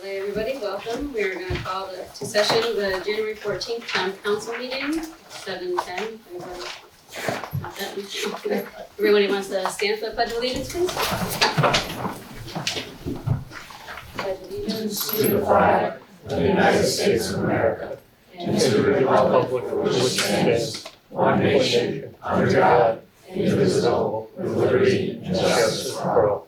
Hi everybody, welcome. We're going to call to session the January 14th Town Council meeting, 7:10. Everybody wants to stand for the Pledge of Allegiance, please? Pledge allegiance To the flag of the United States of America, and to the republic for which it stands, one nation, under God, indivisible, with liberty and justice for all.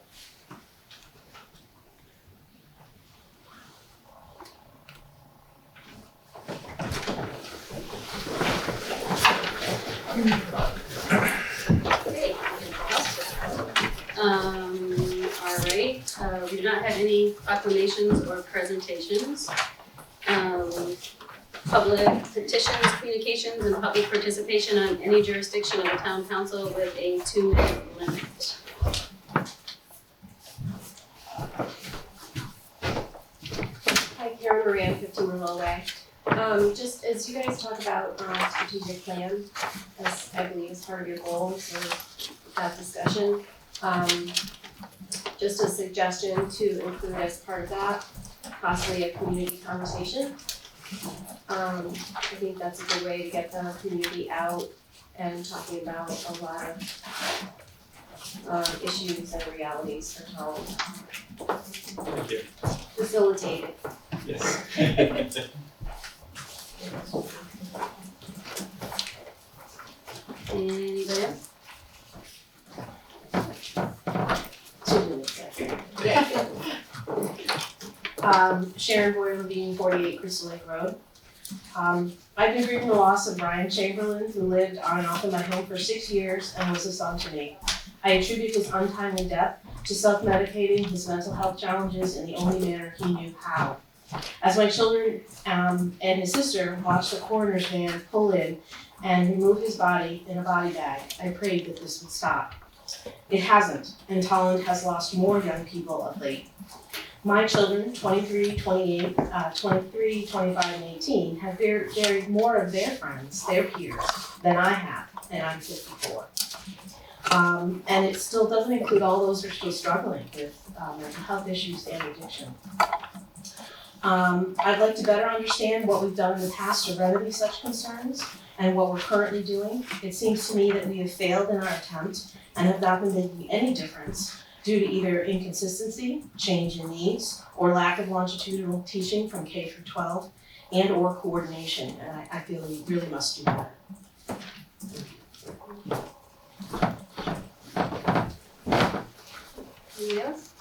All right, we do not have any proclamations or presentations. Public petitions, communications, and public participation on any jurisdiction of the town council with a 2-minute limit. Hi, Karen Moran, 15 Willow Way. Just as you guys talk about strategic plan, as I believe is part of your goals or that discussion, just a suggestion to include as part of that, possibly a community conversation. I think that's a good way to get the community out and talking about a lot of issues and realities for town. Thank you. Facilitate it. Yes. Anybody else? 2 minutes, Sharon Boyer Levine, 48 Crystal Lake Road. I've been grieving the loss of Ryan Chamberlain, who lived on and off in my home for 6 years and was a son to me. I attribute his untimely death to self-medicating his mental health challenges in the only manner he knew how. As my children and his sister watched the coroner's van pull in and remove his body in a body bag, I prayed that this would stop. It hasn't, and Tolland has lost more young people of late. My children, 23, 28, 23, 25, and 18, have buried more of their friends, their peers, than I have, and I'm 54. And it still doesn't include all those who are still struggling with mental health issues and addiction. I'd like to better understand what we've done in the past to remedy such concerns and what we're currently doing. It seems to me that we have failed in our attempt and have not been making any difference due to either inconsistency, change in needs, or lack of longitudinal teaching from K through 12 and or coordination, and I feel we really must do better. Anybody else?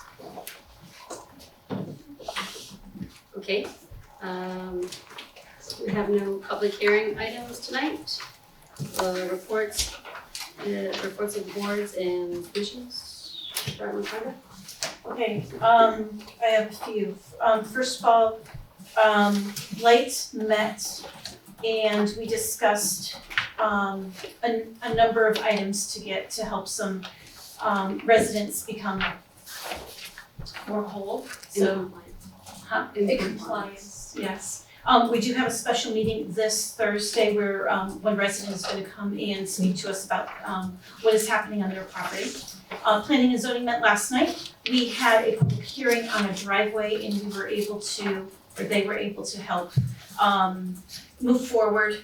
Okay, we have no public hearing items tonight. Reports of boards and commissions. Start with Barbara. Okay, I have a few. First of all, Lights met and we discussed a number of items to help some residents become more whole. So, in compliance, yes. We do have a special meeting this Thursday where one resident is going to come and speak to us about what is happening on their property. Planning and zoning met last night. We had a public hearing on a driveway and they were able to help move forward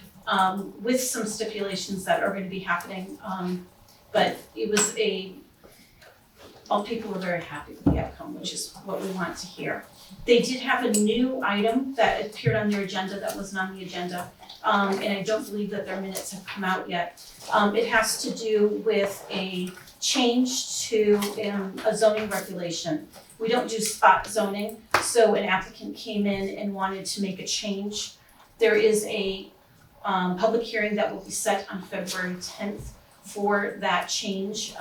with some stipulations that are going to be happening. But it was all people were very happy with the outcome, which is what we want to hear. They did have a new item that appeared on their agenda that wasn't on the agenda, and I don't believe that their minutes have come out yet. It has to do with a change to a zoning regulation. We don't do spot zoning, so an applicant came in and wanted to make a change. There is a public hearing that will be set on February 10th for that change.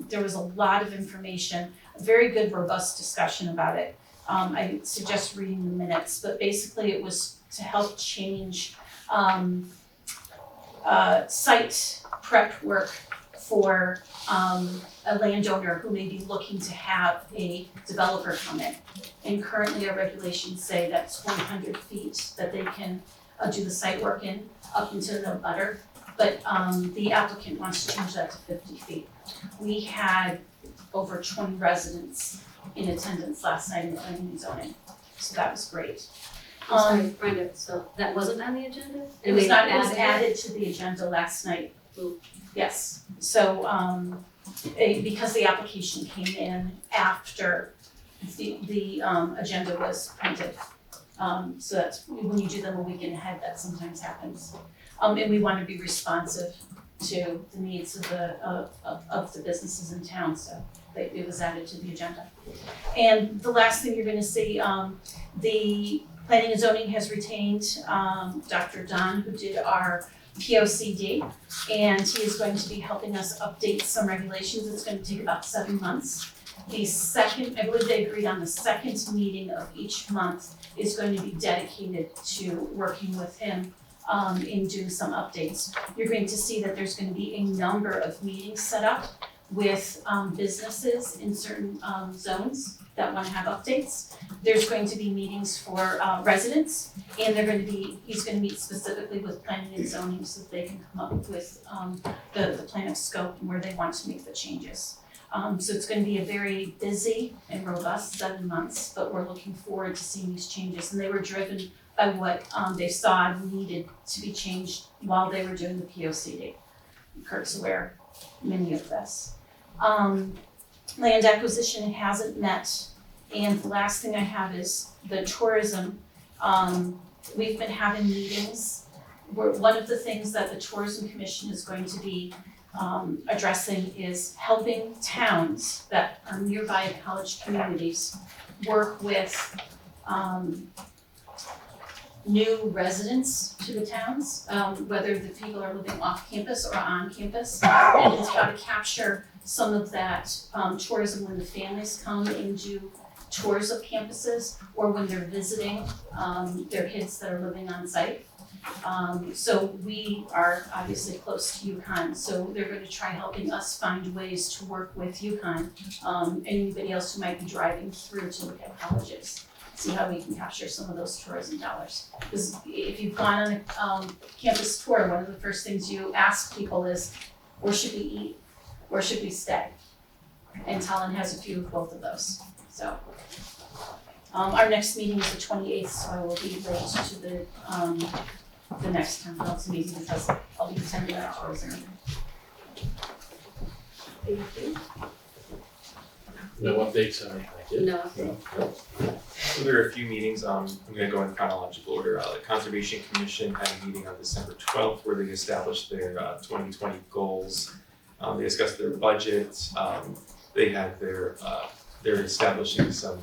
There was a lot of information, a very good, robust discussion about it. I suggest reading the minutes, but basically it was to help change site prep work for a landowner who may be looking to have a developer come in. And currently our regulations say that's 100 feet that they can do the site work in up until the butter. But the applicant wants to change that to 50 feet. We had over 20 residents in attendance last night in planning and zoning. so that was great. I'm sorry, Brenda, so that wasn't on the agenda? It And was they not, it was it? added to the agenda last night. Ooh. Yes, so, because the application came in after the agenda was printed. So that's, when you do them a week ahead, that sometimes happens. And we want to be responsive to the needs of the businesses in town, so it was added to the agenda. And the last thing you're gonna see, the planning and zoning has retained, Dr. Don, who did our POCD, and he is going to be helping us update some regulations. It's gonna take about 7 months. The second, I believe they agreed on the second meeting of each month is going to be dedicated to working with him in doing some updates. You're going to see that there's gonna be a number of meetings set up with businesses in certain zones that wanna have updates. There's going to be meetings for residents, and he's gonna meet specifically with planning and zoning so that they can come up with the plan of scope and where they want to make the changes. So it's gonna be a very busy and robust 7 months, but we're looking forward to seeing these changes. And they were driven by what they saw needed to be changed while they were doing the POCD. Kurt's aware of many of this. Land acquisition hasn't met, and the last thing I have is the tourism. We've been having meetings where one of the things that the Tourism Commission is going to be addressing is helping towns that are nearby college communities work with new residents to the towns, whether the people are living off campus or on campus, and it's how to capture some of that tourism when the families come and do tours of campuses, or when they're visiting their kids that are living on site. So we are obviously close to UConn, so they're gonna try helping us find ways to work with UConn, and anybody else who might be driving through to look at colleges. See how we can capture some of those tourism dollars. Because if you've gone on a campus tour, one of the first things you ask people is, where should we eat? Where should we stay? And Tallinn has a few of both of those, so. Our next meeting is the 28th, so I will be late to the next town council meeting because I'll be attending that tourism. Thank you. No updates on it. No. So there are a few meetings, I'm gonna go in chronological order. The Conservation Commission had a meeting on December 12th where they established their 2020 goals. They discussed their budget, they had they're establishing some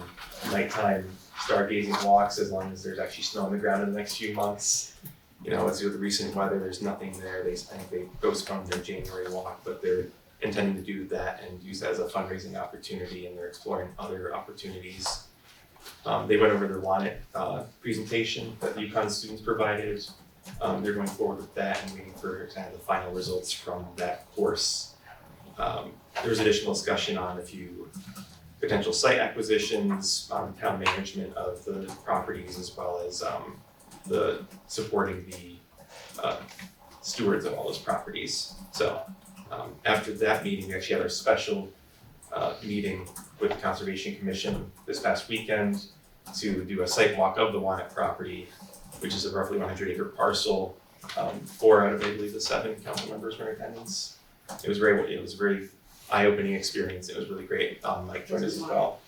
nighttime stargazing walks as long as there's actually snow on the ground in the next few months. You know, as with the recent weather, there's nothing there. I think they postponed their January walk, but they're intending to do that and use that as a fundraising opportunity, and they're exploring other opportunities. They went over their Wannet presentation that the UConn students provided. They're going forward with that and waiting for kind of the final results from that course. There was additional discussion on a few potential site acquisitions, town management of the properties, as well as the supporting the stewards of all those properties. So after that meeting, we actually had our special meeting with the Conservation Commission this past weekend to do a site walk of the Wannet property, which is a roughly 100-acre parcel. 4 out of, I believe, the 7 council members were in attendance. It was very eye-opening experience. It was really great. Mike joined us as well.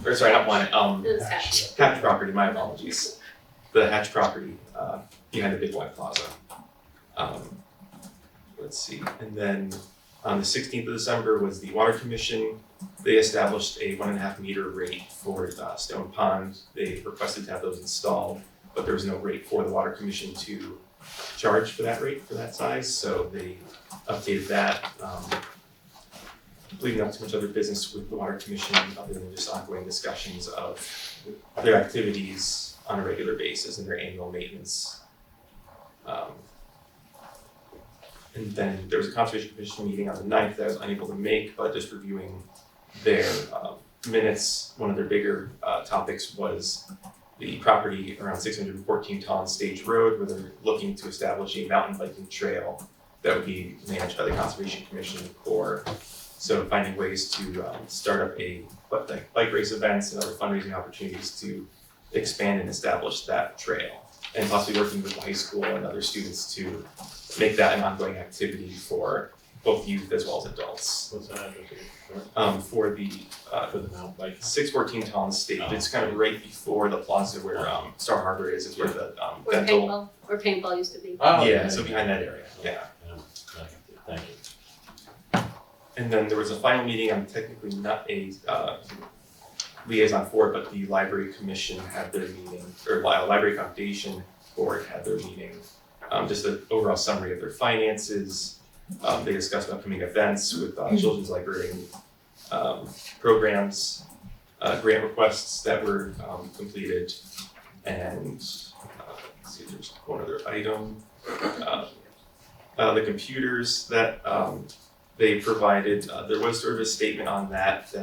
Or sorry, not Wannet, It's Hatch. Hatch property, my apologies. The Hatch property behind the Big White Plaza. Let's see, and then on the 16th of December was the Water Commission. They established a 1.5 meter rate for Stone Pond. They requested to have those installed, but there was no rate for the Water Commission to charge for that rate for that size, so they updated that. I believe not too much other business with the Water Commission other than just ongoing discussions of their activities on a regular basis and their annual maintenance. And then there was a Conservation Commission meeting on the 9th that I was unable to make, but just reviewing their minutes. One of their bigger topics was the property around 614 Tallinn Stage Road, where they're looking to establish a mountain biking trail that would be managed by the Conservation Commission Corps. So finding ways to start up bike race events and other fundraising opportunities to expand and establish that trail. And possibly working with the high school and other students to make that an ongoing activity for both youth as well as adults. What's that address For the for the mountain bike? 614 Talon State, it's kind of right before the plaza where Star Harbor is where the Where dental. paintball used to be. Oh, Yeah, so behind that area, yeah. Thank you. And then there was a final meeting, I'm technically not a liaison for it, but the Library Commission had their meeting, or Library Foundation Board had their meeting. Just an overall summary of their finances. They discussed upcoming events with children's library programs, grant requests that were completed, and let's see, there's one other item. The computers that they provided, there was sort of a statement on that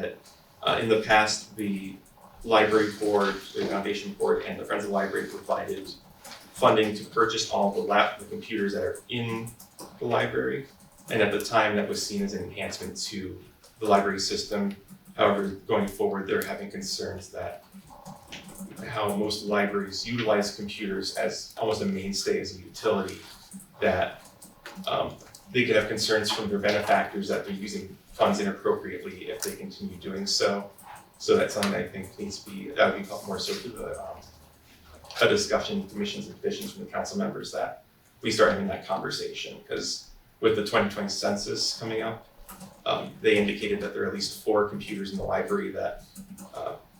in the past, the library board, the foundation board, and the Friends of the Library provided funding to purchase all the computers that are in the library. And at the time, that was seen as an enhancement to the library system. However, going forward, they're having concerns that how most libraries utilize computers as almost a mainstay as a utility, that they could have concerns from their benefactors that they're using funds inappropriately if they continue doing so. So that's something I think needs to be, that would be more so to the a discussion, commissions and petitions from the council members, that we start having that conversation, because with the 2020 census coming up, they indicated that there are at least 4 computers in the library that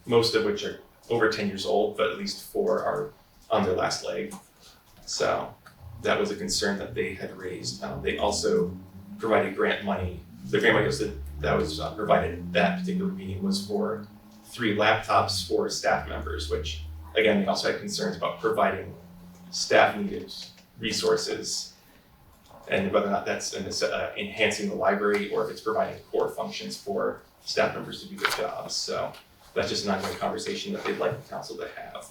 most of which are over 10 years old, but at least 4 are on their last leg. So that was a concern that they had raised. They also provided grant money. The grant money that was provided at that particular meeting was for 3 laptops for staff members, which again, they also had concerns about providing staff needed resources and whether or not that's enhancing the library or if it's providing core functions for staff members to do their jobs. So that's just an ongoing conversation that they'd like the council to have.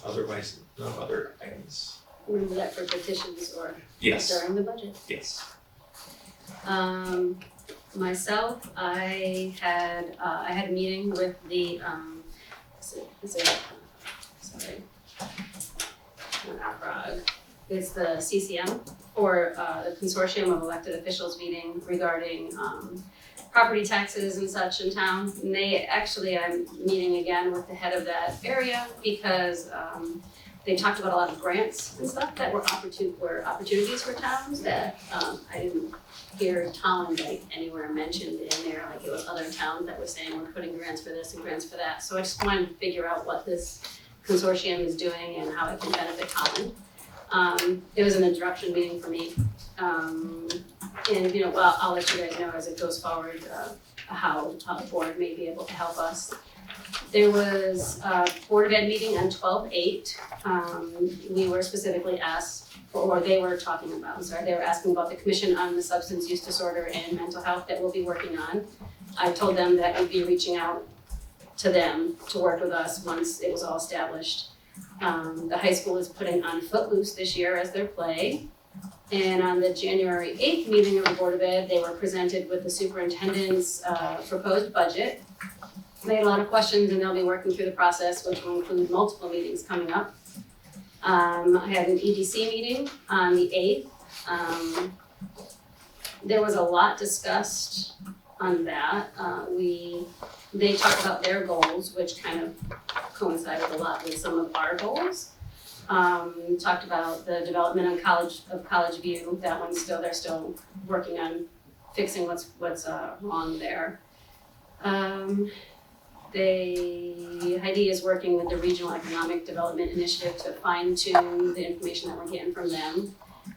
Otherwise, no other items. Remember that for petitions or Yes, during the budget. yes. Myself, I had a meeting with the, sorry, not APROG, it's the CCM, or the consortium of elected officials meeting regarding property taxes and such in town. And I'm meeting again with the head of that area because they talked about a lot of grants and stuff that were opportunities for towns that I didn't hear Towns like anywhere mentioned in there, like it was other towns that were saying we're putting grants for this and grants for that. So I just wanted to figure out what this consortium is doing and how it can benefit Towns. It was an introduction meeting for me. And I'll let you guys know as it goes forward how the board may be able to help us. There was a Board of Ed meeting on 12/8. We were specifically asked, or they were talking about, they were asking about the Commission on the Substance Use Disorder and Mental Health that we'll be working on. I told them that we'd be reaching out to them to work with us once it was all established. The high school is putting on Footloose this year as their play. And on the January 8th meeting of the Board of Ed, they were presented with the superintendent's proposed budget. They had a lot of questions and they'll be working through the process, which will include multiple meetings coming up. I had an EDC meeting on the 8th. There was a lot discussed on that. They talked about their goals, which kind of coincided a lot with some of our goals. Talked about the development of College View. That one's they're still working on fixing what's wrong there. Heidi is working with the Regional Economic Development Initiative to fine tune the information that we're getting from them.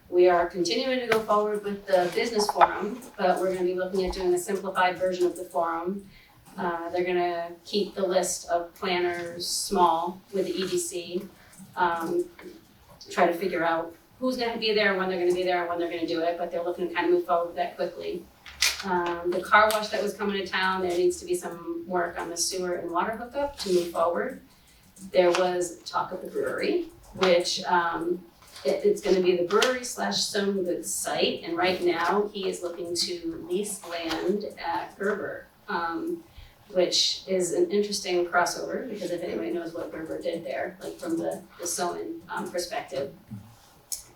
We are continuing to go forward with the business forum, but we're gonna be looking at doing a simplified version of the forum. They're gonna keep the list of planners small with the EDC. Try to figure out who's gonna be there, when they're gonna be there, and when they're gonna do it, but they're looking to kind of move forward with that quickly. The car wash that was coming to town, there needs to be some work on the sewer and water hookup to move forward. There was talk of the brewery, which it's gonna be the brewery / Stone Goods site, and right now he is looking to lease land at Gerber. which is an interesting crossover, because if anybody knows what Gerber did there, like from the Soen perspective,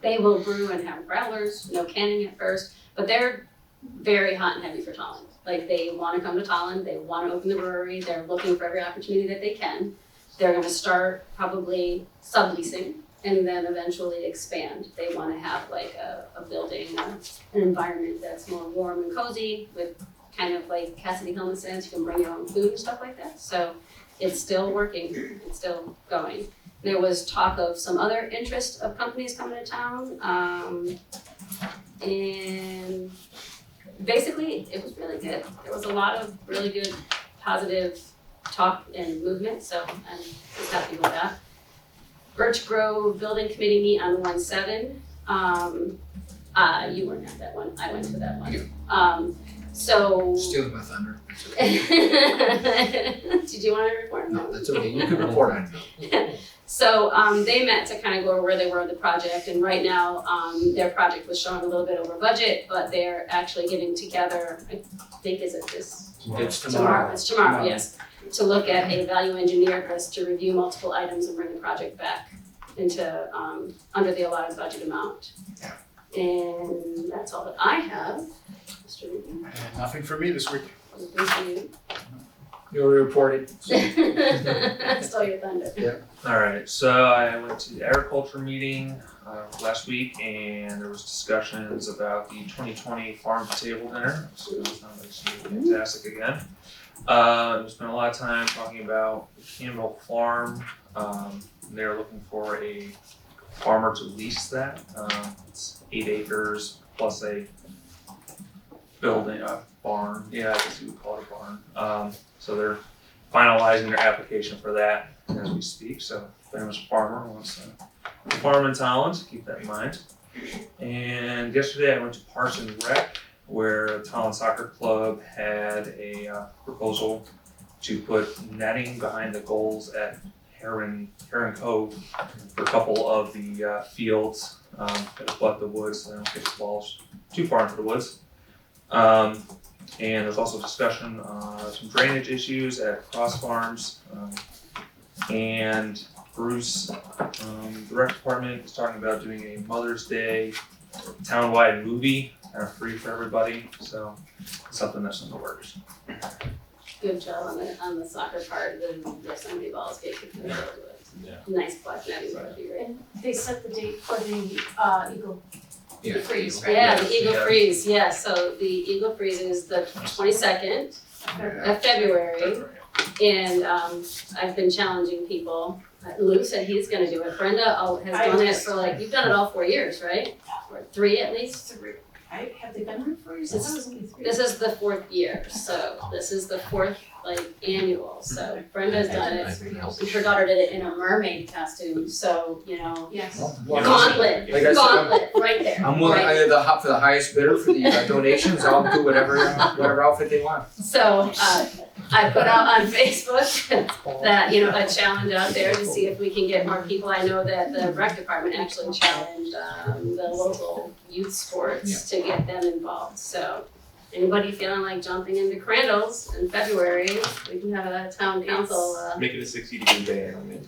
they will brew and have growlers, no canning at first, but they're very hot and heavy for Tallinn. Like, they wanna come to Tallinn, they wanna open the brewery, they're looking for every opportunity that they can. They're gonna start probably subleasing and then eventually expand. They wanna have like a building, an environment that's more warm and cozy with kind of like Cassidy Hill in the sense, you can bring your own food and stuff like that. So it's still working, it's still going. There was talk of some other interest of companies coming to town, and basically it was really good. There was a lot of really good, positive talk and movement, so I was happy with that. Birch Grove Building Committee meet on 1/7. You weren't at that one, I went to that one. So. Stealing my thunder. Did you want to report? No, that's okay, you can report on it. So they met to kind of go over where they were with the project, and right now their project was showing a little bit over budget, but they're actually getting together, I think, is it this? It's tomorrow. It's tomorrow, yes, to look at a value engineered list to review multiple items and bring the project back into under the allotted budget amount. Yeah. And that's all that I have. Mr. Regan, Nothing for me this week. anything for you? You already reported. Stole your thunder. Alright, so I went to the agriculture meeting last week, and there was discussions about the 2020 farm to table dinner, so it was fantastic again. We spent a lot of time talking about Campbell Farm. They're looking for a farmer to lease that. It's 8 acres plus a building, a barn, yeah, I guess you would call it a barn. So they're finalizing their application for that as we speak, so if anyone's a farmer who wants to farm in Tallinn, keep that in mind. And yesterday I went to Parks and Rec, where Tallinn Soccer Club had a proposal to put netting behind the goals at Heron Cove for a couple of the fields that abut the woods, so they don't get the balls too far into the woods. And there's also discussion on some drainage issues at Cross Farms. And Bruce, the rec department is talking about doing a Mother's Day townwide movie, kind of free for everybody, so it's something that's in the works. Good job on the soccer part, there's so many balls get kicked in the field with. Yeah. Nice black netting, that'd be great. They set the date for the Eagle Yeah. Freeze, right? Yeah, the Eagle Yeah. Freeze, yeah, so the Eagle Freeze is the 22nd of February. And I've been challenging people. Lou said he's gonna do it. Brenda has done it for like, you've done it all 4 years, right? Or 3 at least? Have they been there for years? I thought it was only 3. This is the 4th year, so this is the 4th like annual, so Brenda's done it. And her daughter did it in a mermaid costume, so, you know, Yes. gauntlet, Like I said, gauntlet, right there. I'm willing, right? for the highest bidder for the donations, I'll do whatever outfit they want. So, I put out on Facebook that, you know, a challenge out there to see if we can get more people. I know that the rec department actually challenged, the local youth sports to get them involved, so. Anybody feeling like jumping into Crandall's in February, we can have a town council, Make it a 60-degree day, I mean.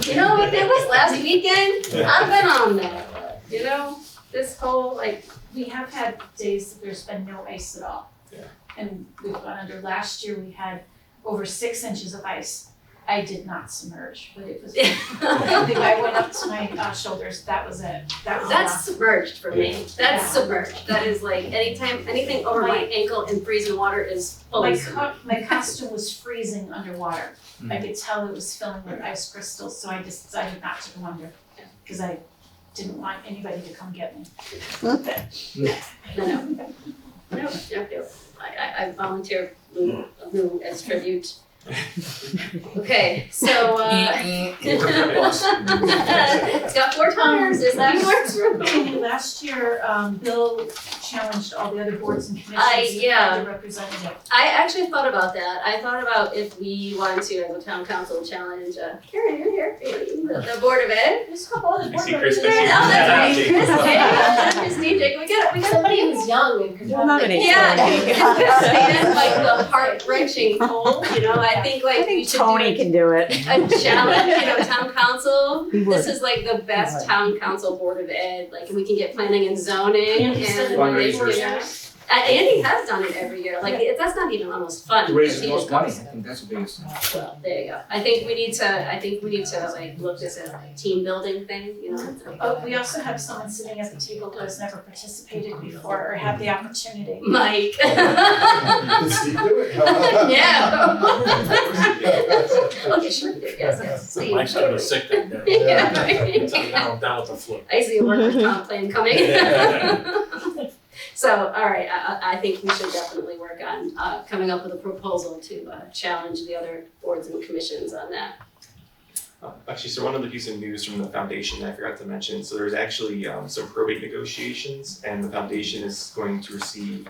you know what, that was last weekend, I've been on that, you know, this whole like, We have had days that there's been no ice at all. Yeah. And we've gone under, last year we had over 6 inches of ice. I did not submerge, but it was, I think I went up to my shoulders, that was it, that was that's enough. submerged for me, that's Yeah. submerged, that is like, anything over my ankle in freezing water is fully submerged. My costume was freezing underwater. I could tell it was filling with ice crystals, so I decided not to go under, because I didn't want anybody to come get me. No. I volunteer Lou as tribute. Okay, so it's got 4 tires, is that yours? Jamie, last year, Bill challenged all the other boards and commissions to yeah. find a representative. I actually thought about that. I thought about if we wanted to, as a town council, challenge, Karen, you're here, the Board of Ed. There's a couple other I board see members. Chris, I see Oh, that's right, Chris. Christine, Jake, we got Somebody who's young and could We'll nominate Yeah, Tony. and stand like the heart-wrenching poll, you know, I think like I we think should Tony do can do it. a challenge, you know, town council. He would. This is like the best town council Board of Ed, like we can get planning and zoning Andy's done it and like, you Fundraisers. know. Andy has done it every year, like that's not even almost fun. To because raise the he most just money, I goes- think that's the biggest thing. Well, there you go. I think we need to like look this as a team building thing, you know. Oh, we also have someone sitting at the table who has never participated before or had the opportunity. Mike. Did Steve do it? How about that? Yeah. Okay, sure, yes, Steve. Mike's gonna be sick that day. Yeah, right. Down with the flu. I see a workers' comp plan coming. So, all right, I think we should definitely work on coming up with a proposal to challenge the other boards and commissions on that. Actually, so one other piece of news from the foundation that I forgot to mention, so there's actually some probate negotiations, and the foundation is going to receive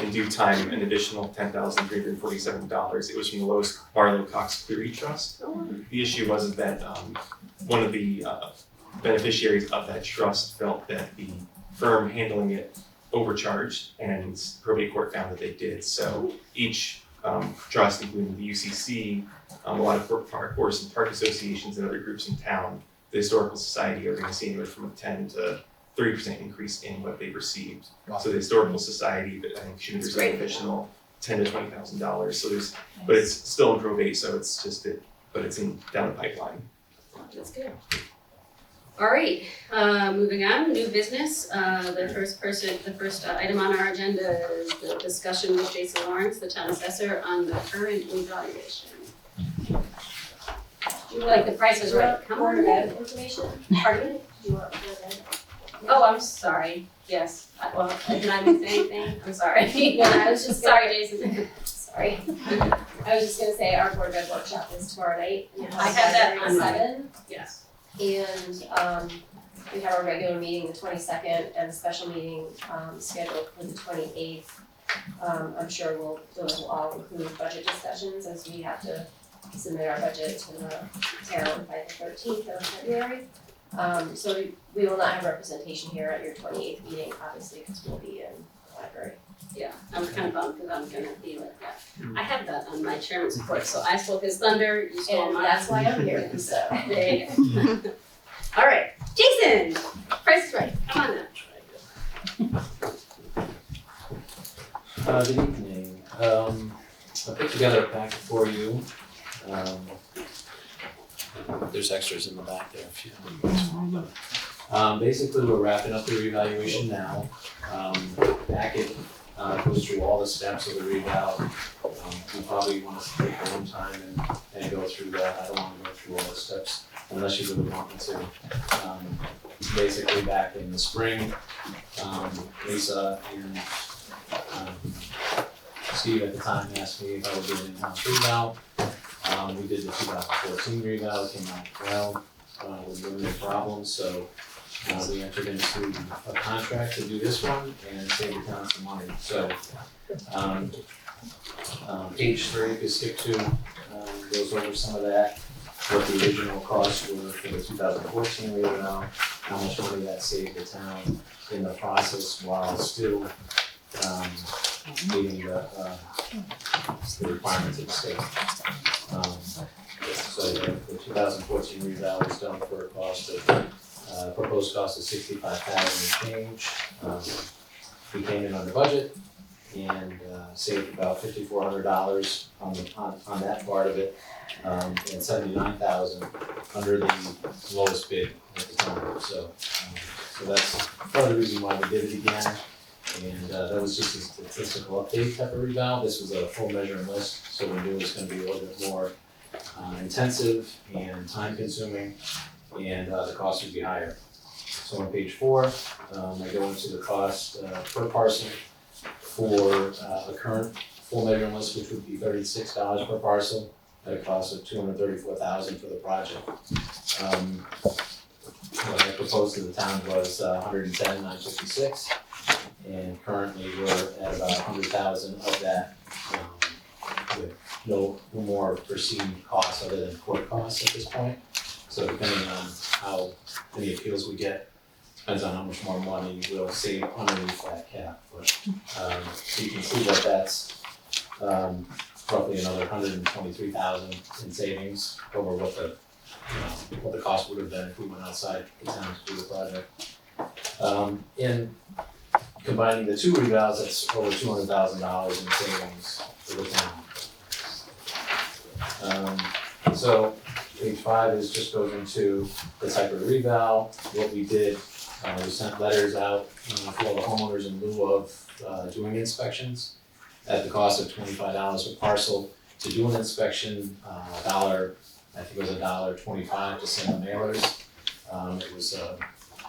in due time an additional $10,347. It was from the Lois Barlow Cox Cleary Trust. The issue was that one of the beneficiaries of that trust felt that the firm handling it overcharged, and probate court found that they did. So each trust, including the UCC, a lot of horse and park associations and other groups in town, the Historical Society are going to see anywhere from a 10 to 30% increase in what they've received. Wow. So the Historical Society, I think, should That's receive great. an additional $10,000 to $20,000. So there's, but it's still in probate, so it's just but it's down the pipeline. That's good. All right, moving on, new business. The first item on our agenda is the discussion with Jason Lawrence, the town assessor, on the current evaluation. You like the price is right, come on. information? Pardon me? Do you want Board of Ed? Oh, I'm sorry, yes, well, did I miss anything? I'm sorry. No, I was just Sorry, Jason. Sorry. I was just gonna say our Board of Ed workshop is tomorrow night. I have that on my- 7. Yes. And we have our regular meeting the 22nd and a special meeting scheduled for the 28th. I'm sure those will all include budget discussions as we have to submit our budget to the town by the 13th of February. So we will not have representation here at your 28th meeting, obviously, because we'll be in the library. Yeah, I'm kind of bummed because I'm gonna be like that. I have that on my chairman's report, so I spoke his thunder, you stole And mine. that's why I'm here, so. There you go. All right, Jason, price is right, come on now. Good evening. I put together a packet for you. There's extras in the back there if you don't. Basically, we're wrapping up the reevaluation now. The packet goes through all the steps of the reval. You probably want us to take one time and go through that. I don't want to go through all the steps unless you really want me to. Basically, back in the spring, Lisa and Steve at the time asked me if I would do an in-house reval. We did the 2014 reval, it came out well, with limited problems, so we entered into a contract to do this one and save the town some money. So, page 3, if you skip to, goes over some of that, what the original costs were for the 2014 reval, how much money that saved the town in the process while still meeting the requirements of the state. So the 2014 reval was done for a cost of, proposed cost of $65,000 and change. We came in under budget and saved about $5,400 on that part of it, and $79,000 under the lowest bid at the time. So that's part of the reason why we did it again. And that was just a statistical update type of reval. This was a full measure and list, so we knew it was gonna be a little bit more intensive and time consuming, and the cost would be higher. So on page 4, I go into the cost per parcel for a current full measuring list, which would be $36 per parcel at a cost of $234,000 for the project. What I proposed to the town was $110,956, and currently we're at about $100,000 of that, with no more foreseen costs other than court costs at this point. So depending on how many appeals we get, depends on how much more money we'll save underneath that cap. But so you can see that that's roughly another $123,000 in savings over what the cost would have been if we went outside the town to do the project. In combining the two revals, that's over $200,000 in savings for the town. So page 5 just goes into the type of reval, what we did. We sent letters out for all the homeowners in lieu of doing inspections at the cost of $25 per parcel. To do an inspection, I think it was $1.25 to send the mailers. It was a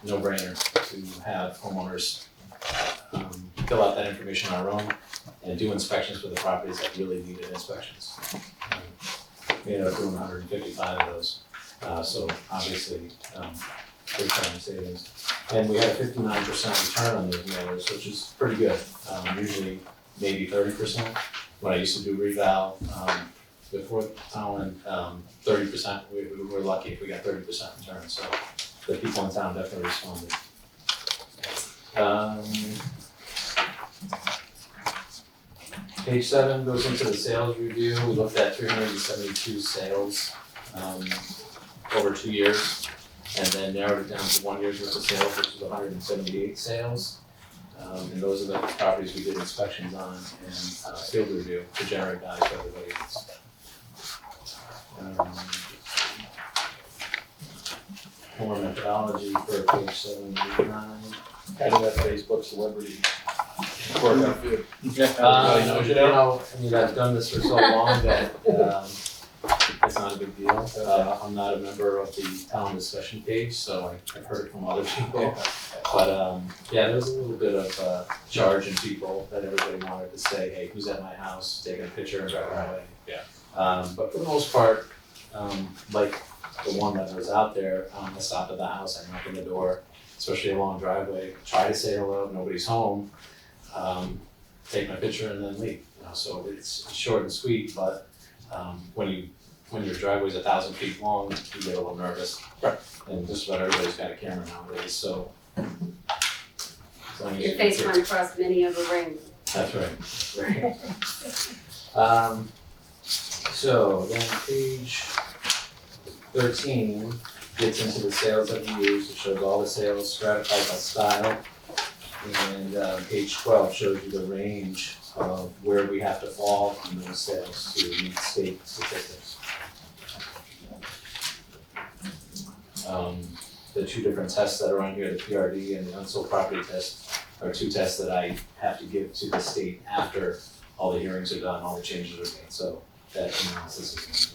no-brainer to have homeowners fill out that information on our own and do inspections for the properties that really needed inspections. We ended up doing 155 of those, so obviously big time savings. And we had a 59% return on those mailers, which is pretty good. Usually maybe 30%. When I used to do reval before Talon, 30%, we were lucky if we got 30% return, so the people in town definitely responded. Page 7 goes into the sales review. We looked at 372 sales over 2 years, and then narrowed it down to 1 year's worth of sales, which is 178 sales. And those are the properties we did inspections on and field review to generate value for everybody else. More methodology for page 7 and 9. Kind of that Facebook celebrity work out good. Everybody knows you know, I mean, I've done this for so long that it's not a big deal. I'm not a member of the town discussion page, so I've heard it from other people. But yeah, there was a little bit of charging people that everybody wanted to say, hey, who's at my house, taking a picture and driving away. Yeah. But for the most part, like the one that was out there, I stopped at the house, I knocked on the door, especially a long driveway, try to say hello, nobody's home, take my picture and then leave. You know, so it's short and sweet, but when your driveway's 1,000 feet long, you get a little nervous. Right. And just about everybody's got a camera nowadays, so. as long as Your you face can- went across many of the rings. That's right. So then page 13 gets into the sales that we use. It shows all the sales stratified by style. And page 12 shows you the range of where we have to fall in those sales to meet state statistics. The two different tests that are on here, the PRD and the unsold property test, are two tests that I have to give to the state after all the hearings are done, all the changes are made, so that analysis is.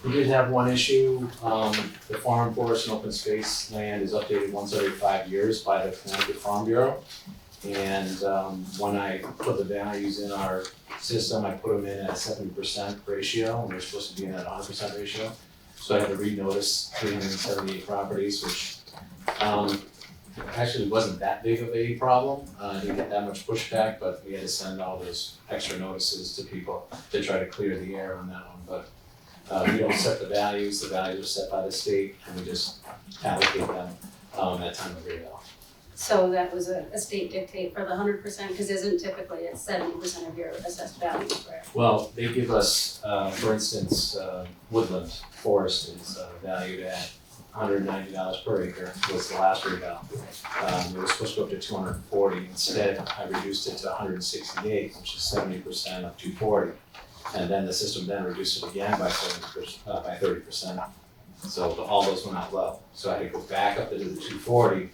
We did have one issue, the farm, forest, and open space land is updated once every 5 years by the Connecticut Farm Bureau. And when I put the values in our system, I put them in at a 70% ratio, and they're supposed to be in at a 100% ratio. So I had to renotice 378 properties, which actually wasn't that big of a problem. I didn't get that much pushback, but we had to send all those extra notices to people to try to clear the air on that one. But we don't set the values are set by the state, and we just allocate them at time of reval. So that was a state dictate for the 100%, because isn't typically it's 70% of your assessed value, correct? Well, they give us, for instance, woodland forest is valued at $190 per acre was the last reval. It was supposed to go up to 240. Instead, I reduced it to 168, which is 70% of 240. And then the system then reduced it again by 30%. So all those went out low. So I had to go back up to the 240.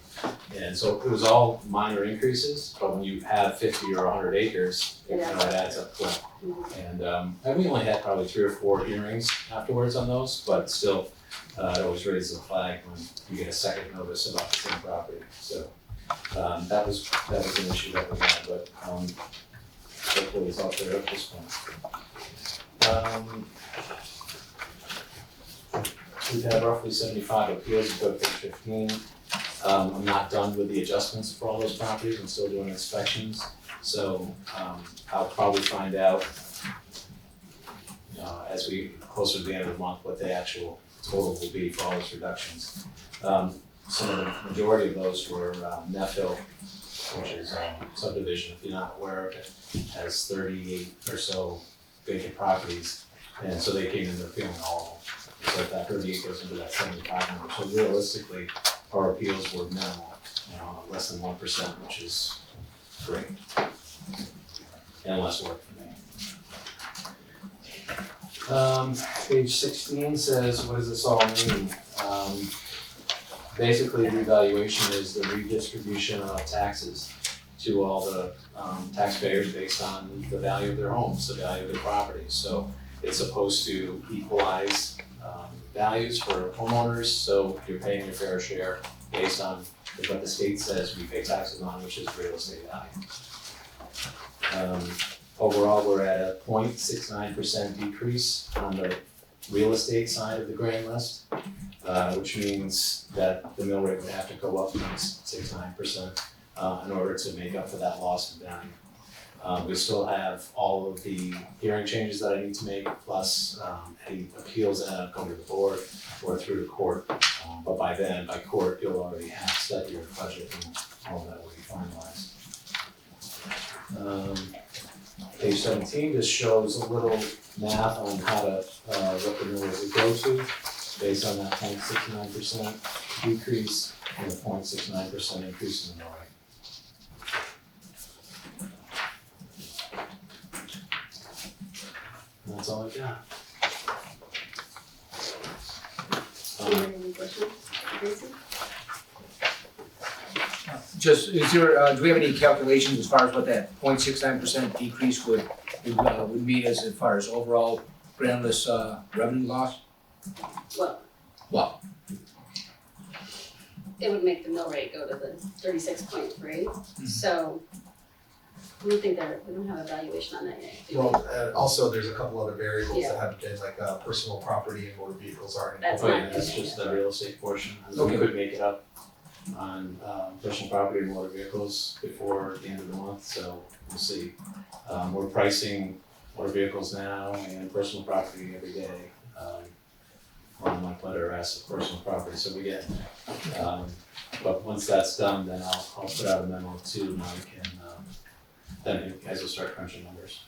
And so it was all minor increases, but when you have 50 or 100 acres, it adds up quick. And we only had probably 3 or 4 hearings afterwards on those, but still, it always raises a flag when you get a second notice about the same property. So That was an issue that we had, but, hopefully it's all clear up this point. We've had roughly 75 appeals, go to page 15. I'm not done with the adjustments for all those properties, I'm still doing inspections, so, I'll probably find out, as we closer to the end of the month, what the actual total will be for all those reductions. Some of the majority of those were, Neff Hill, which is, subdivision, if you're not aware of it, has 38 or so vacant properties, and so they came in, they're appealing all of them. So if that 38 goes into that 75 number, so realistically, our appeals were minimal, less than 1%, which is great. And less work for me. Page 16 says, what does this all mean? Basically, revaluation is the redistribution of taxes to all the taxpayers based on the value of their homes, the value of their properties. So it's supposed to equalize values for homeowners, so you're paying your fair share based on what the state says we pay taxes on, which is real estate value. Overall, we're at a 0.69% decrease on the real estate side of the grand list, which means that the mill rate would have to go up 0.69% in order to make up for that loss in value. We still have all of the hearing changes that I need to make, plus any appeals that have come to the board or through the court. But by then, by court, you'll already have set your budget and all that will be finalized. Page 17 just shows a little math on how to, what the mill rate would go to based on that 0.69% decrease and the 0.69% increase in the mill rate. That's all I got. Any questions, Tracy? Just, is there, do we have any calculations as far as what that 0.69% decrease would mean as far as overall grand list revenue loss? Well, it would make the mill rate go to the 36.3, so we don't have a valuation on that yet, do we? Well, also, there's a couple other variables that haven't been, like, personal property and motor vehicles aren't That's incorporated. not- That's just the real estate portion. We Okay. could make it up on personal property and motor vehicles before the end of the month, so we'll see. We're pricing motor vehicles now and personal property every day. We're on my letter S of personal property, so we get, but once that's done, then I'll put out a memo to Mike and then you guys will start crunching numbers.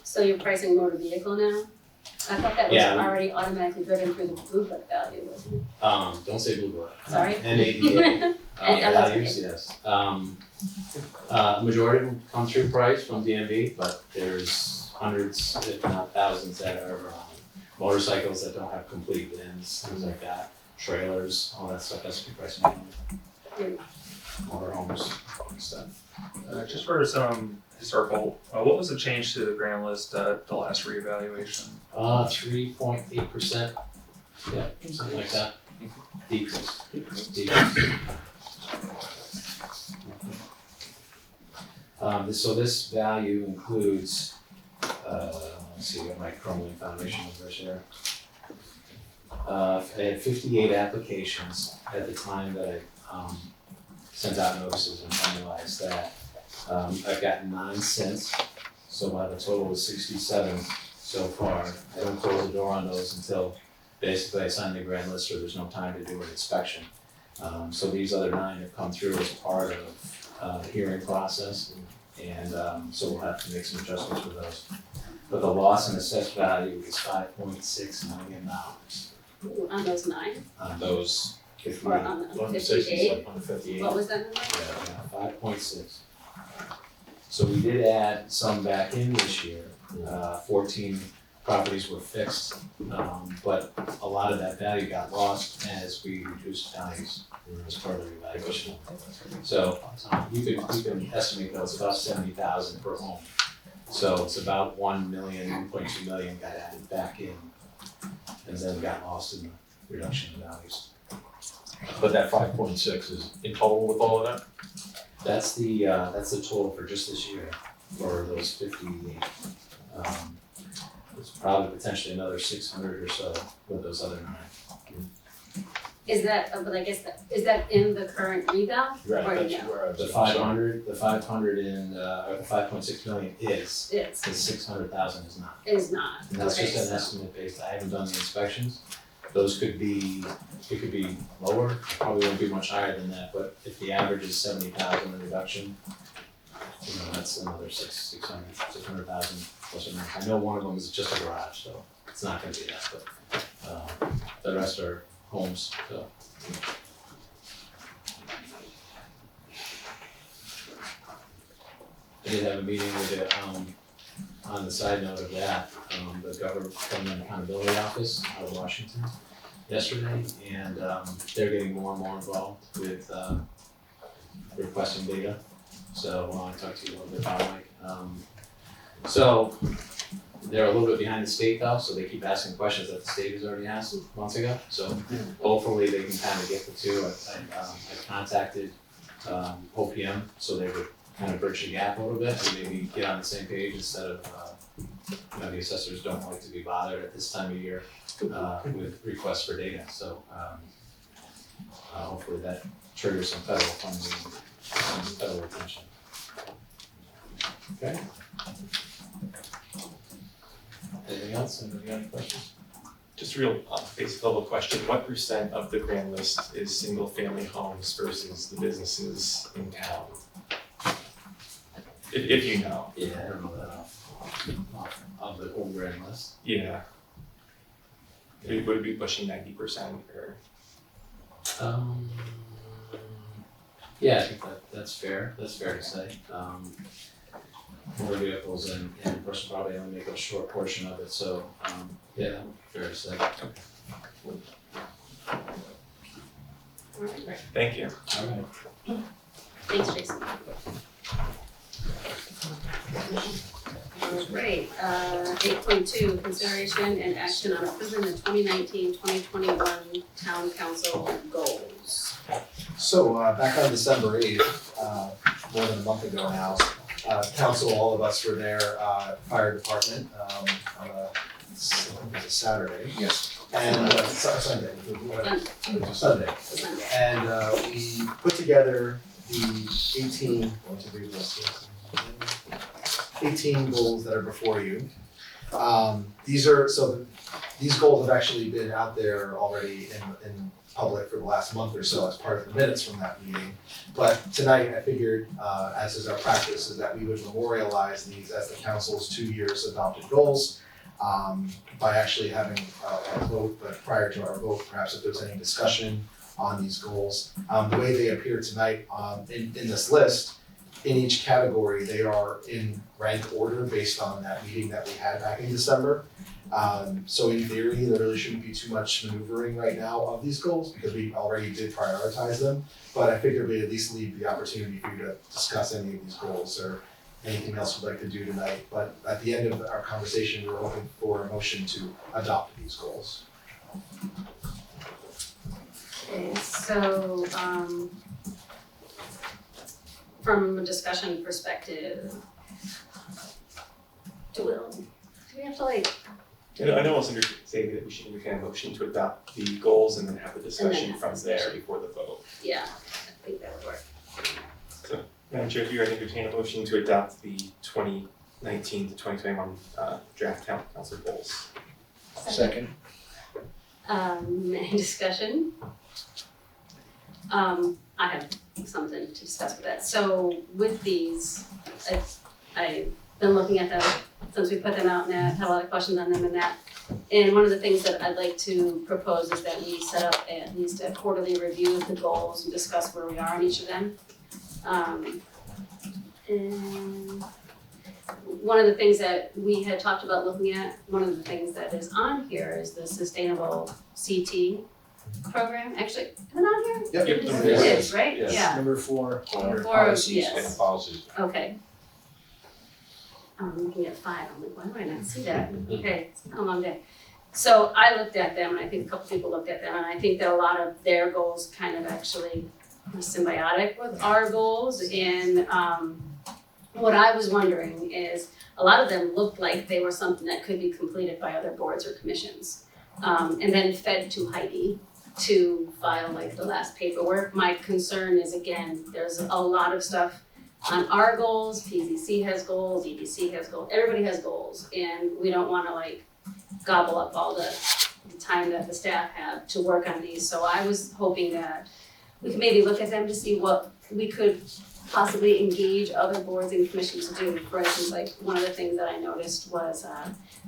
So you're pricing motor vehicle now? I thought that was Yeah. already automatically driven through the Blue Book value, wasn't it? Don't say Blue Book. Sorry? NADA. And Values, yes. Majority of them come through price from DMV, but there's hundreds, if not thousands, that are motorcycles that don't have complete VINs, things like that, trailers, all that stuff has to be priced manually. Motorhomes and stuff. Just for some historical, what was the change to the grand list at the last reevaluation? 3.8%, yeah, something like that. Decrease. So this value includes, let's see, what my Cromwell Foundation numbers here. I had 58 applications at the time that I sent out notices and finalized that. I've gotten 9 cents, so I have a total of 67 so far. I don't close the door on those until basically I sign the grand list or there's no time to do an inspection. So these other 9 have come through as part of the hearing process, and so we'll have to make some adjustments with those. But the loss in assessed value is $5.6 million On those 9, on those 58. or on the 58? On the 58. What was that number? Yeah, 5.6. So we did add some back in this year. 14 properties were fixed, but a lot of that value got lost as we reduced values as part of the evaluation. So you can estimate that it's about 70,000 per home. So it's about 1 million, 1.2 million got added back in, and then got lost in the reduction in values. But that 5.6 is in total with all of that? That's the total for just this year, for those 58. It's probably potentially another 600 or so with those other 9. Is that, but I guess is that in the current revale? Right, Or that's no? where I was. The 500 and, or the 5.6 million is, It's, the 600,000 is not. is not, And that's okay, just an so, estimate based, I haven't done the inspections. Those could be, it could be lower, probably won't be much higher than that, but if the average is 70,000 in reduction, you know, that's another 600,000 plus or minus. I know one of them is just a garage, so it's not gonna be that, but, the rest are homes, so. I did have a meeting with the, on the side note of that, the Government Accountability Office out of Washington yesterday, and, they're getting more and more involved with, requesting data. So, I talked to you a little bit about Mike. So, they're a little bit behind the state though, so they keep asking questions that the state has already asked months ago. So hopefully they can kind of get the two. I contacted OPM, so they would kind of bridge the gap a little bit and maybe get on the same page instead of, you know, the assessors don't like to be bothered at this time of year with requests for data. So hopefully that triggers some federal funding, some federal attention. Okay. Anything else? Anybody got any questions? Just a real basic level question, what % of the grand list is single family homes versus the businesses in town? If you know, Yeah, I don't know that off the whole grand list. yeah. Would it be pushing 90% or? Yeah, I think that's fair to say. Motor vehicles and personal property only make a short portion of it, so, yeah, fair to say. alright, Thank you. Alright. thanks, Jason. Alright, 8.2, consideration and action on approving the 2019-2021 town council goals. So, back on December 8th, more than a month ago now, council, all of us were there, fire department, on a, I think it was a Saturday. Yes. And, Sunday, whatever. Sunday. Sunday. And we put together the 18 goals that are before you. These goals have actually been out there already in public for the last month or so as part of the minutes from that meeting. But tonight I figured, as is our practice, is that we would memorialize these as the council's 2 years adopted goals, by actually having a vote, but prior to our vote, perhaps if there's any discussion on these goals. The way they appear tonight, in this list, in each category, they are in rank order based on that meeting that we had back in December. So in theory, there really shouldn't be too much maneuvering right now of these goals because we already did prioritize them. But I figured we'd at least leave the opportunity for you to discuss any of these goals or anything else you'd like to do tonight. But at the end of our conversation, we're hoping for a motion to adopt these goals. Okay, so, from a discussion perspective, do we have to like? I know it's say that we should entertain a motion to adopt the goals and then have the discussion have from the there discussion. before the vote. Yeah, I think that would work. Madam Chair, if you would entertain a motion to adopt the 2019 to 2021 draft town council goals. Second. Any discussion? I have something to discuss with that. So with these, I've been looking at them since we put them out and I had a lot of questions on them and that. And one of the things that I'd like to propose is that we set up at least a quarterly review of the goals and discuss where we are on each of them. And one of the things that we had talked about looking at, one of the things that is on here is the sustainable CT program. Actually, is it on here? Yep. Yep. It is, right? Yes. Yeah. Number 4, under Four, policies yes. and policies. Okay. I'm looking at 5, I'm like, why do I not see that? Okay, it's been a long day. So I looked at them, and I think a couple people looked at them, and I think that a lot of their goals kind of actually were symbiotic with our goals. And what I was wondering is, a lot of them looked like they were something that could be completed by other boards or commissions, and then fed to Heidi to file like the last paperwork. My concern is, again, there's a lot of stuff on our goals, PZC has goals, EDC has goals, everybody has goals, and we don't wanna like gobble up all the time that the staff have to work on these. So I was hoping that we could maybe look at them to see what we could possibly engage other boards and commissions to do. For instance, like one of the things that I noticed was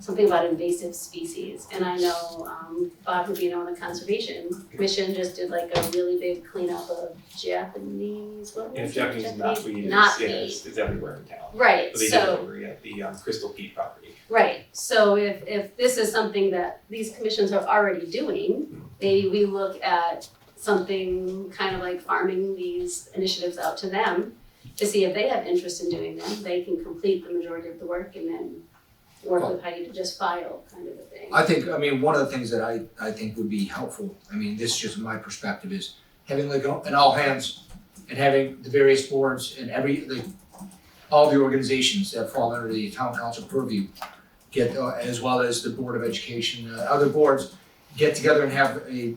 something about invasive species. And I know Bob Rubino and the Conservation Commission just did like a really big cleanup of Japanese, what was And it? Japanese knotweed Knotweed. is everywhere in town. Right, But they did it so, over at the Crystal Peak property. right, so if this is something that these commissions are already doing, maybe we look at something kind of like farming these initiatives out to them to see if they have interest in doing them. They can complete the majority of the work and then work with Heidi to just file kind of a thing. I think, I mean, one of the things that I think would be helpful, I mean, this is just my perspective, is having like an all hands and having the various boards and all the organizations that fall under the town council purview get, as well as the Board of Education, other boards, get together and have a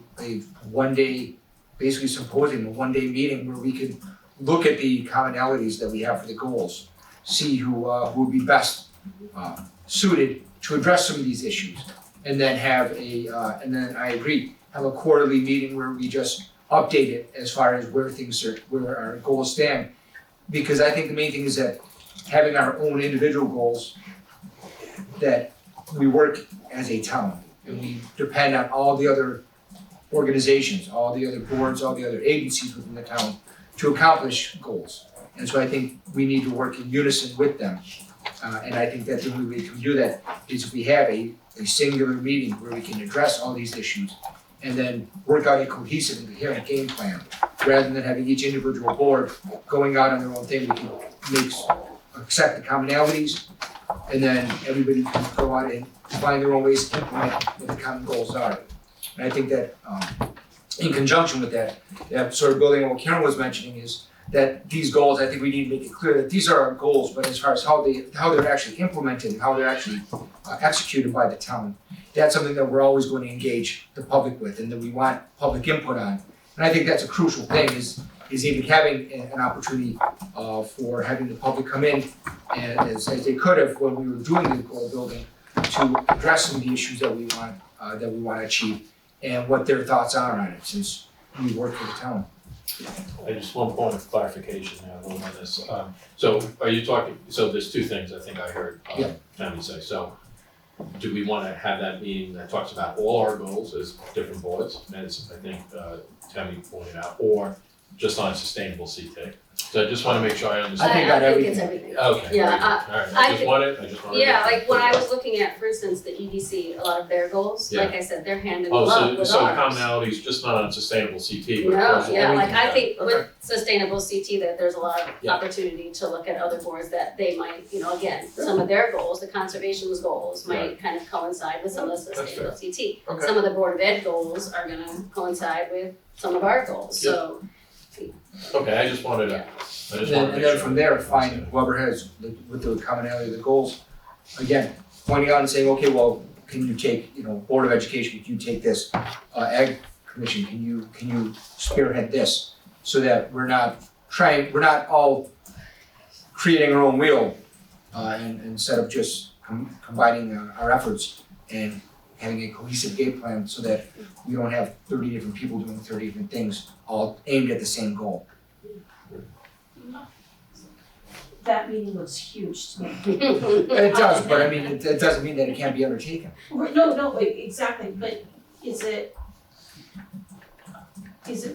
one-day, basically symposium, a one-day meeting where we could look at the commonalities that we have for the goals, see who would be best suited to address some of these issues, and then have and then I agree, have a quarterly meeting where we just update it as far as where our goals stand. Because I think the main thing is that having our own individual goals, that we work as a town, and we depend on all the other organizations, all the other boards, all the other agencies within the town to accomplish goals. And so I think we need to work in unison with them. And I think that the only way to do that is if we have a singular meeting where we can address all these issues and then work out a cohesive and coherent game plan, rather than having each individual board going out on their own thing. We can accept the commonalities, and then everybody can go out and find their own ways to implement what the common goals are. And I think that in conjunction with that, sort of building on what Karen was mentioning, is that these goals, I think we need to make it clear that these are our goals, but as far as how they're actually implemented and how they're actually executed by the town, that's something that we're always going to engage the public with and that we want public input on. And I think that's a crucial thing, is even having an opportunity for having the public come in, and as they could have when we were doing the goal building, to address some of the issues that we want to achieve and what their thoughts are on it, since we work for the town. I just one point of clarification now, a little on this. So are you talking, so there's two things I think I heard Tammy say. So do we want to have that meeting that talks about all our goals as different boards, as I think Tammy pointed out, or just on sustainable CT? So I just want to make sure I understand. I think on it's everything. everything. Okay, Yeah, very good. All right, I I just wanted. Yeah, like when I was looking at, for instance, the EDC, a lot of their goals, like I said, they're hand in glove Oh, with so ours. commonality is just not on sustainable CT, but No, across yeah, like everything. I think with Okay. sustainable CT that there's a lot of Yeah. opportunity to look at other boards that they might, again, some of their goals, the conservation's goals might kind of coincide with some of the That's sustainable CT. Okay. Some of the Board of Ed goals are gonna coincide with some of our goals, so. Okay, I just wanted to, I just wanted to And make then sure. from there, find whoever has, with the commonality of the goals, again, pointing out and saying, okay, well, can you take, Board of Education, can you take this? Ag Commission, can you spearhead this? So that we're not all creating our own wheel, and instead of just combining our efforts and having a cohesive game plan, so that we don't have 30 different people doing 30 different things, all aimed at the same goal. That meeting looks huge to me. It does, but I mean, it doesn't mean that it can't be undertaken. No, exactly, but is it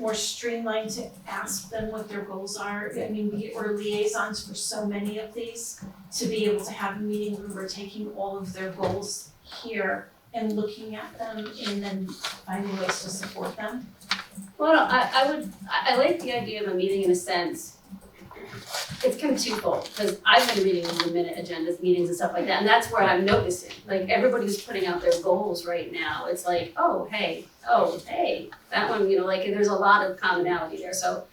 more streamlined to ask them what their goals are? I mean, we're liaisons for so many of these, to be able to have a meeting where we're taking all of their goals here and looking at them and then finding ways to support them. Well, I like the idea of a meeting in a sense it's kind of twofold, because I've been reading the minute agendas, meetings and stuff like that, and that's where I'm noticing, like, everybody's putting out their goals right now. It's like, oh, hey, that one, you know, like, there's a lot of commonality there, so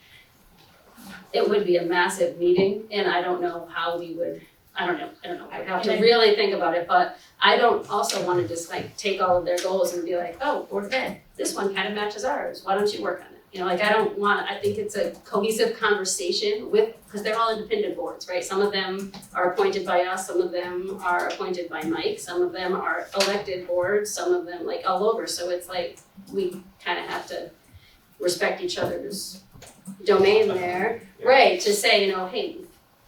it would be a massive meeting, and I don't know how we would, I don't know, I'd have to really think about it, but I don't also wanna just like take all of their goals and be like, oh, Board of Ed, this one kind of matches ours, why don't you work on it? You know, like I think it's a cohesive conversation because they're all independent boards, right? Some of them are appointed by us, some of them are appointed by Mike, some of them are elected boards, some of them like all over, so it's like we kind of have to respect each other's domain there, right, to say, you know, hey,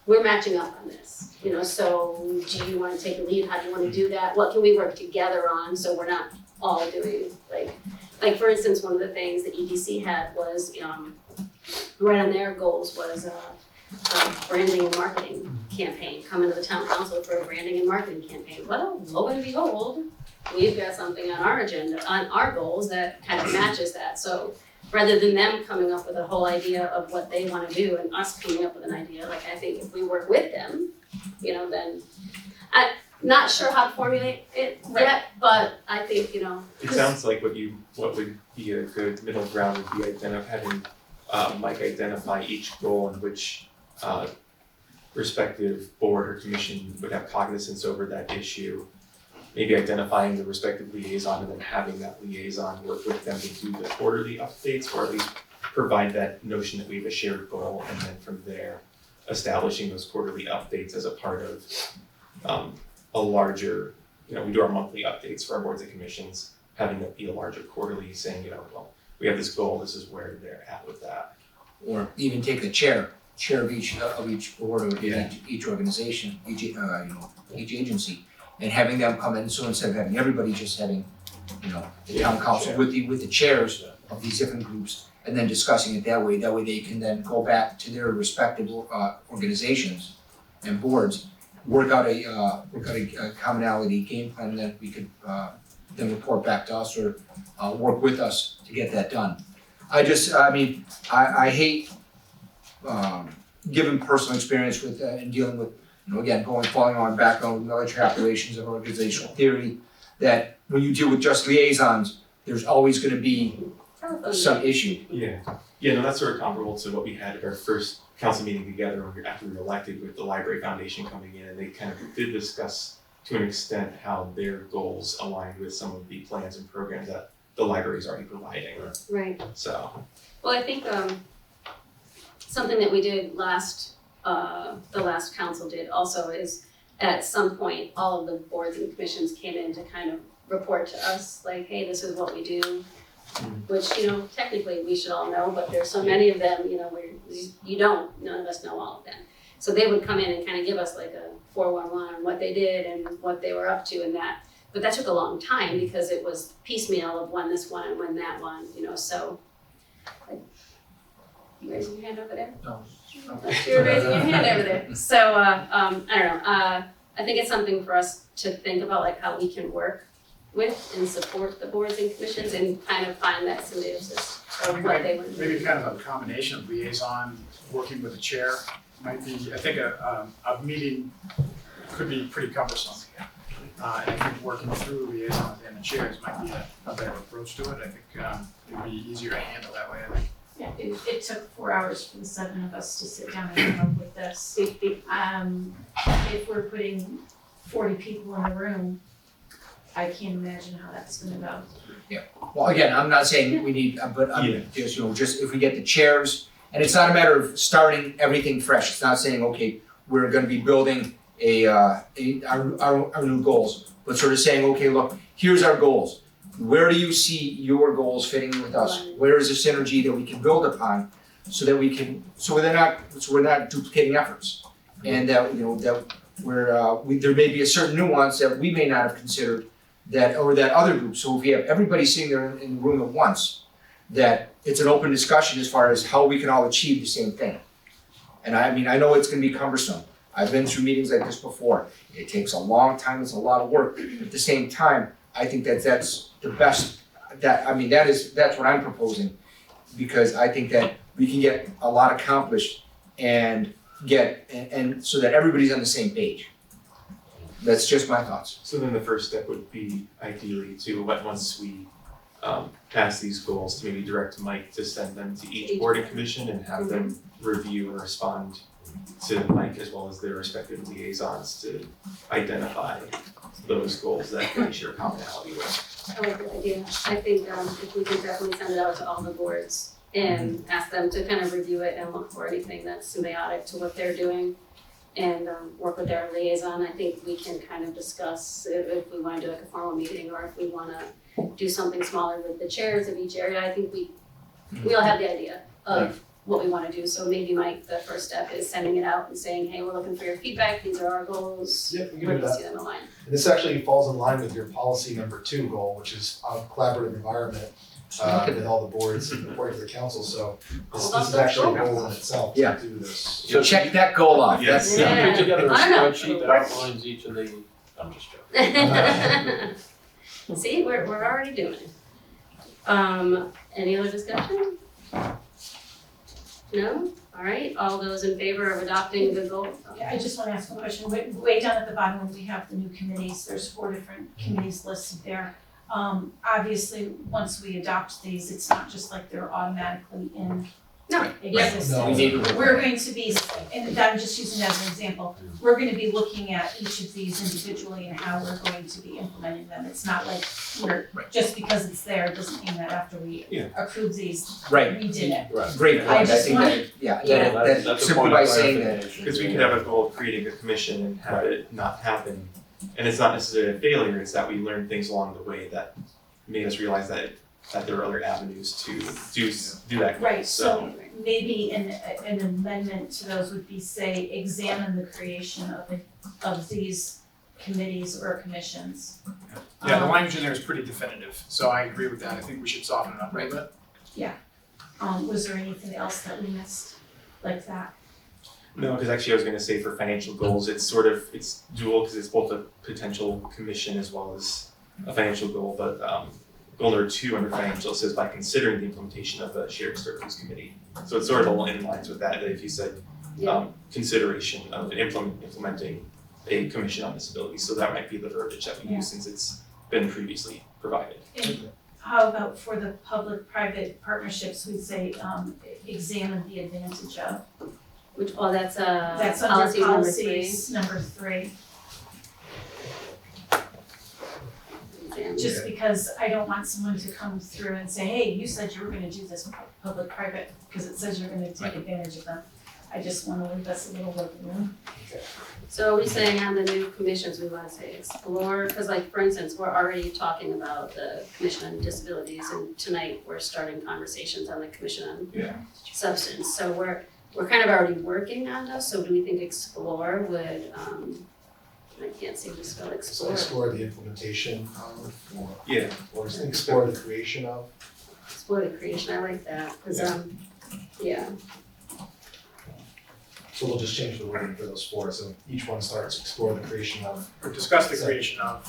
we're matching up on this, you know, so do you wanna take a lead, how do you wanna do that, what can we work together on, so we're not all doing, like for instance, one of the things that EDC had was, right on their goals was a branding and marketing campaign, come into the town council for a branding and marketing campaign, well, lo and behold, we've got something on our agenda, on our goals that kind of matches that, so rather than them coming up with a whole idea of what they wanna do and us coming up with an idea, like I think if we work with them, you know, then I'm not sure how to formulate it yet, but I think, you know. It sounds like what would be a good middle ground would be having Mike identify each goal in which respective board or commission would have cognizance over that issue. Maybe identifying the respective liaison and then having that liaison work with them to do the quarterly updates, or at least provide that notion that we have a shared goal, and then from there, establishing those quarterly updates as a part of a larger, you know, we do our monthly updates for our boards and commissions, having that be a larger quarterly, saying, you know, well, we have this goal, this is where they're at with that. Or even take the chair of each board or Yeah. each organization, each agency, and having them come in, so instead of having everybody just having, you know, the town council with the chairs of these different groups, and then discussing it that way they can then go back to their respective organizations and boards, work out a commonality game plan that we could then report back to us or work with us to get that done. I hate given personal experience with and dealing with, you know, again, falling on background with military operations and organizational theory, that when you deal with just liaisons, there's always gonna be some issue. Yeah, no, that's sort of comparable to what we had at our first council meeting together after we were elected, with the Library Foundation coming in, and they kind of did discuss to an extent how their goals aligned with some of the plans and programs that the library is already providing. Right. So. Well, I think something that we did the last council did also is, at some point, all of the boards and commissions came in to kind of report to us, like, hey, this is what we do. Which, you know, technically we should all know, but there's so many of them, you know, where none of us know all of them. So they would come in and kind of give us like a 411 on what they did and what they were up to and that. But that took a long time because it was piecemeal of when this one and when that one, you know, so. You raising your hand over there? No. You're raising your hand over there. So, I don't know, I think it's something for us to think about, like how we can work with and support the boards and commissions and kind of find that symbiosis of what they want to do. Maybe kind of a combination of liaison, working with the chair might be, I think a meeting could be pretty cumbersome. And I think working through liaisons and the chairs might be a better approach to it. I think it'd be easier to handle that way, I think. Yeah, it took 4 hours for the 7 of us to sit down and come up with this. If we're putting 40 people in a room, I can't imagine how that's gonna go. Well, again, I'm not saying we need, but just, you know, just if we get the chairs, and it's not a matter of starting everything fresh. It's not saying, okay, we're gonna be building our new goals, but sort of saying, okay, look, here's our goals. Where do you see your goals fitting with us? Where is a synergy that we can build upon so that we can, so we're not duplicating efforts, and that, you know, that there may be a certain nuance that we may not have considered that other group. So if we have everybody sitting there in the room at once, that it's an open discussion as far as how we can all achieve the same thing. And I mean, I know it's gonna be cumbersome. I've been through meetings like this before. It takes a long time, it's a lot of work. But at the same time, I think that's the best, that's what I'm proposing. Because I think that we can get a lot accomplished and get, and so that everybody's on the same page. That's just my thoughts. So then the first step would be ideally to, once we pass these goals, to maybe direct Mike to send them to each board and commission and have them review and respond to Mike as well as their respective liaisons to identify those goals that they share commonality with. I like that idea. I think if we could definitely send it out to all the boards and ask them to kind of review it and look for anything that's symbiotic to what they're doing and work with their liaison, I think we can kind of discuss if we wanna do like a formal meeting or if we wanna do something smaller with the chairs of each area. I think we all have the idea of what we wanna do, so maybe Mike, the first step is sending it out and saying, hey, we're looking for your feedback, these are our goals. Yeah, we can do Where do you that. see them aligned? And this actually falls in line with your policy number 2 goal, which is a collaborative environment with all the boards and reporting to the council, so this is actually a goal in itself Yeah. to do this. So check that goal off. Yes. Yeah. Put together a I don't know. spreadsheet that outlines each of the, I'm just joking. See, we're already doing it. Any other discussion? No? All right, all those in favor of adopting the goal? Yeah, I just wanna ask one question, way down at the bottom when we have the new committees, there's 4 different committees listed there. Obviously, once we adopt these, it's not just like they're automatically in No, yeah. existence. No. We need to- We're going to be, and I'm just using that as an example, we're gonna be looking at each of these individually and how we're going to be implementing them. It's not like we're, just because it's there, doesn't mean that after we Yeah. approve these, Right, we did it. Right. great I point, I just think want- that, yeah, Yeah. that That's a simply point by of saying that. clarification. Because we could have a goal of creating a commission and have it not happen. And it's not necessarily a failure, it's that we learned things along the way that made us realize that there are other avenues to do that goal. Right, so maybe an amendment to those would be, say, examine the creation of these committees or commissions. Yeah, the language in there is pretty definitive, so I agree with that. I think we should soften it up a little bit. Was there anything else that we missed like that? No, because actually I was gonna say for financial goals, it's dual, because it's both a potential commission as well as a financial goal, but goal number 2 under financial says by considering the implementation of a shared services committee. So it's sort of all in lines with that if you said consideration of implementing a commission on disability, so that might be the verbiage that we use since it's been previously provided. And how about for the public-private partnerships, we'd say, examine the advantage of? Which, that's That's under policy number 3. policies number 3. Exam. Just because I don't want someone to come through and say, hey, you said you were gonna do this public-private, because it says you're gonna take advantage of them. I just wanna leave us a little wiggle room. So are we saying on the new commissions, we wanna say explore, cause like, for instance, we're already talking about the Commission on Disabilities, and tonight we're starting conversations on the Commission on Yeah. Substance, so we're kind of already working on those, so do we think explore would, I can't seem to spell So explore. explore the implementation of, Yeah. or explore the creation of. Explore the creation, I like that, cause yeah, So we'll just change the wording for those 4, so each one starts explore the creation of. Or discuss the creation of,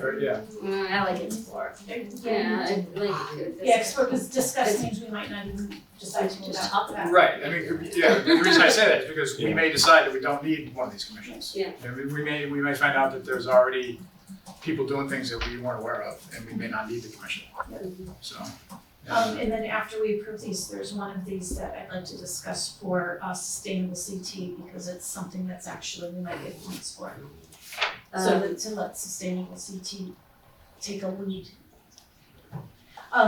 or, yeah. I like explore, yeah, I like. Yeah, explore, because discuss things we might not even decide to Just talk about. Right, I mean, yeah, the reason I say that is because we Yeah. may decide that we don't need one of these commissions. Yeah. And we may find out that there's already people doing things that we weren't aware of, and we may not need the commission, so. And then after we approve these, there's one of these that I'd like to discuss for sustainable CT, because it's something that's actually, we might get points for. So that to let sustainable CT take a lead.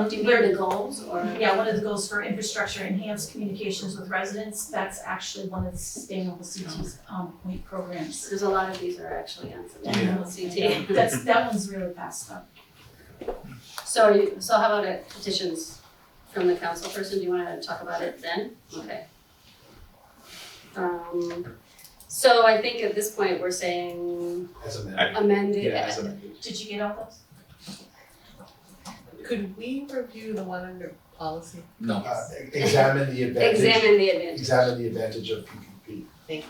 Do you mean the goals or? Yeah, one of the goals for infrastructure, enhanced communications with residents, that's actually one of the sustainable CT's point programs. There's a lot of these are actually on sustainable CT. That one's really fast up. So how about petitions from the council person, do you wanna talk about it then? Okay. So I think at this point, we're saying As amended. amended. As amended. Did you get all those? Could we review the one under policy? No, Examine the advantage. Examine the advantage. Examine the advantage of PPP. Thank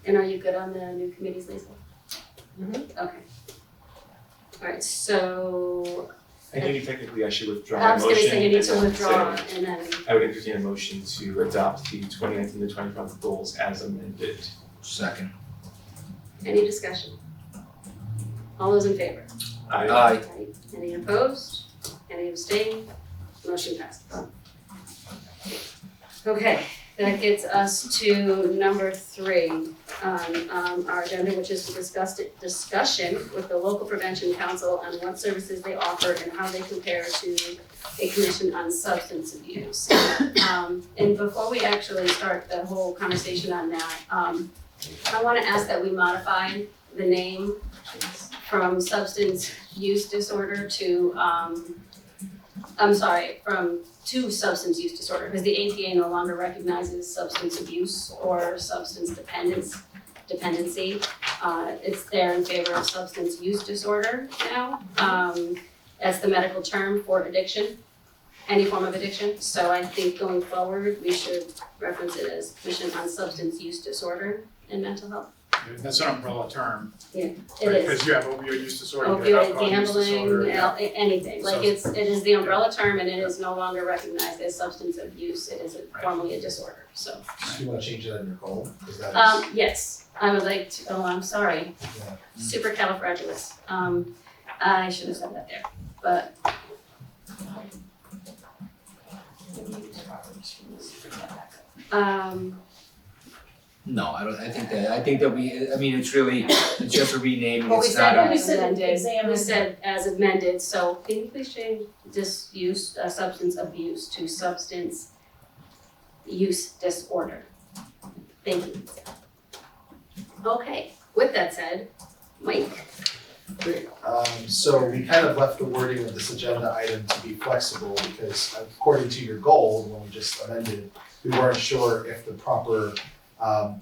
And are you good on the new committees, Lisa? Mhm. Okay. Alright, so I think technically I should withdraw I my was motion. gonna say you need and to then withdraw say- and then, I would entertain a motion to adopt the 2019 to 2020 goals as amended. Second. any discussion? All those in favor? I Aye. Any opposed? Any abstain? Motion passes. Okay, that gets us to number 3 on our agenda, which is to discussion with the local prevention council on what services they offer and how they compare to a commission on substance abuse. And before we actually start the whole conversation on that, I wanna ask that we modify the name from substance use disorder to, to substance use disorder, because the APA no longer recognizes substance abuse or substance dependency. It's there in favor of substance use disorder now, as the medical term for addiction, any form of addiction. So I think going forward, we should reference it as Commission on Substance Use Disorder and Mental Health. That's an umbrella term. It Right, is. because you have opioid use disorder, you have Opioid, alcohol use disorder. gambling, anything, like So- it is the umbrella term and it is no longer recognized as substance abuse, it is formally a disorder, so. Do you wanna change that in your goal? Is that Yes, I would like to, I'm sorry, yeah. supercalifragilis, I should have said that there, but. No, I think that I mean, it's just a renaming, Well, we it's not said a. as said amended, we examine. said as amended, so can you please change disuse, substance abuse to substance use disorder? Thank you. Okay, with that said, Mike, Great, so we kind of left the wording of this agenda item to be flexible because according to your goal, when we just amended, we weren't sure if the proper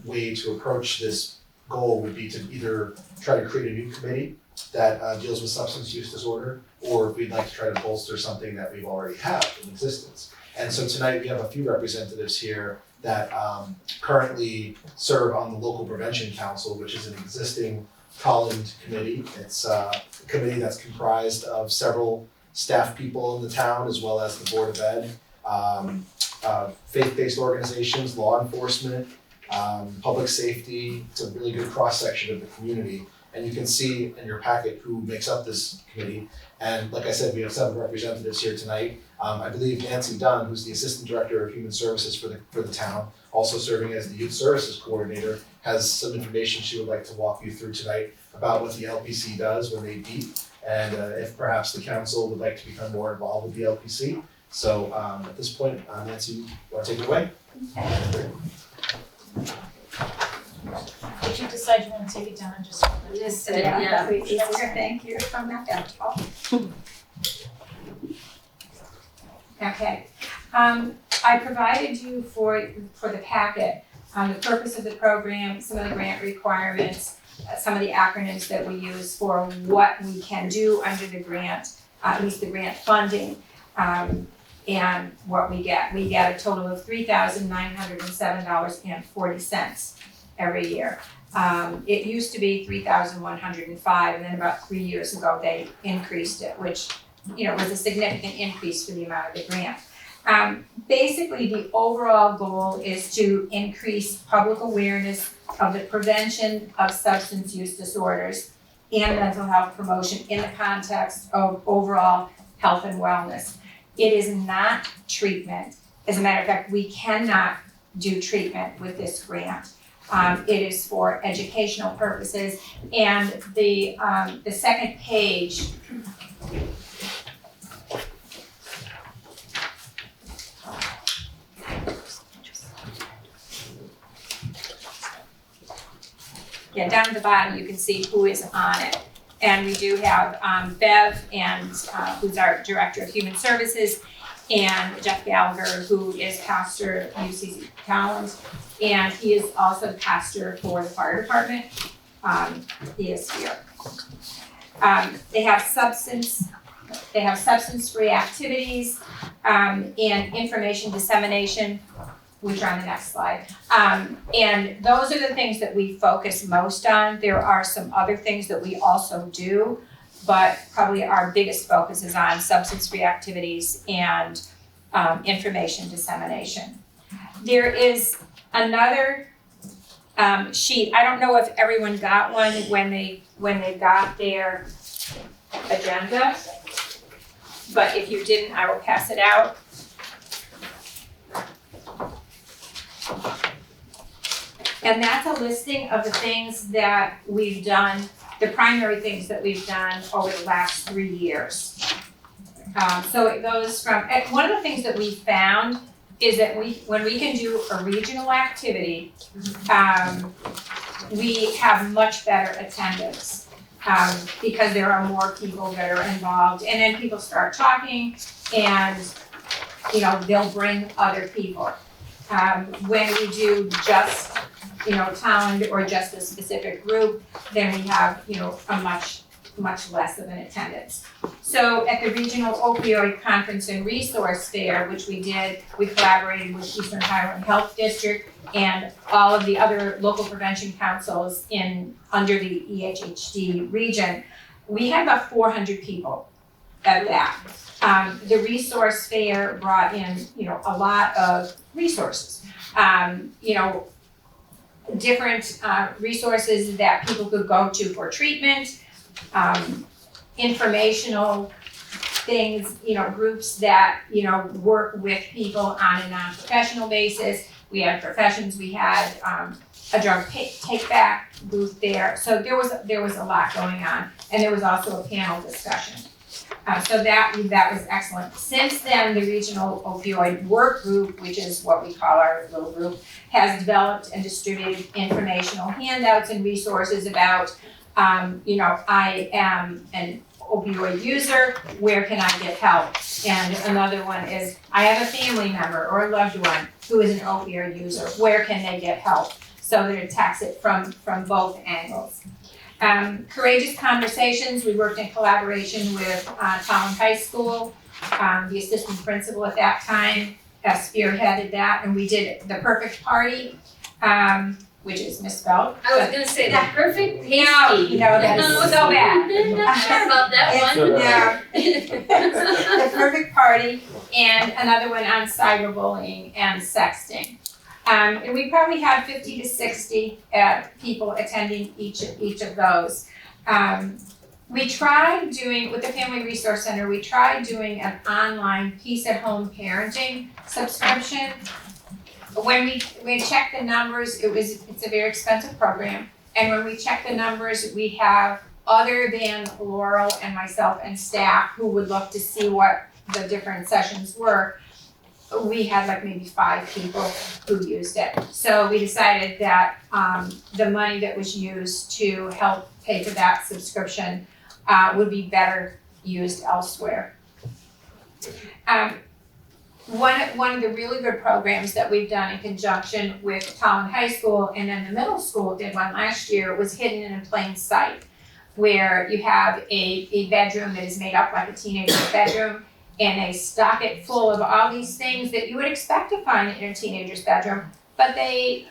way to approach this goal would be to either try to create a new committee that deals with substance use disorder, or if we'd like to try to bolster something that we already have in existence. And so tonight we have a few representatives here that currently serve on the local prevention council, which is an existing Tolland committee. It's a committee that's comprised of several staff people in the town, as well as the Board of Ed, faith-based organizations, law enforcement, public safety. It's a really good cross-section of the community. And you can see in your packet who makes up this committee. And like I said, we have 7 representatives here tonight. I believe Nancy Dunn, who's the Assistant Director of Human Services for the town, also serving as the Youth Services Coordinator, has some information she would like to walk you through tonight about what the LPC does when they meet, and if perhaps the council would like to become more involved with the LPC. So at this point, Nancy, you want to take it away? Did you decide you want to take it down and just? just said, yeah. Thank you, from that down. Okay, I provided you for the packet, the purpose of the program, some of the grant requirements, some of the acronyms that we use for what we can do under the grant, at least the grant funding, and what we get. We get a total of $3,907.40 every year. It used to be $3,105, and then about 3 years ago, they increased it, which, was a significant increase for the amount of the grant. Basically, the overall goal is to increase public awareness of the prevention of substance use disorders and mental health promotion in the context of overall health and wellness. It is not treatment. As a matter of fact, we cannot do treatment with this grant. It is for educational purposes, and the second page down at the bottom, you can see who is on it. And we do have Bev, and who's our Director of Human Services, and Jeff Gallagher, who is pastor at UC Collins, and he is also the pastor for the fire department. He is here. They have substance-free activities and information dissemination, which are on the next slide. And those are the things that we focus most on. There are some other things that we also do, but probably our biggest focus is on substance-free activities and information dissemination. There is another sheet. I don't know if everyone got one when they got their agenda, but if you didn't, I will pass it out. And that's a listing of the things that we've done, the primary things that we've done over the last 3 years. So it goes from, and one of the things that we found is that when we can do a regional activity, we have much better attendance, because there are more people that are involved, and then people start talking, and, they'll bring other people. When we do just, town or just a specific group, then we have, a much less of an attendance. So at the Regional Opioid Conference and Resource Fair, which we did, we collaborated with Eastern Highland Health District and all of the other local prevention councils under the EHHD region. We had about 400 people at that. The resource fair brought in, a lot of resources. Different resources that people could go to for treatment, informational things, groups that, work with people on a non-professional basis. We had professions, we had a drug take-back booth there. So there was a lot going on, and there was also a panel discussion. So that was excellent. Since then, the Regional Opioid Work Group, which is what we call our little group, has developed and distributed informational handouts and resources about, I am an opioid user, where can I get help? And another one is, I have a family member or a loved one who is an opioid user, where can they get help? So that it attacks it from both angles. Courageous Conversations, we worked in collaboration with Tallinn High School. The assistant principal at that time spearheaded that, and we did the perfect party, which is misspelled. I was gonna say the perfect pasty. No, that is so bad. Not sure about that one. Yeah. The perfect party, and another one on cyberbullying and sexting. And we probably had 50 to 60 people attending each of those. We tried doing, with the Family Resource Center, we tried doing an online Peace at Home parenting subscription. When we checked the numbers, it's a very expensive program. And when we checked the numbers, we have, other than Laurel and myself and staff who would look to see what the different sessions were, we had like maybe 5 people who used it. So we decided that the money that was used to help pay for that subscription would be better used elsewhere. One of the really good programs that we've done in conjunction with Tallinn High School, and then the middle school did one last year, was Hidden in Plain Sight, where you have a bedroom that is made up like a teenager's bedroom, and they stock it full of all these things that you would expect to find in a teenager's bedroom, but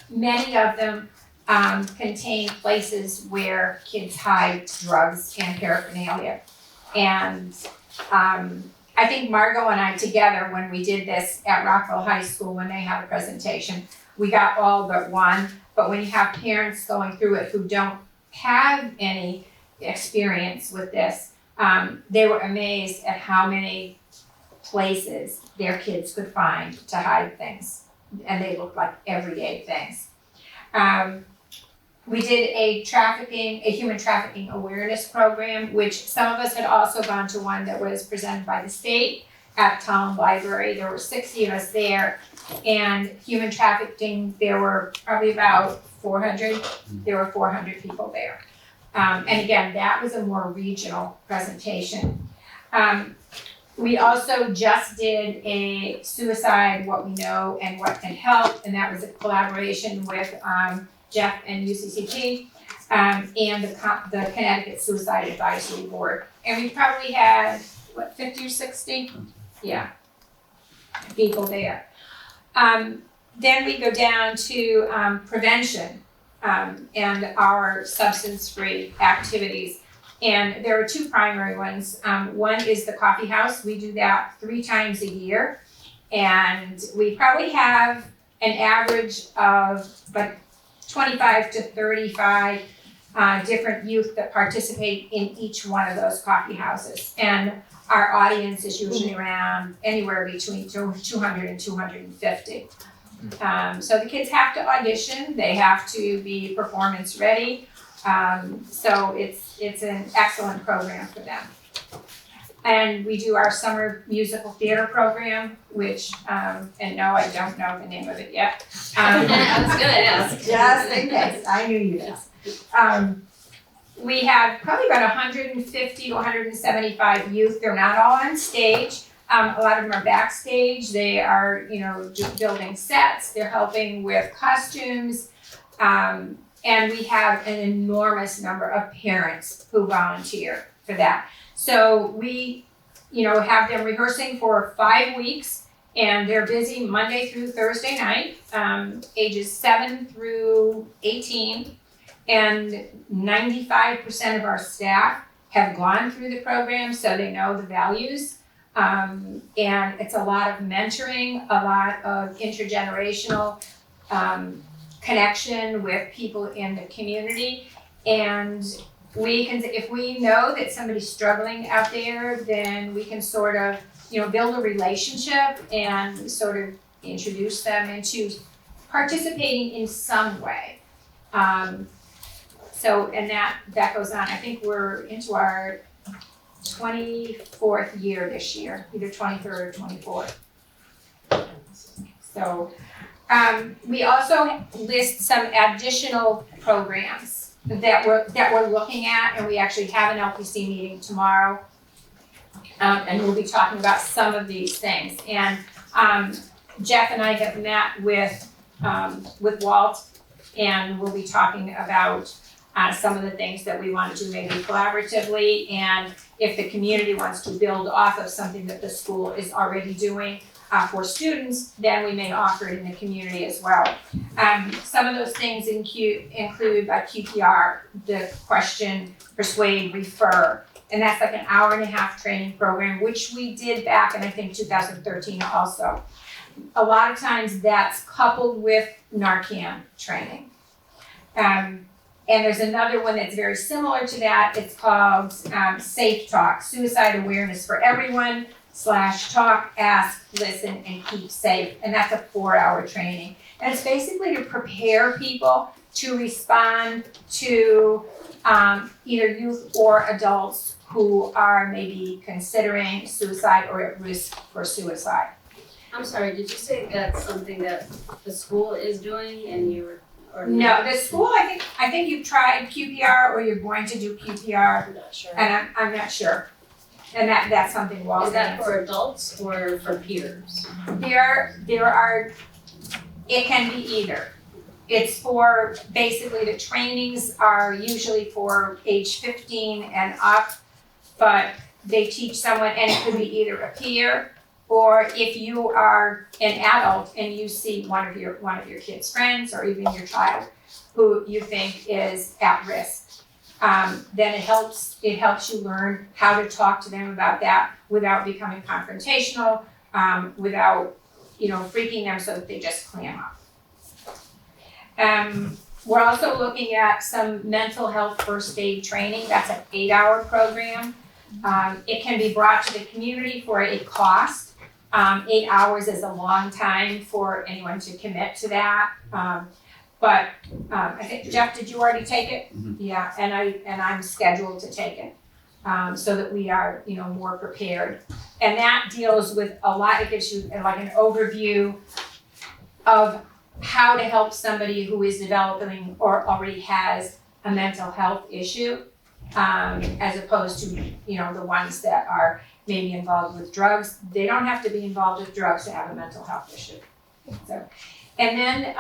many of them contain places where kids hide drugs and paraphernalia. And I think Margot and I together, when we did this at Rockville High School, when they had a presentation, we got all but one. But when you have parents going through it who don't have any experience with this, they were amazed at how many places their kids could find to hide things. And they looked like everyday things. We did a human trafficking awareness program, which some of us had also gone to one that was presented by the state at Tallinn Library. There were 60 of us there, and human trafficking, there were probably about 400. There were 400 people there. And again, that was a more regional presentation. We also just did a suicide, what we know and what can help, and that was a collaboration with Jeff and UCCT, and the Connecticut Suicide Advisory Board. And we probably had, 50 or 60? Yeah, people there. Then we go down to prevention and our substance-free activities. And there are two primary ones. One is the coffee house. We do that 3 times a year. And we probably have an average of like 25 to 35 different youth that participate in each one of those coffee houses. And our audience is usually around anywhere between 200 and 250. So the kids have to audition, they have to be performance ready. So it's an excellent program for them. And we do our summer musical theater program, which, and no, I don't know the name of it yet. I was gonna ask. Just in case, I knew you'd ask. We have probably about 150 to 175 youth. They're not all on stage. A lot of them are backstage. They are, building sets. They're helping with costumes. And we have an enormous number of parents who volunteer for that. So we, have them rehearsing for 5 weeks, and they're busy Monday through Thursday night, ages 7 through 18. And 95% of our staff have gone through the program, so they know the values. And it's a lot of mentoring, a lot of intergenerational connection with people in the community. And if we know that somebody's struggling out there, then we can sort of, build a relationship and sort of introduce them into participating in some way. And that goes on. I think we're into our 24th year this year, either 23rd or 24th. So we also list some additional programs that we're looking at, and we actually have an LPC meeting tomorrow. And we'll be talking about some of these things. And Jeff and I have met with Walt, and we'll be talking about some of the things that we want to do maybe collaboratively, and if the community wants to build off of something that the school is already doing for students, then we may offer it in the community as well. Some of those things include QPR, the question, persuade, refer, and that's like an hour-and-a-half training program, which we did back in, I think, 2013 also. A lot of times that's coupled with Narcan training. And there's another one that's very similar to that. It's called Safe Talk, Suicide Awareness for Everyone / Talk, Ask, Listen, and Keep Safe. And that's a 4-hour training. And it's basically to prepare people to respond to either youth or adults who are maybe considering suicide or at risk for suicide. I'm sorry, did you say that's something that the school is doing and you were, or? No, the school, I think you've tried QPR or you're going to do QPR, I'm not sure. and I'm not sure. And that's something Walt's Is that answer. for adults or for peers? There are, it can be either. It's for, basically the trainings are usually for age 15 and up, but they teach someone, and it could be either a peer, or if you are an adult and you see one of your kids' friends or even your child who you think is at risk, then it helps you learn how to talk to them about that without becoming confrontational, without freaking them so that they just clam up. We're also looking at some mental health first aid training. That's an 8-hour program. It can be brought to the community for a cost. 8 hours is a long time for anyone to commit to that. But I think, Jeff, did you already take it? Mhm. Yeah, and I'm scheduled to take it, so that we are, more prepared. And that deals with a lot, it gives you like an overview of how to help somebody who is developing or already has a mental health issue, as opposed to, the ones that are maybe involved with drugs. They don't have to be involved with drugs to have a mental health issue. So, and then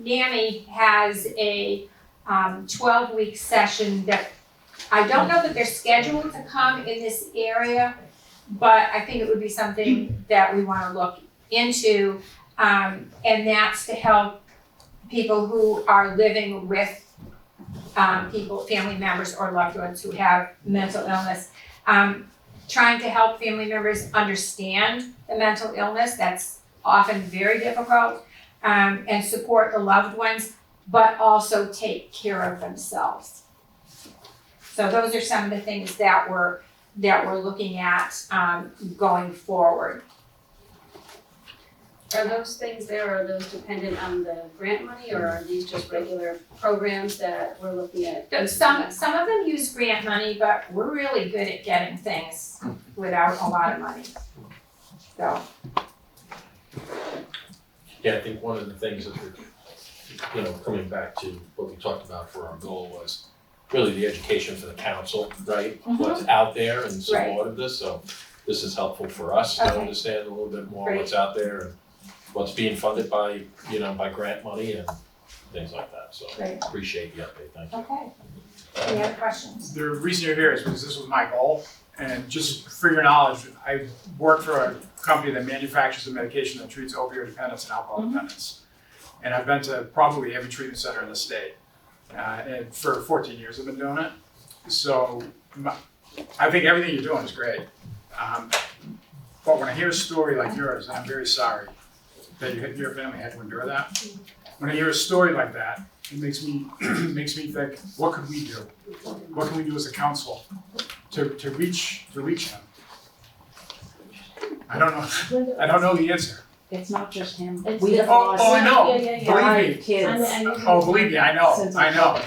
NAMI has a 12-week session that I don't know that they're scheduled to come in this area, but I think it would be something that we want to look into, and that's to help people who are living with people, family members or loved ones who have mental illness. Trying to help family members understand the mental illness, that's often very difficult, and support the loved ones, but also take care of themselves. So those are some of the things that we're looking at going forward. Are those things there, are those dependent on the grant money, or are these just regular programs that we're looking at? Some of them use grant money, but we're really good at getting things without a lot of money. So, Yeah, I think one of the things that we're, coming back to what we talked about for our goal was really the education for the council, right? What's out there in support of this, so this is helpful for us to Okay. understand a little bit more Great. what's out there and what's being funded by, by grant money and things like that, so Great. appreciate the update, thank you. okay. Any other questions? The reason you're here is because this was my goal, and just for your knowledge, I work for a company that manufactures a medication that treats opioid dependence and alcohol dependence. And I've been to probably every treatment center in the state, and for 14 years I've been doing it. So I think everything you're doing is great. But when I hear a story like yours, and I'm very sorry that your family had to endure that. When I hear a story like that, it makes me think, what could we do? What can we do as a council to reach him? I don't know the answer. It's not just him. It's We have Oh, lost I know. five Believe me. kids. Oh, believe me, I know. Since I know.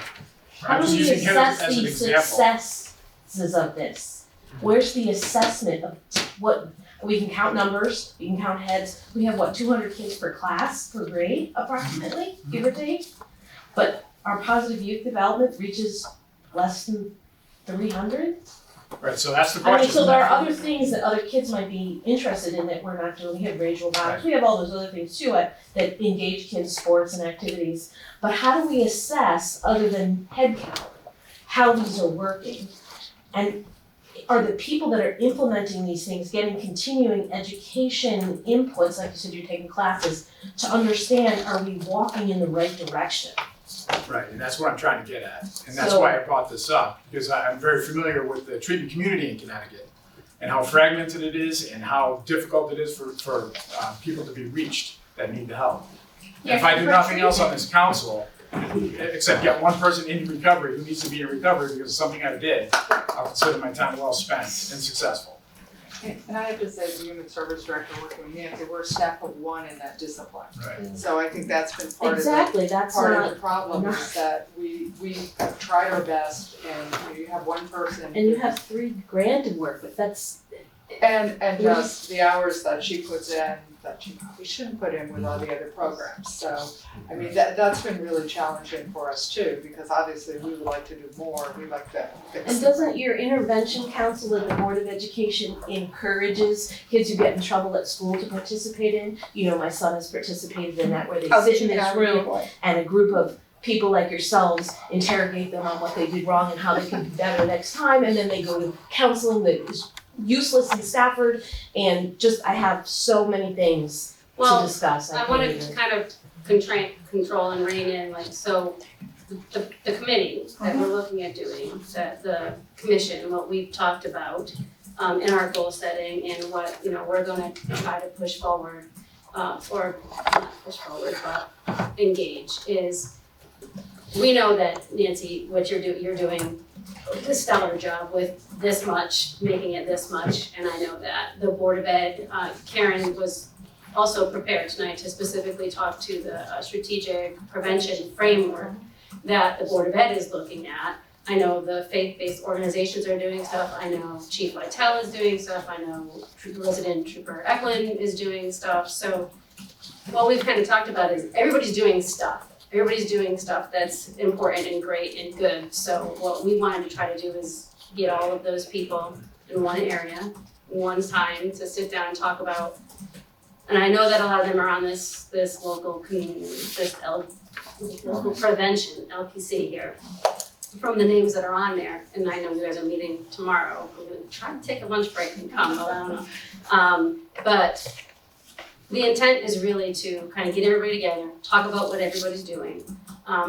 How I'm do just we using him assess as an the example. successes of this? Where's the assessment of what, we can count numbers, we can count heads, we have 200 kids per class, per grade approximately, give or take? But our positive youth development reaches less than 300? Right, so that's the I mean, question. so there are other things that other kids might be interested in that we're not doing. We have Rachel Vibes, we have all those other things too that engage kids' sports and activities. But how do we assess, other than head count, how these are working? And are the people that are implementing these things getting continuing education inputs, like you said, you're taking classes, to understand, are we walking in the right direction? Right, and that's what I'm trying to get at. And that's So- why I brought this up, because I'm very familiar with the treatment community in Connecticut and how fragmented it is and how difficult it is for people to be reached that need the help. And if I do nothing else on this council, except get one person into recovery who needs to be in recovery because of something I did, I'll consider my time well spent and successful. And I have to say, the human service director working with Nancy, we're a staff of one in that discipline. Right. So I think that's been part of Exactly, that's part not of the problem enough. is that we have tried our best and you have one person. And you have $3,000 to work with, that's, And just the hours that she puts in, that she probably shouldn't put in with all the other programs. So, I mean, that's been really challenging for us too, because obviously we would like to do more, we like to fix. and doesn't your intervention council at the Board of Education encourages kids who get in trouble at school to participate in? You know, my son has participated in that, where they sit in this room and a group of people like yourselves interrogate them on what they did wrong and how they can do better next time, and then they go to counseling that is useless in Stafford, and just, I have so many things to Well, discuss. I can't wanted even. to kind of control and rein in, like, so the committee that we're looking at doing, that the commission, what we've talked about in our goal setting and what, we're gonna try to push forward, or not push forward, but engage, is we know that, Nancy, what you're doing a stellar job with this much, making it this much, and I know that. The Board of Ed, Karen was also prepared tonight to specifically talk to the strategic prevention framework that the Board of Ed is looking at. I know the faith-based organizations are doing stuff, I know Chief Lytle is doing stuff, I know Resident Trooper Eklund is doing stuff, so what we've kind of talked about is everybody's doing stuff. Everybody's doing stuff that's important and great and good, so what we wanted to try to do is get all of those people in one area, one time to sit down and talk about. And I know that a lot of them are on this local community, local prevention, LPC here, from the names that are on there, and I know you guys are meeting tomorrow, we're gonna try to take a lunch break and come, but I don't know. But the intent is really to kind of get everybody together, talk about what everybody's doing,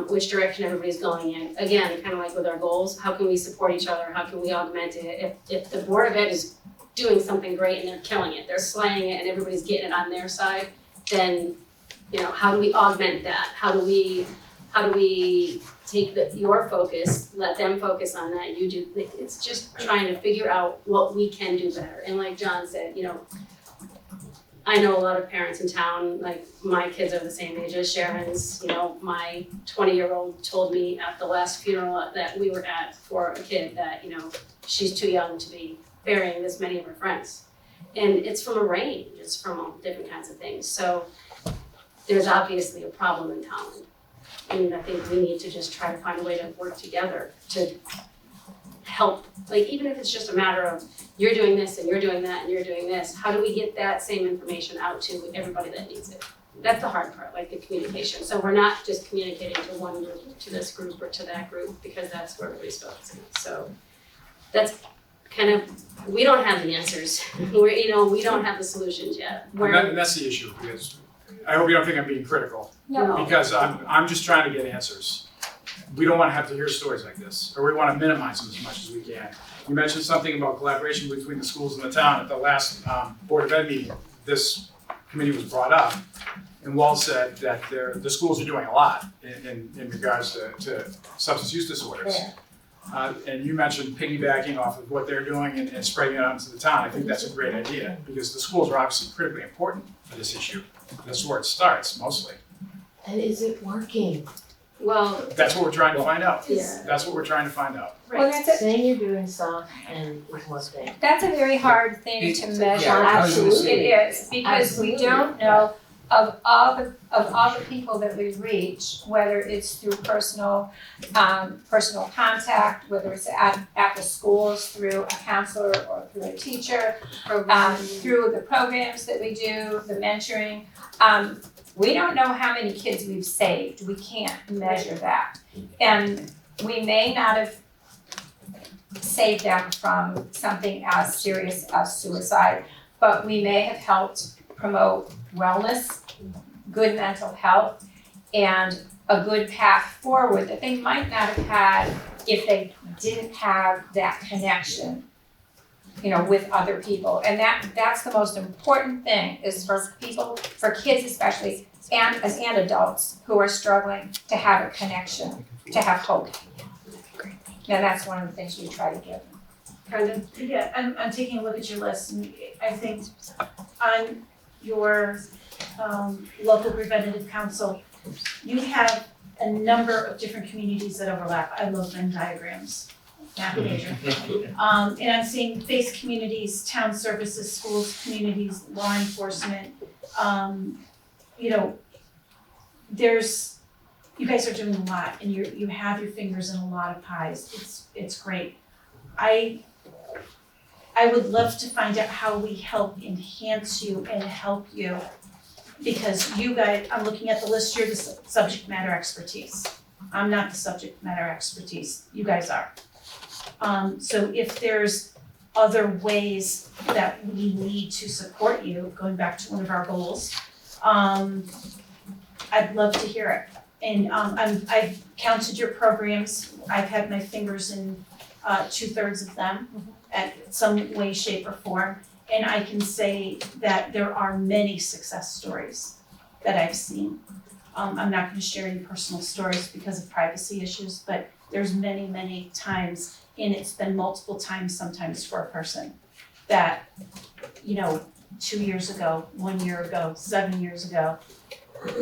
which direction everybody's going in. Again, kind of like with our goals, how can we support each other? How can we augment it? If the Board of Ed is doing something great and they're killing it, they're slaying it and everybody's getting it on their side, then, how do we augment that? How do we take your focus, let them focus on that, you do, it's just trying to figure out what we can do better. And like John said, I know a lot of parents in town, like my kids are the same age as Sharon's, my 20-year-old told me at the last funeral that we were at for a kid that, she's too young to be burying this many of her friends. And it's from a range, it's from all different kinds of things. So there's obviously a problem in town. And I think we need to just try to find a way to work together to help, like even if it's just a matter of you're doing this and you're doing that and you're doing this, how do we get that same information out to everybody that needs it? That's the hard part, like the communication. So we're not just communicating to one group, to this group or to that group, because that's where everybody's focusing. So that's kind of, we don't have the answers. We don't have the solutions yet. And that's the issue, because I hope you don't think I'm being critical, No. because I'm just trying to get answers. We don't want to have to hear stories like this, or we want to minimize them as much as we can. You mentioned something about collaboration between the schools and the town. At the last Board of Ed meeting, this committee was brought up, and Walt said that the schools are doing a lot in regards to substance use disorders. And you mentioned piggybacking off of what they're doing and spreading it out into the town. I think that's a great idea, because the schools are obviously critically important for this issue. That's where it starts, mostly. And is it working? Well, That's what we're trying to find out. Yeah. That's what we're trying to find out. Well, Saying you're doing stuff and it's one thing. that's a very hard thing to measure. Yeah, I was gonna say- It is, because we don't know of all the people that we reach, whether it's through personal contact, whether it's at the schools through a counselor or through a teacher, through the programs that we do, the mentoring. We don't know how many kids we've saved. We can't measure that. And we may not have saved them from something as serious as suicide, but we may have helped promote wellness, good mental health, and a good path forward that they might not have had if they didn't have that connection, with other people. And that's the most important thing, is for people, for kids especially, and adults who are struggling, to have a connection, to have hope. And that's one of the things we try to give. Brendan? Yeah, I'm taking a look at your list, and I think on your local preventative council, you have a number of different communities that overlap. I love Venn diagrams, not major. And I'm seeing base communities, town services, schools, communities, law enforcement. You guys are doing a lot, and you have your fingers in a lot of pies. It's great. I would love to find out how we help enhance you and help you, because you guys, I'm looking at the list, you're the subject matter expertise. I'm not the subject matter expertise, you guys are. So if there's other ways that we need to support you, going back to one of our goals, I'd love to hear it. And I've counted your programs, I've had my fingers in 2/3 of them at some way, shape, or form. And I can say that there are many success stories that I've seen. I'm not gonna share any personal stories because of privacy issues, but there's many, many times, and it's been multiple times sometimes for a person, that, 2 years ago, 1 year ago, 7 years ago,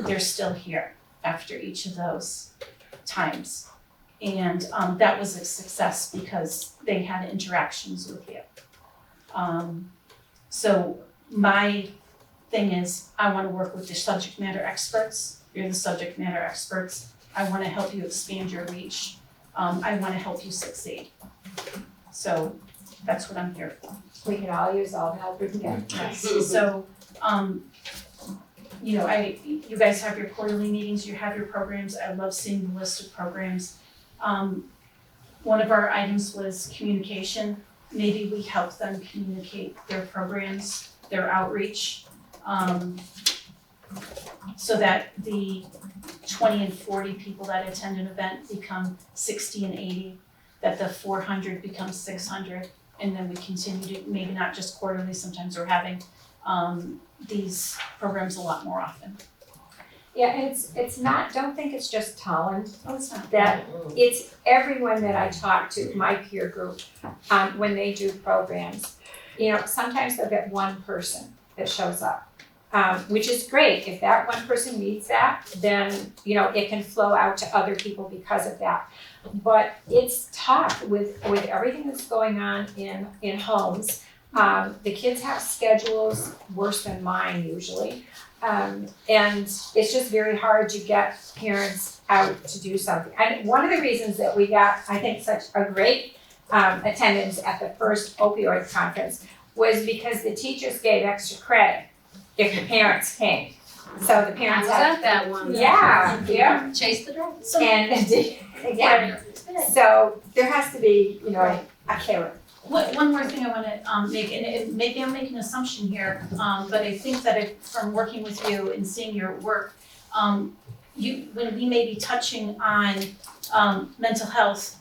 they're still here after each of those times. And that was a success because they had interactions with you. So my thing is, I wanna work with the subject matter experts. You're the subject matter experts. I wanna help you expand your reach. I wanna help you succeed. So that's what I'm here for. We can all use all the help we can get. Yes, so, you guys have your quarterly meetings, you have your programs, I love seeing the list of programs. One of our items was communication, maybe we help them communicate their programs, their outreach, so that the 20 and 40 people that attend an event become 60 and 80, that the 400 becomes 600, and then we continue to, maybe not just quarterly, sometimes we're having these programs a lot more often. Yeah, and it's not, don't think it's just Tolland, Oh, it's not. that it's everyone that I talk to, my peer group, when they do programs. You know, sometimes they'll get one person that shows up, which is great. If that one person needs that, then, you know, it can flow out to other people because of that. But it's tough with everything that's going on in homes. The kids have schedules worse than mine usually. And it's just very hard to get parents out to do something. And one of the reasons that we got, I think, such a great attendance at the first opioid conference was because the teachers gave extra credit if the parents came. So the I parents was had, at that one. yeah, Chase the dragon. and yeah, so there has to be, you know, a carrot. One more thing I wanna make, and maybe I'm making an assumption here, but I think that from working with you and seeing your work, when we may be touching on mental health,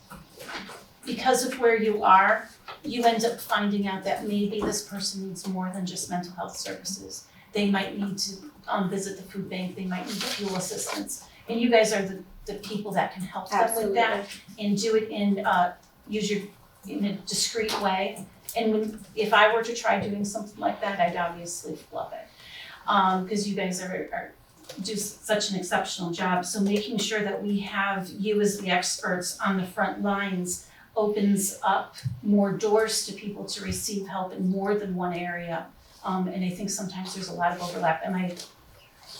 because of where you are, you end up finding out that maybe this person needs more than just mental health services. They might need to visit the food bank, they might need fuel assistance, and you guys are the people that can help them with that and do it in in a discreet way. And if I were to try doing something like that, I'd obviously love it. Because you guys do such an exceptional job. So making sure that we have you as the experts on the front lines opens up more doors to people to receive help in more than one area. And I think sometimes there's a lot of overlap. Am I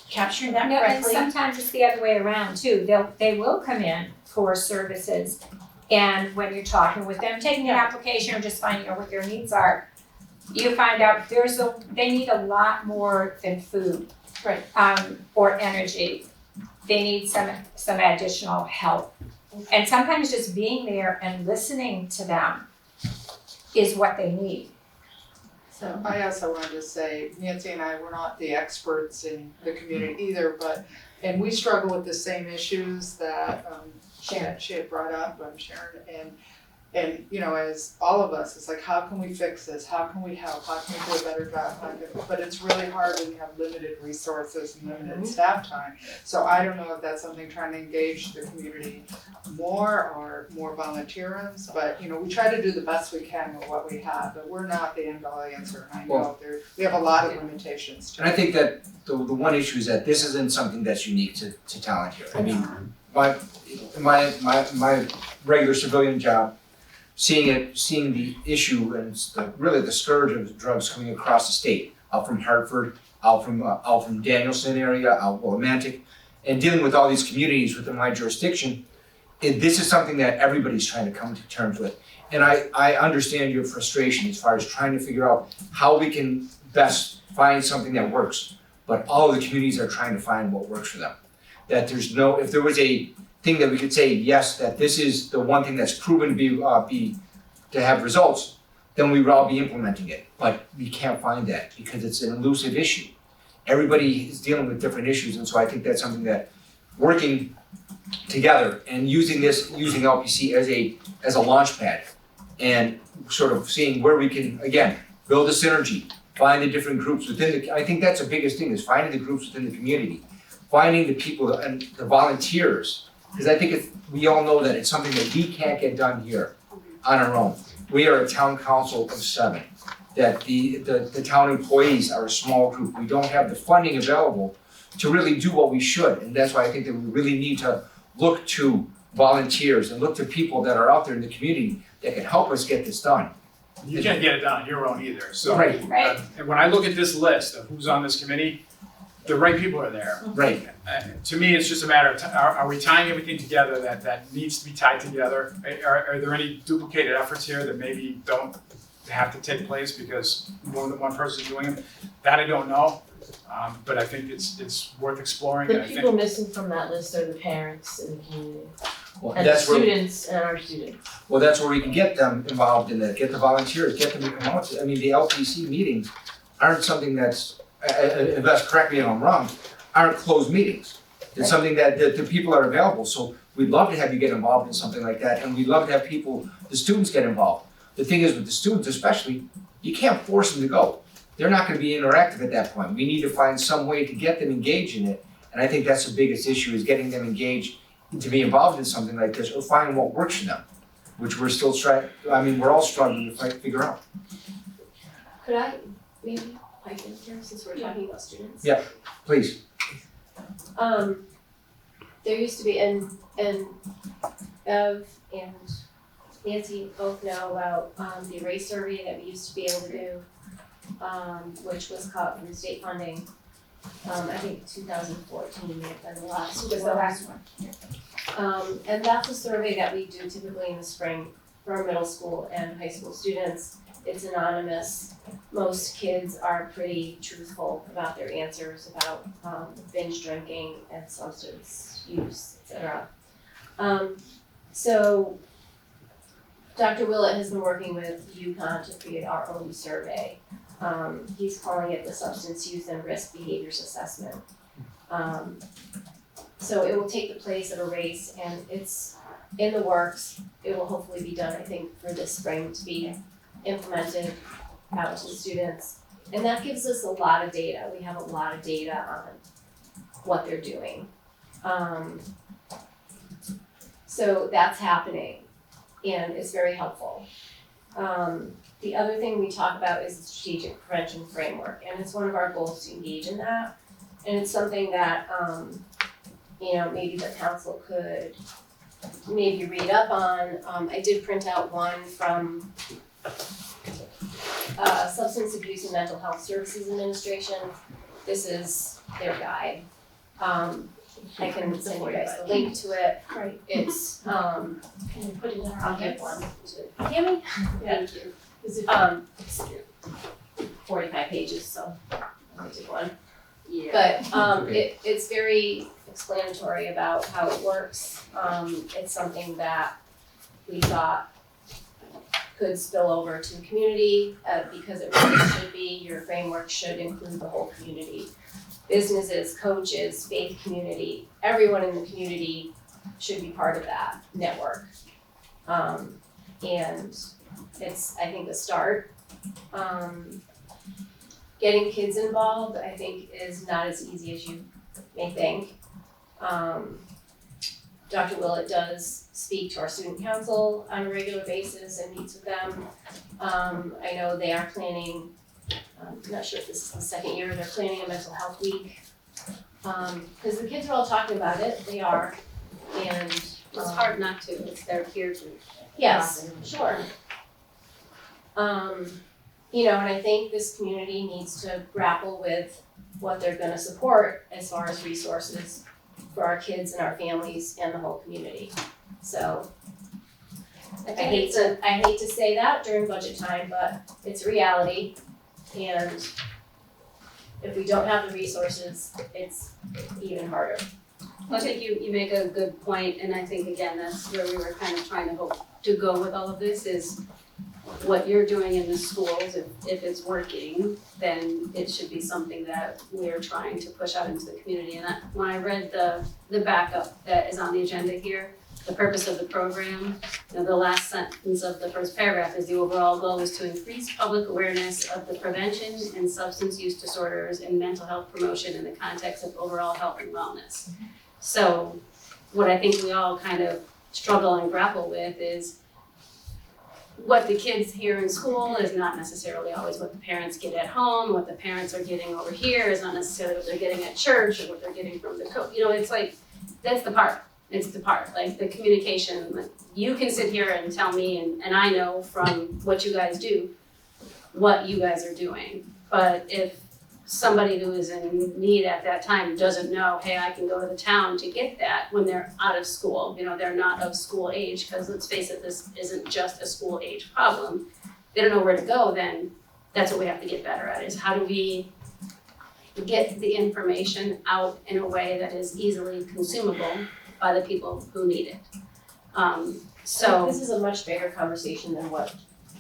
capturing that No, and correctly? sometimes it's the other way around too. They will come in for services, and when you're talking with them, taking an application or just finding out what their needs are, you find out they need a lot more than food. Right. Or energy. They need some additional help. And sometimes just being there and listening to them is what they need. So I also wanted to say, Nancy and I, we're not the experts in the community either, and we struggle with the same issues that she had brought up, Sharon, and you know, as all of us, it's like, how can we fix this? How can we help? How can we do a better job? But it's really hard when you have limited resources and limited staff time. So I don't know if that's something trying to engage the community more or more volunteerism, but you know, we try to do the best we can with what we have, but we're not the end all answer. And I know we have a lot of limitations too. And I think that the one issue is that this isn't something that's unique to Talent here. I mean, my regular civilian job, seeing the issue and really the scourge of drugs coming across the state, out from Hartford, out from Danielson area, out Willimantic, and dealing with all these communities within my jurisdiction, this is something that everybody's trying to come to terms with. And I understand your frustration as far as trying to figure out how we can best find something that works. But all of the communities are trying to find what works for them. That if there was a thing that we could say, yes, that this is the one thing that's proven to have results, then we would all be implementing it. But we can't find that because it's an elusive issue. Everybody is dealing with different issues, and so I think that's something that working together and using LPC as a launch pad and sort of seeing where we can, again, build a synergy, find the different groups within I think that's the biggest thing, is finding the groups within the community, finding the people and the volunteers. Because I think we all know that it's something that we can't get done here on our own. We are a town council of 7, that the town employees are a small group. We don't have the funding available to really do what we should. And that's why I think that we really need to look to volunteers and look to people that are out there in the community that can help us get this done. You can't get it done on your own either, so. Right. And when I look at this list of who's on this committee, the right people are there. Right. To me, it's just a matter of, are we tying everything together that needs to be tied together? Are there any duplicated efforts here that maybe don't have to take place because more than one person is doing it? That I don't know, but I think it's worth exploring. The people missing from that list are the parents in the community. Well, And the students and our students. Well, that's where we can get them involved in that, get the volunteers, get them to come out. I mean, the LPC meetings aren't something that's, and Beth, correct me if I'm wrong, aren't closed meetings. It's something that the people are available, so we'd love to have you get involved in something like that, and we'd love to have the students get involved. The thing is with the students especially, you can't force them to go. They're not gonna be interactive at that point. We need to find some way to get them engaged in it. And I think that's the biggest issue, is getting them engaged to be involved in something like this, or finding what works for them, which we're still we're all struggling to figure out. Could I maybe pipe in here since we're talking about students? Yeah. Please. There used to be, and Bev and Nancy both know about the erase survey that we used to be able to do, which was caught from state funding. I think 2014 may have been the last one. Was the last one. And that's a survey that we do typically in the spring for our middle school and high school students. It's anonymous. Most kids are pretty truthful about their answers about binge drinking and substance use, etc. So Dr. Willett has been working with UConn to create our own survey. He's calling it the Substance Use and Risk Behaviors Assessment. So it will take the place of erase, and it's in the works. It will hopefully be done, I think, for this spring to be implemented out to the students. And that gives us a lot of data. We have a lot of data on what they're doing. So that's happening, and it's very helpful. The other thing we talk about is the strategic prevention framework, and it's one of our goals to engage in that. And it's something that, maybe the council could maybe read up on. I did print out one from Substance Abuse and Mental Health Services Administration. This is their guide. I can send you guys the link to it. Right. It's, Can we put it in our I'll give minutes? one to Tammy. Thank you. Is it? It's 45 pages, so I did one. Yeah. But it's very explanatory about how it works. It's something that we thought could spill over to the community, because it really should be. Your framework should include the whole community. Businesses, coaches, faith community, everyone in the community should be part of that network. And it's, I think, a start. Getting kids involved, I think, is not as easy as you may think. Dr. Willett does speak to our student council on a regular basis and meets with them. I know they are planning, I'm not sure if this is the second year, they're planning a mental health week. Because the kids are all talking about it, they are, and. It's hard not to, it's their peer group. Yes, sure. And I think this community needs to grapple with what they're gonna support as far as resources for our kids and our families and the whole community. So I hate to say that during budget time, but it's reality. And if we don't have the resources, it's even harder. Well, I think you make a good point, and I think again, that's where we were kind of trying to hope to go with all of this, is what you're doing in the schools, if it's working, then it should be something that we're trying to push out into the community. And when I read the backup that is on the agenda here, the purpose of the program, the last sentence of the first paragraph is the overall goal is to increase public awareness of the prevention and substance use disorders and mental health promotion in the context of overall health and wellness. So what I think we all kind of struggle and grapple with is what the kids hear in school is not necessarily always what the parents get at home. What the parents are getting over here is not necessarily what they're getting at church or what they're getting from the coach. It's like, that's the part. It's the part, like the communication. Like, you can sit here and tell me, and I know from what you guys do, what you guys are doing. But if somebody who is in need at that time doesn't know, hey, I can go to the town to get that when they're out of school, they're not of school age, because let's face it, this isn't just a school age problem. They don't know where to go, then that's what we have to get better at, is how do we get the information out in a way that is easily consumable by the people who need it. So This is a much bigger conversation than what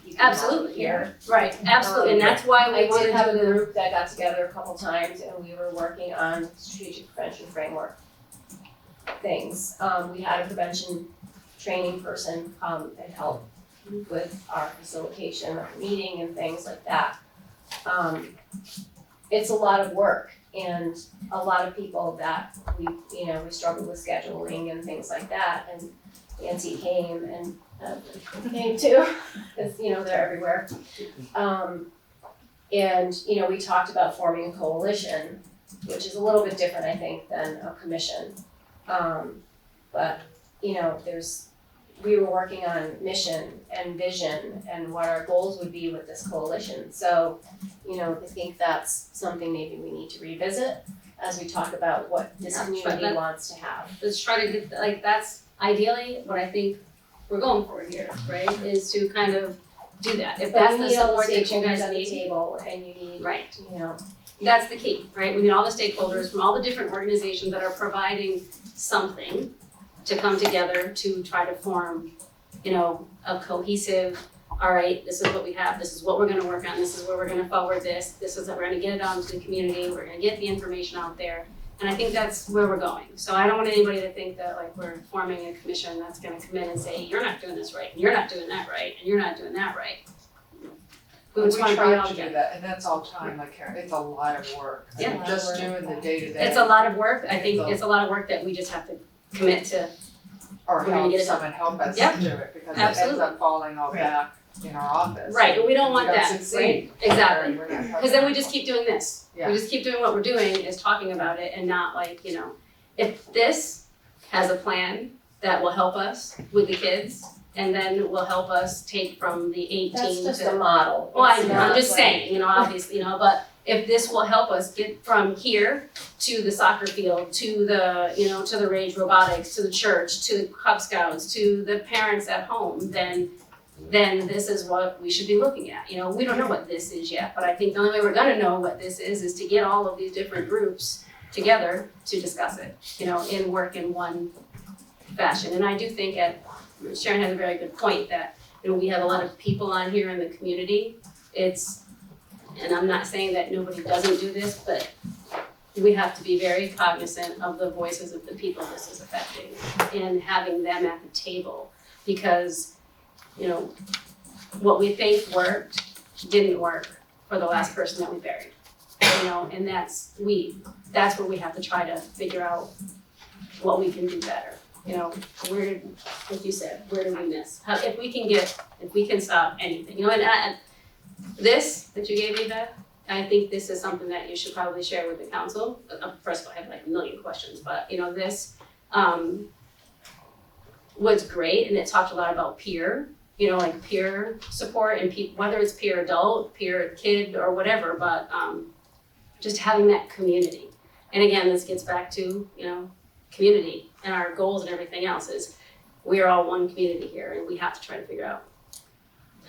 you can have absolutely, here. right, absolutely, and that's why we I wanted did have a to. group that got together a couple times and we were working on strategic prevention framework. things. We had a prevention training person come and help with our facilitation of the meeting and things like that. It's a lot of work and a lot of people that we struggle with scheduling and things like that. And Nancy came and came too, because they're everywhere. And we talked about forming a coalition, which is a little bit different, I think, than a commission. But we were working on mission and vision and what our goals would be with this coalition. So, I think that's something maybe we need to revisit as we talk about what this community wants to have. Let's try to get, that's ideally what I think we're going for here, right? Is to kind of do that. If that's the support that you guys at the need. table and you need, Right. That's the key, right? We need all the stakeholders from all the different organizations that are providing something to come together to try to form, a cohesive, all right, this is what we have, this is what we're gonna work on, this is where we're gonna forward this is that we're gonna get it out into the community, we're gonna get the information out there. And I think that's where we're going. So I don't want anybody to think that like we're forming a commission that's gonna come in and say, you're not doing this right, and you're not doing that right, and you're not doing that right. We just wanna bring it all try to do together. that, and that's all time, like Karen, it's a lot of work. I mean, Yeah. just doing the day-to-day. It's a lot of work, I think it's a lot of work that we just have to commit to. Or we're gonna help get it someone help us Yep. do it, because it Absolutely. ends up falling all back in our office. Right, and we don't want We that, succeed. right? Exactly. We're not Because then we just keep doing this. Yeah. We just keep doing what we're doing, is talking about it and not like, if this has a plan that will help us with the kids and then will help us take from the 18 That's to. just a model. Well, It's I'm not just like- saying, obviously, but if this will help us get from here to the soccer field, to the, to the Rage Robotics, to the church, to the Cub Scouts, to the parents at home, then this is what we should be looking at. We don't know what this is yet, but I think the only way we're gonna know what this is to get all of these different groups together to discuss it, and work in one fashion. And I do think Sharon has a very good point that, we have a lot of people on here in the community. And I'm not saying that nobody doesn't do this, but we have to be very cognizant of the voices of the people this is affecting and having them at the table. Because, what we think worked didn't work for the last person that we buried. And that's where we have to try to figure out what we can do better. Where, like you said, where do we miss? If we can stop anything, and this that you gave me, Beth, I think this is something that you should probably share with the council. First of all, I have like a million questions, but this was great, and it talked a lot about peer, like peer support and whether it's peer adult, peer kid, or whatever, but just having that community. And again, this gets back to, community and our goals and everything else is we are all one community here, and we have to try to figure out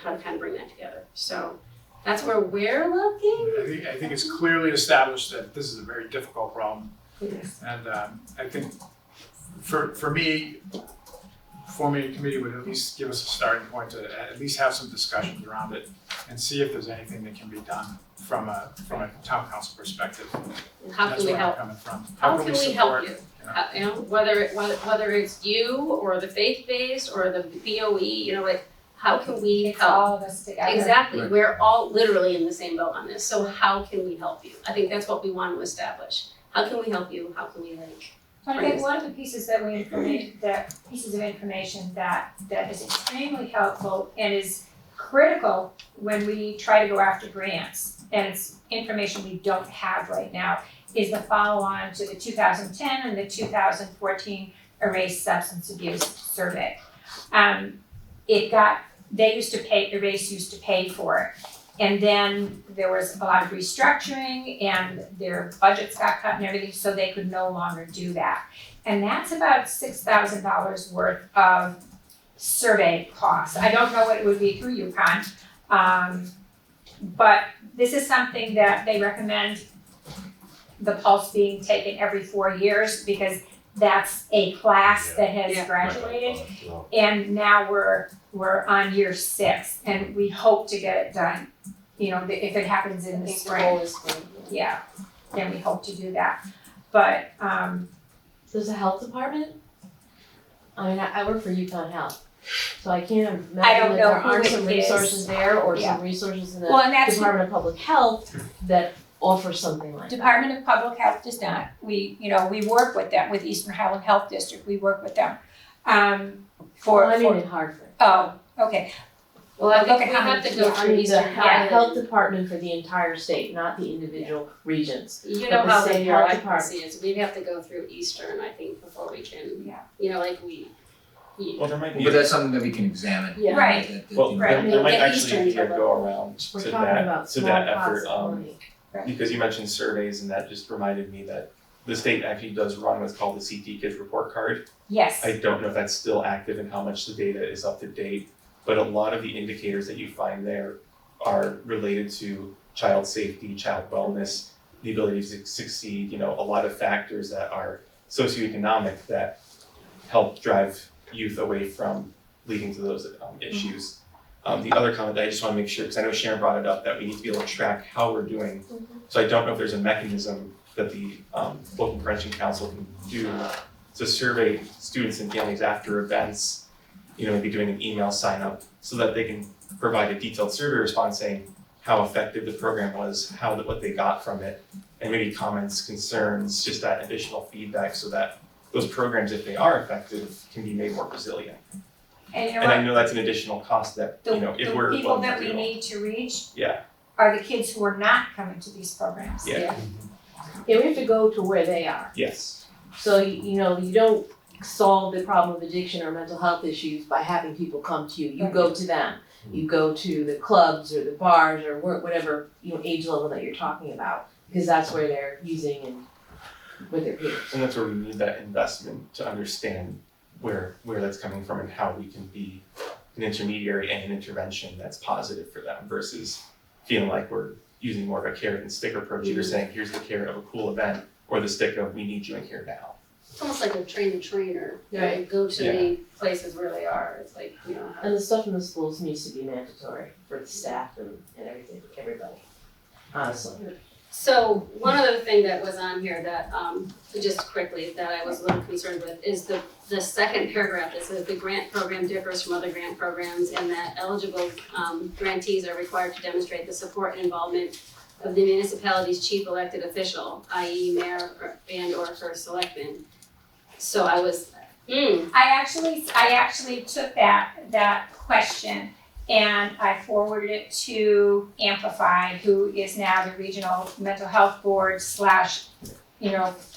how to kind of bring that together. So that's where we're looking. I think it's clearly established that this is a very difficult problem. Yes. And I think for me, forming a committee would at least give us a starting point to at least have some discussions around it and see if there's anything that can be done from a town council perspective. And how can we help? That's where I'm coming from. How can we help support, you? Whether it's you or the faith-based or the BOE, like how can we It's help? all of us together. Exactly, Right. we're all literally in the same boat on this, so how can we help you? I think that's what we want to establish. How can we help you? How can we But I think one of the pieces pieces of information that is extremely helpful and is critical when we try to go after grants, and it's information we don't have right now, is the follow-on to the 2010 and the 2014 Erase Substance Abuse Survey. Erase used to pay for it. And then there was a lot of restructuring and their budgets got cut and everything, so they could no longer do that. And that's about $6,000 worth of survey costs. I don't know what it would be through UConn. But this is something that they recommend the Pulse being taken every 4 years because that's a class that has graduated. And now we're on year 6 and we hope to get it done. If it happens in the spring. Yeah, then we hope to do that. But Does the health department? I mean, I work for Yukon Health, so I can't I imagine don't that know there who aren't it some is. resources there or Yeah. some resources in the Well, and that's, Department of Public Health that offer something like that. Department of Public Health does not. We work with them, with Eastern Highland Health District, we work with them. For, Well, I mean in Hartford. oh, okay. Well, I Look think at we how have many- to go I through mean, the Eastern health department for the entire state, not the individual regions. You know But the how the same health bureaucracy is, we'd have to go through Eastern, I think, before we can, Yeah. you know, like Well, there might be. But that's something that we can examine. Yeah. Right. That- Well, Right. there might Get actually be Eastern a to go around We're to talking that, about to small that pots effort, of money. because you mentioned surveys and that just reminded me that the state actually does run what's called the CT Kids Report Card. Yes. I don't know if that's still active and how much the data is up to date, but a lot of the indicators that you find there are related to child safety, child wellness, the ability to succeed, you know, a lot of factors that are socioeconomic that help drive youth away from leading to those issues. The other comment that I just wanna make sure, because I know Sharon brought it up, that we need to be able to track how we're doing. So I don't know if there's a mechanism that the local prevention council can do to survey students and families after events, you know, maybe doing an email sign up so that they can provide a detailed survey response saying how effective the program was, what they got from it, and maybe comments, concerns, just that additional feedback so that those programs, if they are effective, can be made more resilient. And you know And I what? know that's an additional cost that, you know, if we're The people willing that to we do. need to reach Yeah, are the kids who are not coming to these programs. yeah, Yeah, we have to go to where they are. yes, So, you know, you don't solve the problem of addiction or mental health issues by having people come to you. You go to them. You go to the clubs or the bars or whatever, you know, age level that you're talking about, because that's where they're using and with their peers. and that's where we need that investment to understand where that's coming from and how we can be an intermediary and an intervention that's positive for them versus feeling like we're using more of a carrot and stick approach. You're saying, here's the carrot of a cool event, or the stick of we need you in here now. it's almost like a train the trainer. You Right. go to the places where they are, it's like, you know, how And the stuff in the schools needs to be mandatory for the staff and everything, everybody, honestly. So one other thing that was on here that, just quickly, that I was a little concerned with is the second paragraph that says the grant program differs from other grant programs and that eligible grantees are required to demonstrate the support and involvement of the municipality's chief elected official, i.e. mayor or first selectman. So I was, I actually took that question and I forwarded it to Amplify, who is now the regional mental health board /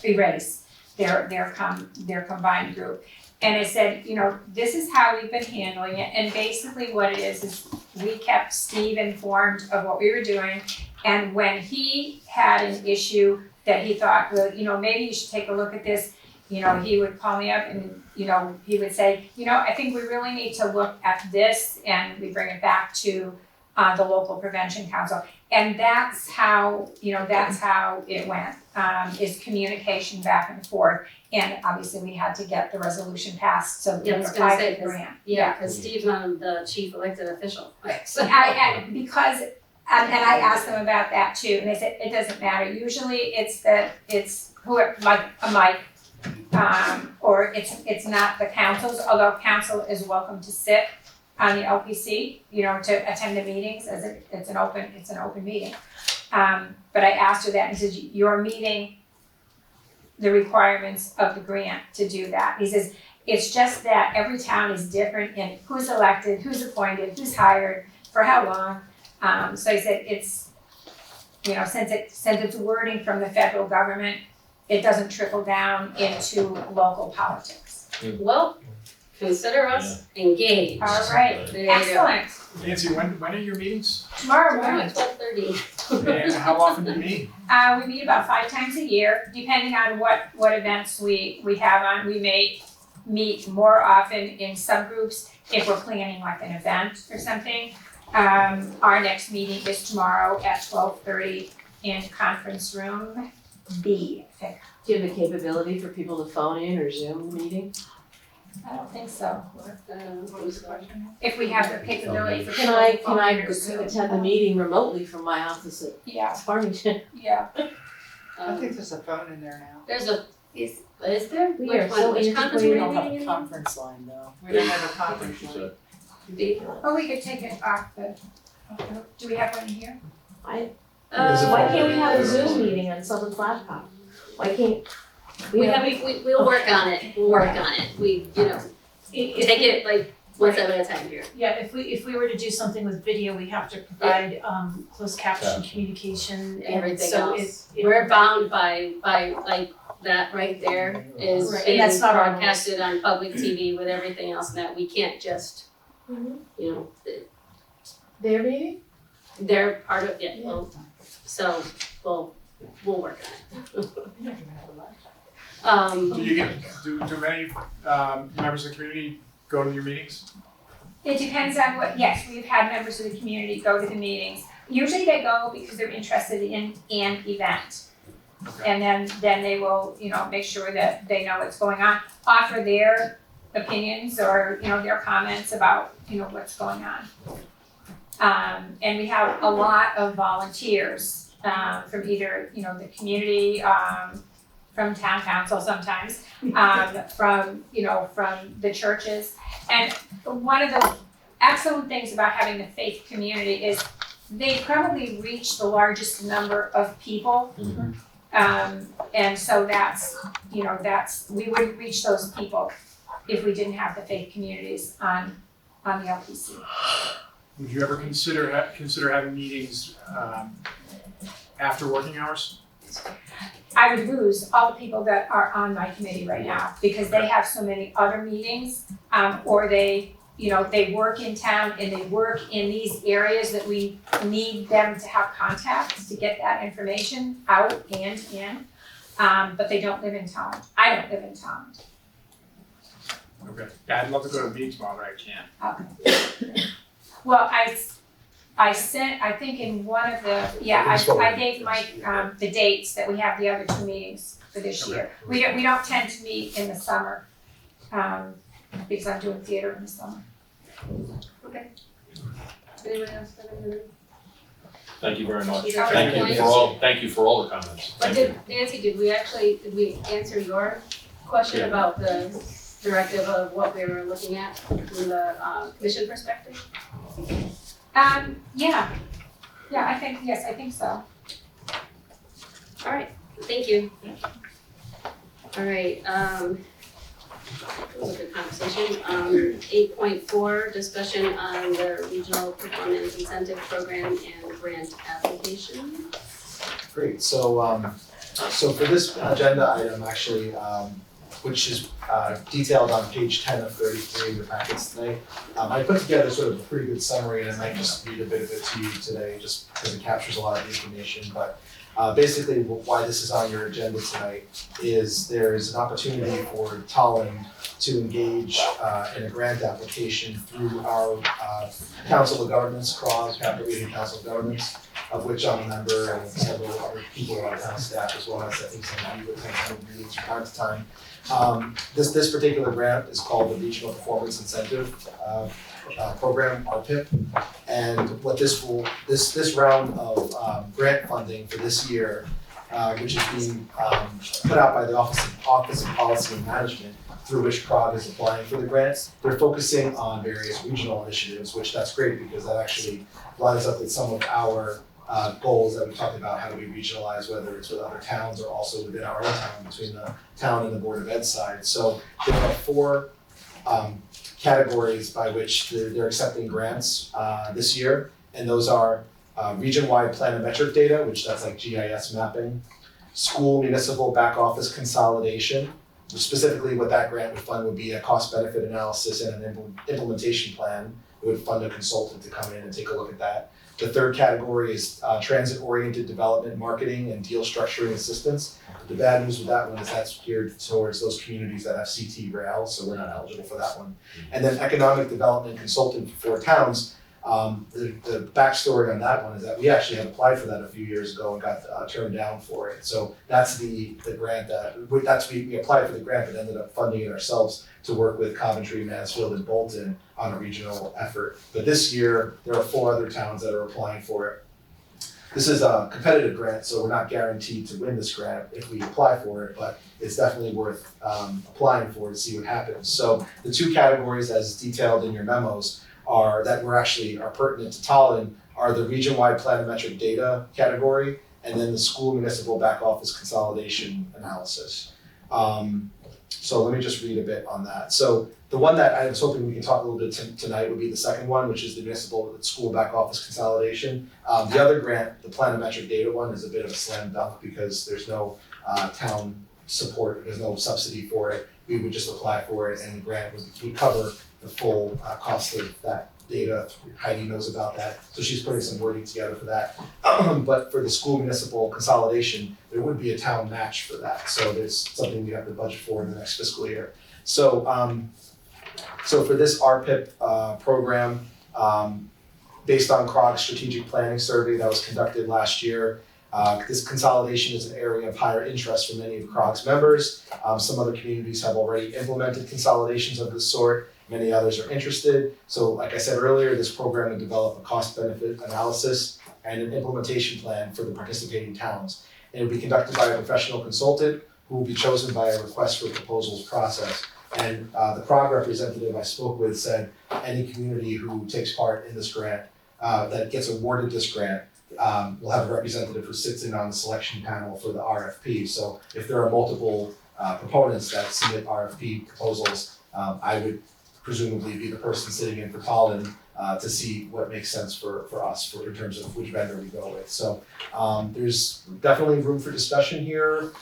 Erase, their combined group. And I said, you know, this is how we've been handling it, and basically what it is we kept Steve informed of what we were doing. And when he had an issue that he thought, well, you know, maybe you should take a look at this, you know, he would call me up and, you know, he would say, you know, I think we really need to look at this, and we bring it back to the local prevention council. And that's how it went, is communication back and forth. And obviously we had to get the resolution passed, so we Yeah, I was gonna applied say, for the grant. yeah, because Steve's not the chief elected official, so. Because and I asked them about that too, and they said it doesn't matter. Usually it's whoever, like a Mike, or it's not the councils, although council is welcome to sit on the LPC, you know, to attend the meetings as it's an open meeting. But I asked her that and said, you're meeting the requirements of the grant to do that. He says, it's just that every town is different in who's elected, who's appointed, who's hired, for how long. So he said it's, you know, since it's wording from the federal government, it doesn't trickle down into local politics. Well, consider us engaged. All right, There you go. excellent. Nancy, when are your meetings? Tomorrow Tomorrow morning, at 12:30. And how often do you meet? we meet about 5 times a year, depending on what events we have on. We may meet more often in subgroups if we're planning like an event or something. Our next meeting is tomorrow at 12:30 in conference room B. I Do you have the capability for people to phone in or Zoom the meeting? don't think so. What was the question? If we have the capability for Can people I, to can phone I in or Zoom. attend the meeting remotely from my office at Yeah, Farmington? yeah. I think there's a phone in there now. There's a Is there? We Which are one? so Which conference antiquated. were We you don't have meeting a in? conference line though. We don't have a conference line. Well, we could take it off the, do we have one here? Why Uh, can't we have a Zoom meeting on someone's laptop? Why can't? we'll work on it, we'll work on it, we, you know, take it like one step at a time here. Yeah, if we were to do something with video, we have to provide closed caption Caption. communication and Everything so else. We're bound by like that right there is Right, and being that's not our rules. broadcasted on public TV with everything else and that we can't just, Mhm. you know, Their meeting? they're part of, yeah, well, so we'll work on it. Do you get, do many, members of the community go to your meetings? It depends on what, yes, we've had members of the community go to the meetings. Usually they go because they're interested in an event. Okay. And then they will, you know, make sure that they know what's going on, offer their opinions or, you know, their comments about, you know, what's going on. And we have a lot of volunteers, from either, you know, the community, from town council sometimes, from, you know, from the churches. And one of the excellent things about having the faith community is they probably reach the largest number of people. And so that's, you know, we wouldn't reach those people if we didn't have the faith communities on the LPC. Would you ever consider having meetings, after working hours? I would lose all the people that are on my committee right now because they have so many other meetings, or they, you know, they work in town and they work in these areas that we need them to have contacts to get that information out and in, but they don't live in town. I don't live in town. Okay. Yeah, I'd love to go to a meeting tomorrow, but I can't. Okay. Well, I sent, I think in one of the, I gave Mike, the dates that we have the other two meetings for this year. We don't tend to meet in the summer, because I'm doing theater in the summer. Okay. Anyone else have anything? Thank you very much. Okay. Thank you for all the comments. But Thank you. Nancy, did we answer your question Yeah. about the directive of what we were looking at from the commission perspective? Yeah, I think so. All right, thank you. All right, that was a good conversation. 8.4, discussion on the regional performance incentive program and grant application. Great, so for this agenda item, actually, which is detailed on page 10 of 33 of your packets today, I put together sort of a pretty good summary, and I might just read a bit of it to you today, just because it captures a lot of the information. But basically, why this is on your agenda tonight is there's an opportunity for Tallinn to engage in a grant application through our Council of Governments, CROG, Capital Region Council of Governments, of which I'm a member, and several other people on town staff as well as I think some of you attend meetings from time to time. This particular grant is called the Regional Performance Incentive Program, RPIP. And what this round of grant funding for this year, which is being put out by the Office of Policy and Management, through which CROG is applying for the grants, they're focusing on various regional initiatives, which that's great because that actually lines up with some of our goals that we talked about. How do we regionalize, whether it's with other towns or also within our own town, between the town and the Board of Ed side. So there are 4 categories by which they're accepting grants this year, and those are region-wide planimetric data, which that's like GIS mapping, school municipal back office consolidation. Specifically, what that grant would fund would be a cost-benefit analysis and an implementation plan. It would fund a consultant to come in and take a look at that. The third category is transit-oriented development, marketing, and deal structuring assistance. The bad news with that one is that's geared towards those communities that have CT rail, so we're not eligible for that one. And then economic development consultant for 4 towns. The backstory on that one is that we actually had applied for that a few years ago and got turned down for it. So that's the grant we applied for the grant but ended up funding it ourselves to work with Coventry, Mansfield, and Bolton on a regional effort. But this year, there are 4 other towns that are applying for it. this is a competitive grant, so we're not guaranteed to win this grant if we apply for it, but it's definitely worth applying for to see what happens. So the two categories as detailed in your memos are pertinent to Tallinn are the region-wide planimetric data category and then the school municipal back office consolidation analysis. So let me just read a bit on that. So the one that I was hoping we can talk a little bit tonight would be the second one, which is the municipal school back office consolidation. The other grant, the planimetric data one, is a bit of a slam dunk because there's no town support, there's no subsidy for it. We would just apply for it and the grant would cover the full cost of that data. Heidi knows about that, so she's putting some wording together for that. But for the school municipal consolidation, there would be a town match for that. So there's something we have to budget for in the next fiscal year. So for this RPIP program, based on CROG's strategic planning survey that was conducted last year, this consolidation is an area of higher interest for many of CROG's members. Some other communities have already implemented consolidations of this sort. Many others are interested. So like I said earlier, this program would develop a cost-benefit analysis and an implementation plan for the participating towns. And it will be conducted by a professional consultant who will be chosen by a request for proposals process. And the CROG representative I spoke with said any community who takes part in this grant, that gets awarded this grant, will have a representative who sits in on the selection panel for the RFP. So if there are multiple proponents that submit RFP proposals, I would presumably be the person sitting in for Tallinn to see what makes sense for us in terms of which vendor we go with. So there's definitely room for discussion here.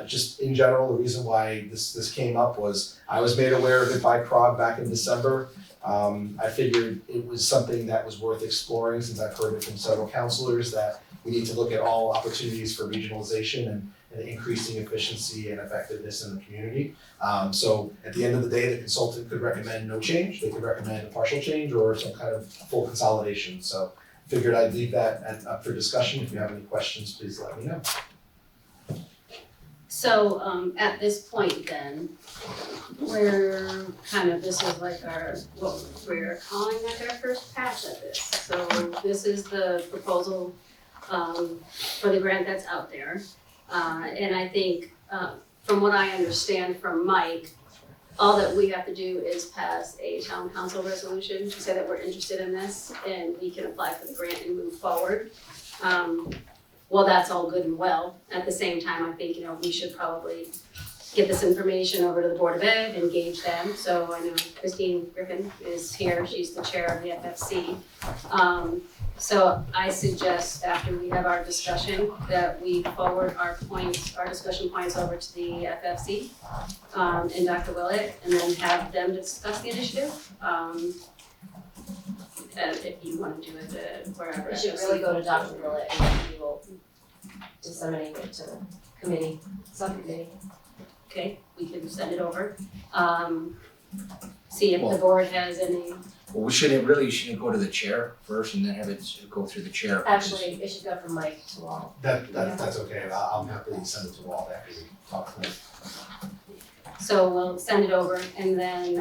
Just in general, the reason why this came up was I was made aware of it by CROG back in December. I figured it was something that was worth exploring since I've heard it from several counselors that we need to look at all opportunities for regionalization and increasing efficiency and effectiveness in the community. So at the end of the day, the consultant could recommend no change, they could recommend a partial change or some kind of full consolidation. So figured I'd leave that up for discussion. If you have any questions, please let me know. So at this point then, we're kind of, this is like what we're calling like our first pass at this. So this is the proposal for the grant that's out there. And I think from what I understand from Mike, all that we have to do is pass a town council resolution to say that we're interested in this and we can apply for the grant and move forward. Well, that's all good and well. At the same time, I think, we should probably get this information over to the Board of Ed, engage them. So I know Christine Griffin is here, she's the chair of the FFC. So I suggest after we have our discussion that we forward our discussion points over to the FFC and Dr. Willett, and then have them discuss the initiative. If you want to do it wherever. It should really go to Dr. Willett and then he will disseminate it to the committee, subcommittee. Okay, we can send it over. See if the board has any. Well, shouldn't it go to the chair first and then have it go through the chair? Actually, it should go from Mike to Walt. That's okay. I'll happily send it to Walt after we talk to him. So we'll send it over and then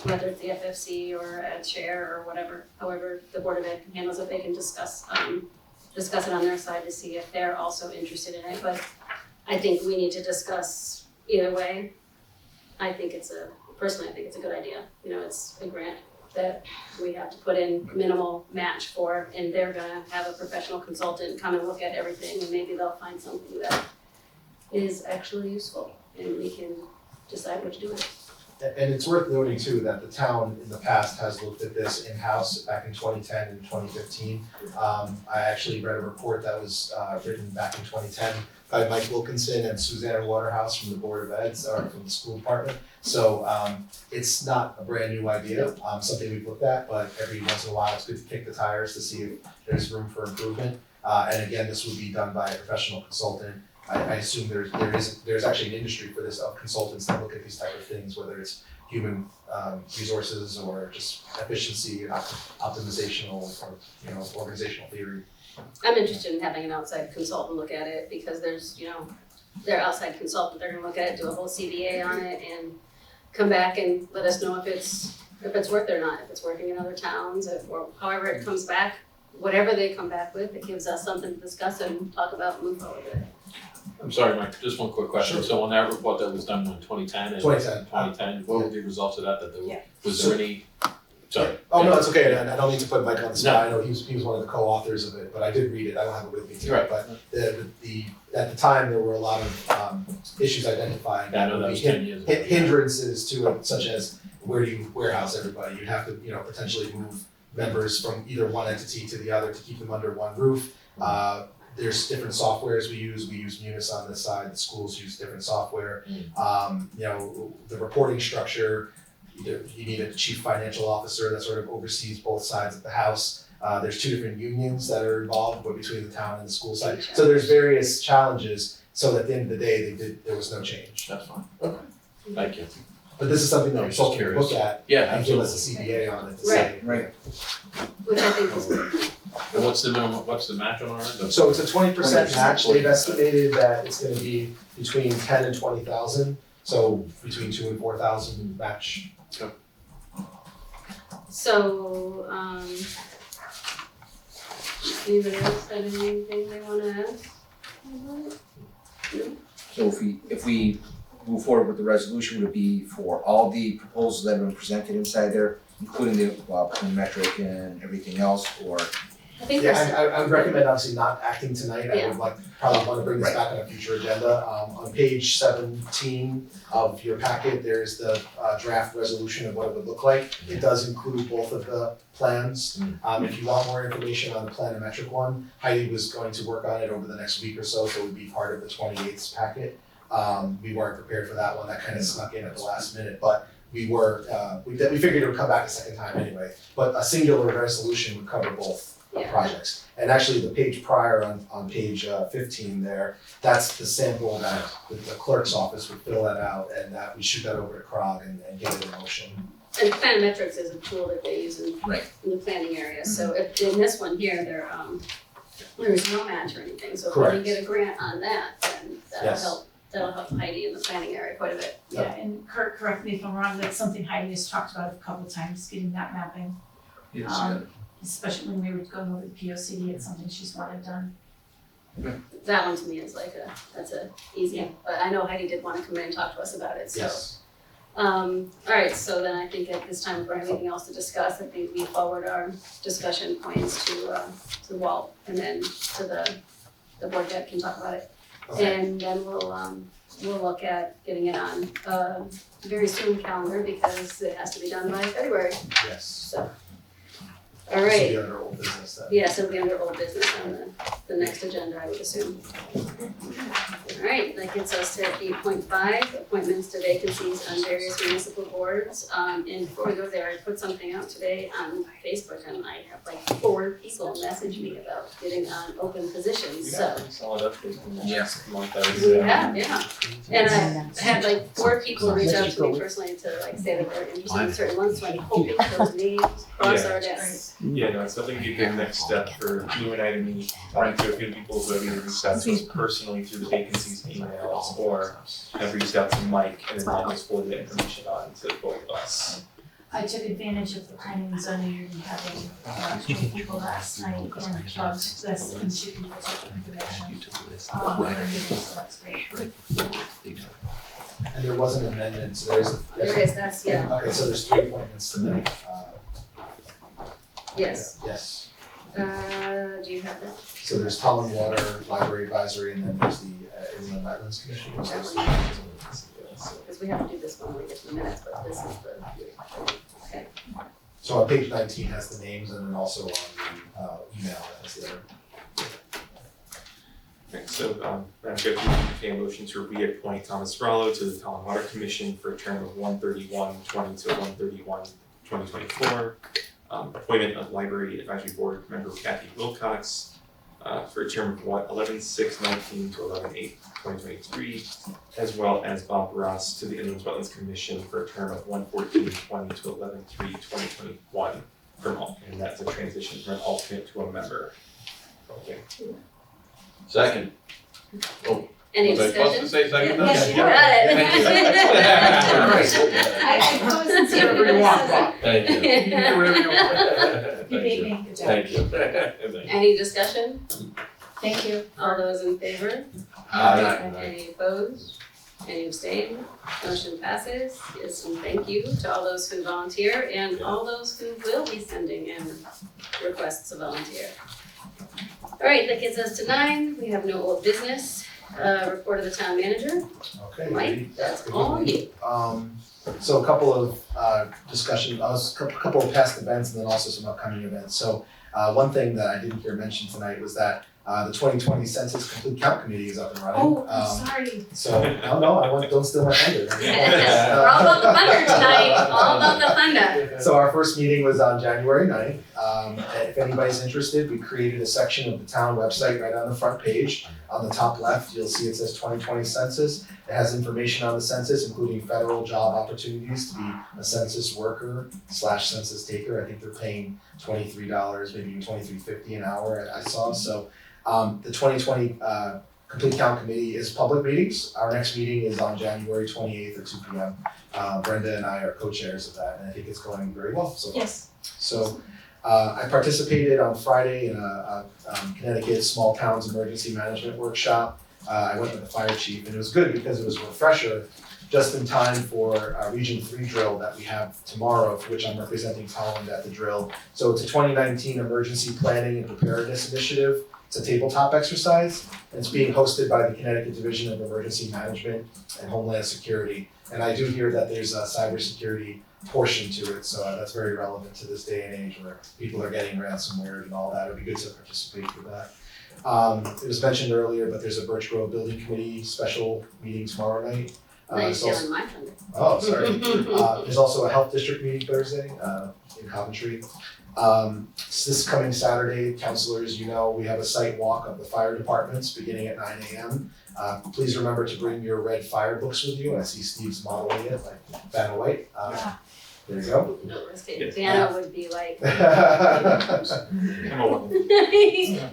whether it's the FFC or a chair or whatever, however the Board of Ed handles it, they can discuss it on their side to see if they're also interested in it. But I think we need to discuss either way. Personally, I think it's a good idea. It's a grant that we have to put in minimal match for, and they're gonna have a professional consultant come and look at everything, and maybe they'll find something that is actually useful, and we can decide what to do with it. And it's worth noting too that the town in the past has looked at this in-house back in 2010 and 2015. I actually read a report that was written back in 2010 by Mike Wilkinson and Suzanne Waterhouse from the Board of Ed, or from the school department. So it's not a brand new idea, something we've looked at, but every once in a while it's good to kick the tires to see if there's room for improvement. And again, this would be done by a professional consultant. I assume there's actually an industry for this of consultants that look at these type of things, whether it's human resources or just efficiency and optimizational or organizational theory. I'm interested in having an outside consultant look at it because there's, their outside consultant, they're gonna look at it, do a whole CBA on it and come back and let us know if it's worth it or not, if it's working in other towns, or however it comes back. whatever they come back with, it gives us something to discuss and talk about and move forward with. I'm sorry, Mike, just one quick question. Sure. So on that report that was done in 2010 and 2010. what were the results of that? Yeah. Was there any, sorry. Oh, no, it's okay, and I don't mean to put Mike on the spot, I know he was one of the co-authors of it, but I did read it, I don't have it with me today, Right. but at the time, there were a lot of issues identified. Yeah, I know that was 10 years ago. Hindrances to it, such as where do you warehouse everybody? You'd have to, potentially move members from either one entity to the other to keep them under one roof. There's different softwares we use Munis on this side, the schools use different software. The reporting structure, you need a chief financial officer that sort of oversees both sides of the house. There's 2 different unions that are involved, but between the town and the school side. So there's various challenges, so at the end of the day, there was no change. That's fine. Okay. Thank you. But this is something that I we're was supposed to curious. look at Yeah, and give absolutely. us a CBA on it to say. Right. Which I think is good. And what's the minimum, what's the match on our end? So it's a 20% match, they've estimated that it's gonna be between 10 and 20,000, so between 2 and 4,000 match. So, anybody else have anything they wanna ask? So if we move forward with the resolution, would it be for all the proposals that have been presented inside there, including the metric and everything else, or? I think Yeah, there's, I would recommend obviously not acting tonight, I Yeah. would probably wanna bring this back on a future agenda. On page 17 of your packet, there's the draft resolution of what it would look like. It does include both of the plans. If you want more information on the planometric one, Heidi was going to work on it over the next week or so it would be part of the 28th packet. We weren't prepared for that one, that kind of snuck in at the last minute, but we were, we figured it would come back a second time anyway. But a singular resolution would cover both projects. And actually, the page prior on page 15 there, that's the sample that the clerk's office would fill that out and that we shoot that over to CROG and get it in motion. and Planometrics is a tool that they use in the planning area, so if, in this one here, there's no match or anything, so if we Correct. get a grant on that, then Yes. that'll help Heidi in the planning area quite a bit. Yeah, and Kurt, correct me if I'm wrong, that's something Heidi has talked about a couple times, getting that mapping. Especially when we were going over the POCD, it's something she's wanted done. That one to me is that's a easy, but I know Heidi did wanna come in and talk to us about it, so. Yes. Alright, so then I think at this time, if we're anything else to discuss, I think we forward our discussion points to Walt and then to the board that can talk about it. Okay. And then we'll look at getting it on a very soon calendar because it has to be done by February, Yes. so. This will Alright, be under old business then. yes, it'll be under old business on the next agenda, I would assume. Alright, that gets us to 8.5, appointments to vacancies on various municipal boards. And before we go there, I put something out today on Facebook and I have 4 people message me about getting on open positions, so. Solid update in the Yeah. next month, I would We say. have, yeah. And I had 4 people reach out to me personally to say that they're interested in certain ones, so I'm hoping those names cross our desks. Yeah, no, it's definitely a good next step for Lou and I to meet, talking to a few people who have either reached out to us personally through the vacancies emails or have reached out to Mike and then Mike has forwarded the information on to both of us. I took advantage of the planning and zoning and having people last night and plugged this into people's information. So that's great. And there was an amendment, so there's. There is, that's, yeah, Okay, so there's 3 appointments tonight. yes. Yes. Do you have that? So there's Tallinn Water Library Advisory, and then there's the Inland Wetlands Commission. So there's Because we have to do this when we get to the minutes, but this is the, okay. So on page 19 has the names, and then also on the email has the other. Okay, so, Madam Chair, if you can entertain a motion to reappoint Thomas Rallo to the Tallinn Water Commission for a term of 1/31/20 to 1/31/2024. Appointment of Library Advisory Board member Kathy Wilcox, for a term of 11/6/19 to 11/8/2023, as well as Bob Ross to the Inland Wetlands Commission for a term of 1/14/20 to 11/3/2021 and that's a transition from an alternate to a member. Okay. Second. Any Was I supposed to discussion? say second? Yes, Okay. you got Thank you. I posed it Whatever you want, Bob. Thank you. Whatever you want. You beat me, good job. Thank you. Any discussion? Thank you. All those in favor? Aye. Any opposed? Any abstain? Motion passes. Yes, and thank you to all those who volunteer and all those who will be sending in requests to volunteer. All right, that gets us to 9. We have no old business. Report of the town manager. Okay. Mike, that's all you. So a couple of couple of past events and then also some upcoming events. So one thing that I didn't hear mentioned tonight was that the 2020 Census Complete Count Committee is up and running. Oh, I'm sorry. So, don't steal my thunder. We're all about the thunder tonight, all about the thunder. So our first meeting was on January 9th. If anybody's interested, we created a section of the town website right on the front page. On the top left, you'll see it says 2020 Census. It has information on the census, including federal job opportunities to be a census worker / census taker. I think they're paying $23, maybe even $23.50 an hour, I saw. So the 2020 Complete Count Committee is public meetings. Our next meeting is on January 28th at 2 p.m. Brenda and I are co-chairs of that, and I think it's going very well so far. Yes. So I participated on Friday in a Connecticut Small Towns Emergency Management Workshop. I went with the fire chief, and it was good because it was a refresher just in time for Region 3 drill that we have tomorrow, for which I'm representing Holland at the drill. So it's a 2019 Emergency Planning and Preparedness Initiative. It's a tabletop exercise, and it's being hosted by the Connecticut Division of Emergency Management and Homeland Security. And I do hear that there's a cybersecurity portion to it, so that's very relevant to this day and age where people are getting ransomware and all that. It would be good to participate for that. It was mentioned earlier, but there's a Birch Grove Building Committee special meeting tomorrow night. Now you're There's also- stealing my thunder. Oh, sorry. There's also a health district meeting Thursday in Coventry. This coming Saturday, counselors, we have a site walk of the fire departments beginning at 9 a.m. Please remember to bring your red fire books with you. I see Steve's modeling it, like Vanna White. There you go. No, Vanna would be like, I'm a woman.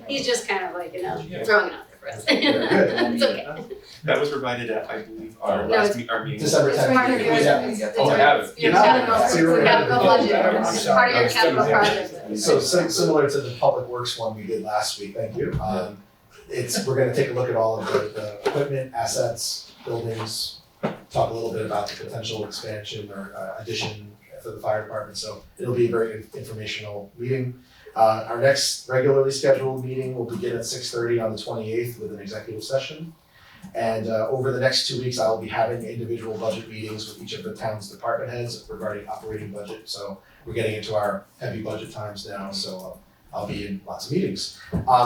he's just kind of like, throwing it out there for us. Good. It's okay. That was provided at, I believe, our No, last it's- our meeting. December It's 10th. part of your, Yeah. Oh, I have it. your Yeah. capital, So you're capital right. budget, I'm it's sorry. part of your capital project. So similar to the Public Works one we did last week, thank you. We're gonna take a look at all of the equipment, assets, buildings, talk a little bit about the potential expansion or addition for the fire department, so it'll be a very informational meeting. Our next regularly scheduled meeting will begin at 6:30 on the 28th with an executive session. And over the next 2 weeks, I will be having individual budget meetings with each of the town's department heads regarding operating budget. So we're getting into our heavy budget times now, so I'll be in lots of meetings.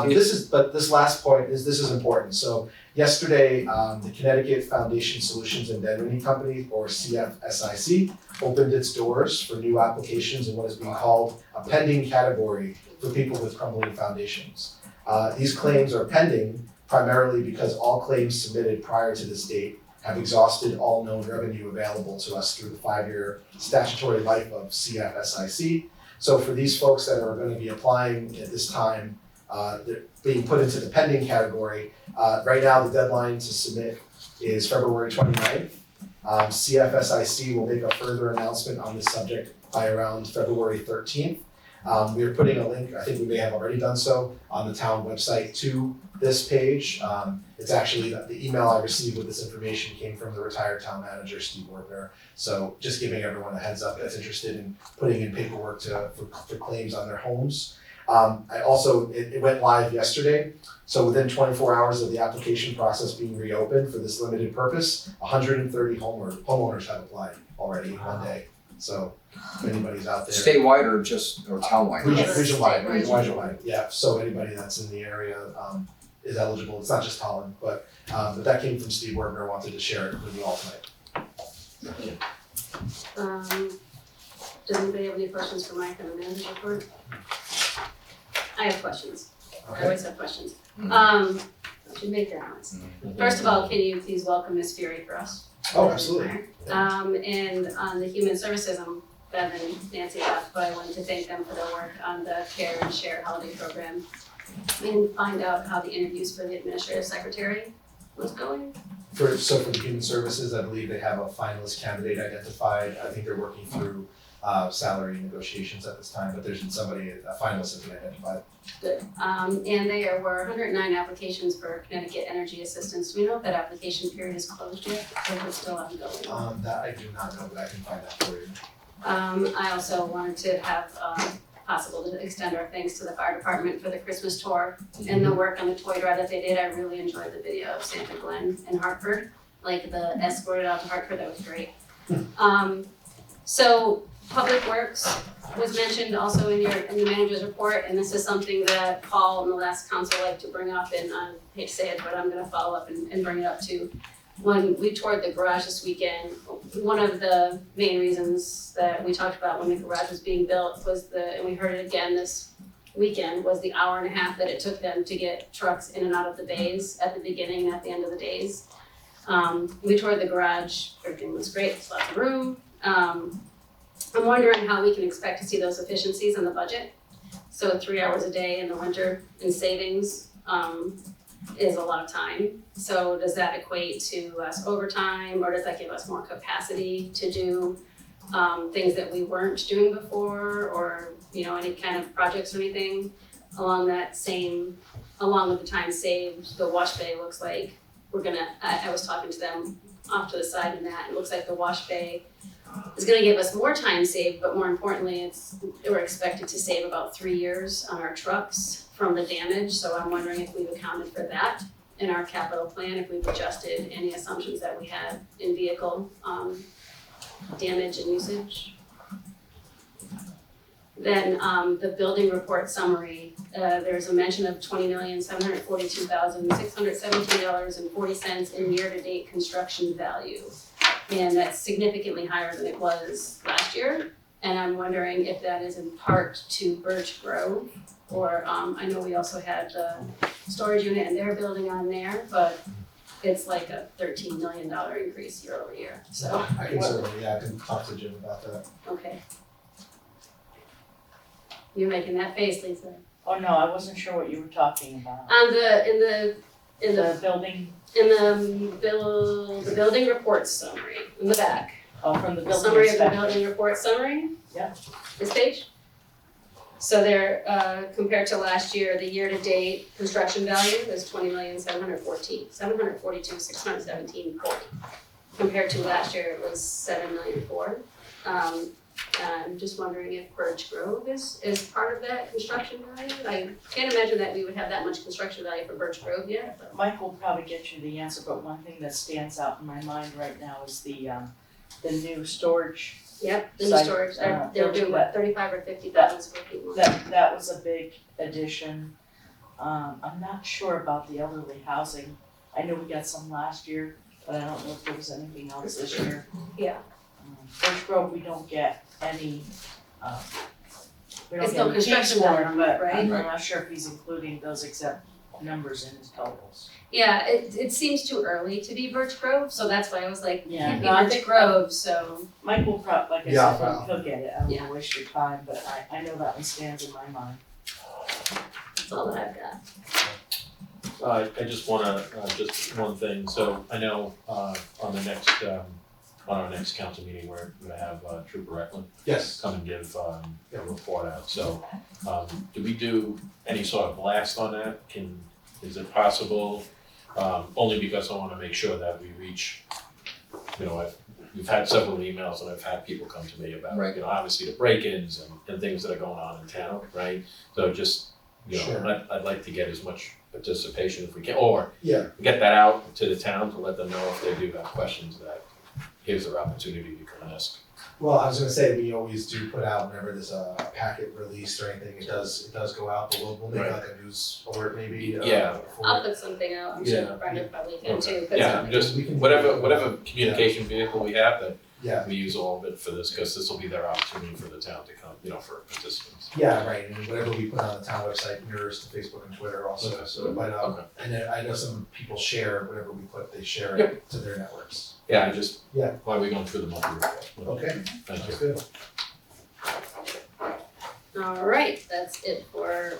This last point this is important. So yesterday, the Connecticut Foundation Solutions Indemnity Company, or CFSIC, opened its doors for new applications in what is being called a pending category for people with crumbling foundations. These claims are pending primarily because all claims submitted prior to this date have exhausted all known revenue available to us through the 5-year statutory life of CFSIC. So for these folks that are going to be applying at this time, they're being put into the pending category. Right now, the deadline to submit is February 29th. CFSIC will make a further announcement on this subject by around February 13th. We are putting a link, I think we may have already done so, on the town website to this page. It's actually, the email I received with this information came from the retired town manager, Steve Warbner. So just giving everyone a heads up that's interested in putting in paperwork for claims on their homes. It went live yesterday. So within 24 hours of the application process being reopened for this limited purpose, 130 homeowners have applied already in one day. So if anybody's out there. Statewide or townwide? Region-wide, yeah. So anybody that's in the area is eligible. It's not just Holland, but that came from Steve Warbner, wanted to share it with you all tonight. Does anybody have any questions for Mike on the manager's report? I have questions. I always have questions. I should make your comments. First of all, can you please welcome Ms. Fury for us? Oh, absolutely. And on the human services, I'm Bev and Nancy left, but I wanted to thank them for their work on the Care and Share holiday program and find out how the interviews for the administrative secretary what's going? For the human services, I believe they have a finalist candidate identified. I think they're working through salary negotiations at this time, but there's been somebody, a finalist has been identified. Good. And there were 109 applications for Connecticut Energy Assistance. Do we know if that application period is closed yet, or is it still ongoing? That I do not know, but I can find out for you. I also wanted to have possible to extend our thanks to the fire department for the Christmas tour and the work on the toy drive that they did. I really enjoyed the video of Santa Glen in Hartford, like the escorted out to Hartford, that was great. So Public Works was mentioned also in the manager's report, and this is something that Paul and the last council liked to bring up, and I hate to say it, but I'm gonna follow up and bring it up too. When we toured the garage this weekend, one of the main reasons that we talked about when the garage was being built was and we heard it again this weekend, was the hour and a half that it took them to get trucks in and out of the bays at the beginning and at the end of the days. We toured the garage, everything was great, there's lots of room. I'm wondering how we can expect to see those efficiencies in the budget. So 3 hours a day in the winter in savings is a lot of time. So does that equate to less overtime, or does that give us more capacity to do things that we weren't doing before, or any kind of projects or anything along with the time saved? The wash bay looks like I was talking to them off to the side in that, it looks like the wash bay is gonna give us more time saved, but more importantly, we're expected to save about 3 years on our trucks from the damage. So I'm wondering if we've accounted for that in our capital plan, if we've adjusted any assumptions that we had in vehicle damage and usage. Then the building report summary, there's a mention of $20,742,617.40 in year-to-date construction value. And that's significantly higher than it was last year. And I'm wondering if that is in part to Birch Grove, or I know we also had the storage unit and their building on there, but it's like a $13 million increase year over year, so. I can certainly, I can talk to Jim about that. Okay. You're making that face, Lisa. Oh, no, I wasn't sure what you were talking about. In the building, the building report summary, in the back. oh, from the building Summary of the inspector. building report summary. Yeah. This page. So there, compared to last year, the year-to-date construction value is $20,742,617.40. Compared to last year, it was $7,004,000. I'm just wondering if Birch Grove is part of that construction value. I can't imagine that we would have that much construction value for Birch Grove yet, but. Mike will probably get you the answer, but one thing that stands out in my mind right now is the new storage. Yep, the new Site, storage, they're doing what, 35 or 50,000 square feet more. That was a big addition. I'm not sure about the elderly housing. I know we got some last year, but I don't know if there was anything else this year. Yeah. Birch Grove, we don't get any, we don't It's get no any fees construction for value it, on but it, right? I'm not sure if he's including those exact numbers in his totals. Yeah, it seems too early to be Birch Grove, so that's why I was like, Yeah, can't be no, I Birch think- Grove, so. Mike will like I Yeah, said, I'll- he'll get it, I don't Yeah. wanna waste your time, but I know that one stands in my mind. That's all that I've got. I just wanna, just one thing, so I know, on our next council meeting, we're gonna have Trooper Eklund Yes. come and give, a report out, so, do we do any sort of blast on that? Is it possible? Only because I wanna make sure that we reach, we've had several emails and I've had people come to me about, Right. obviously the break-ins and things that are going on in town, right? So just, Sure. I'd like to get as much participation if we can, or Yeah. get that out to the town to let them know if they do have questions, that here's their opportunity to come ask. Well, I was gonna say, we always do put out whenever there's a packet released or anything, it does go out, but we'll make Right. like a news alert maybe. Yeah. for I'll it. put something out, I'm Yeah. sure Brenda probably can too, 'cause Yeah, just We can- whatever communication vehicle we have, that Yeah, we use all of it for this, because this will be their opportunity for the town to come, for participants. yeah, right, and whatever we put on the town website mirrors to Facebook and Twitter also, Okay. so, but, Okay. and then I know some people share, whatever we put, they share Yep. it to their networks. Yeah, Yeah. why are we going through the monthly report? Okay, Thank you. that's good. All right, that's it for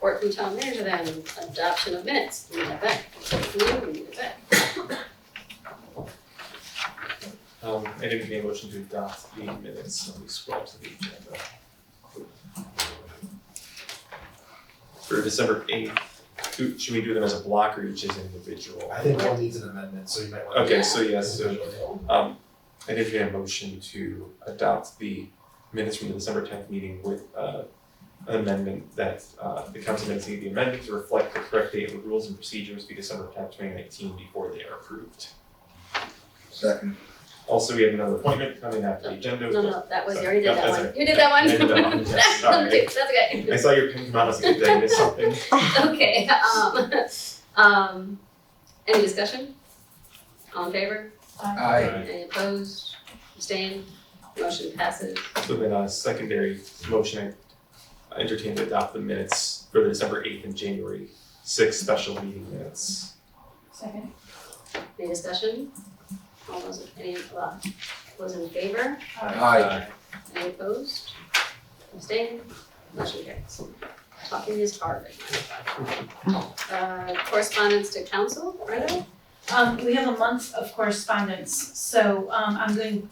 report from town manager then, adoption of minutes, we have that, we have that. I didn't make a motion to adopt the minutes, let me scroll to the agenda. For December 8th, should we do them as a block or each as an individual? I think one needs an amendment, so you might want to. Okay, so yes, so I did get a motion to adopt the minutes from the December 10th meeting with an amendment that the council minutes need to be amended to reflect the correct date of the rules and procedures be December 10th, 2019 before they are approved. Second. Also, we have another appointment coming after the agenda. No, that was, you already did No, that that's one. right. You did that one? I did that one, yes, sorry. That's okay. I saw your pen come out, I was like, did I miss something? Okay, any discussion? All in favor? Aye. Any opposed? Abstained? Motion passes. So then a secondary motion, I entertain to adopt the minutes for the December 8th and January 6th special meeting minutes. Second. Any discussion? All those, those in favor? Aye. Any opposed? Abstained? Motion carries. Talking is hard. Correspondence to council, Brenda? We have a month of correspondence, so I'm going,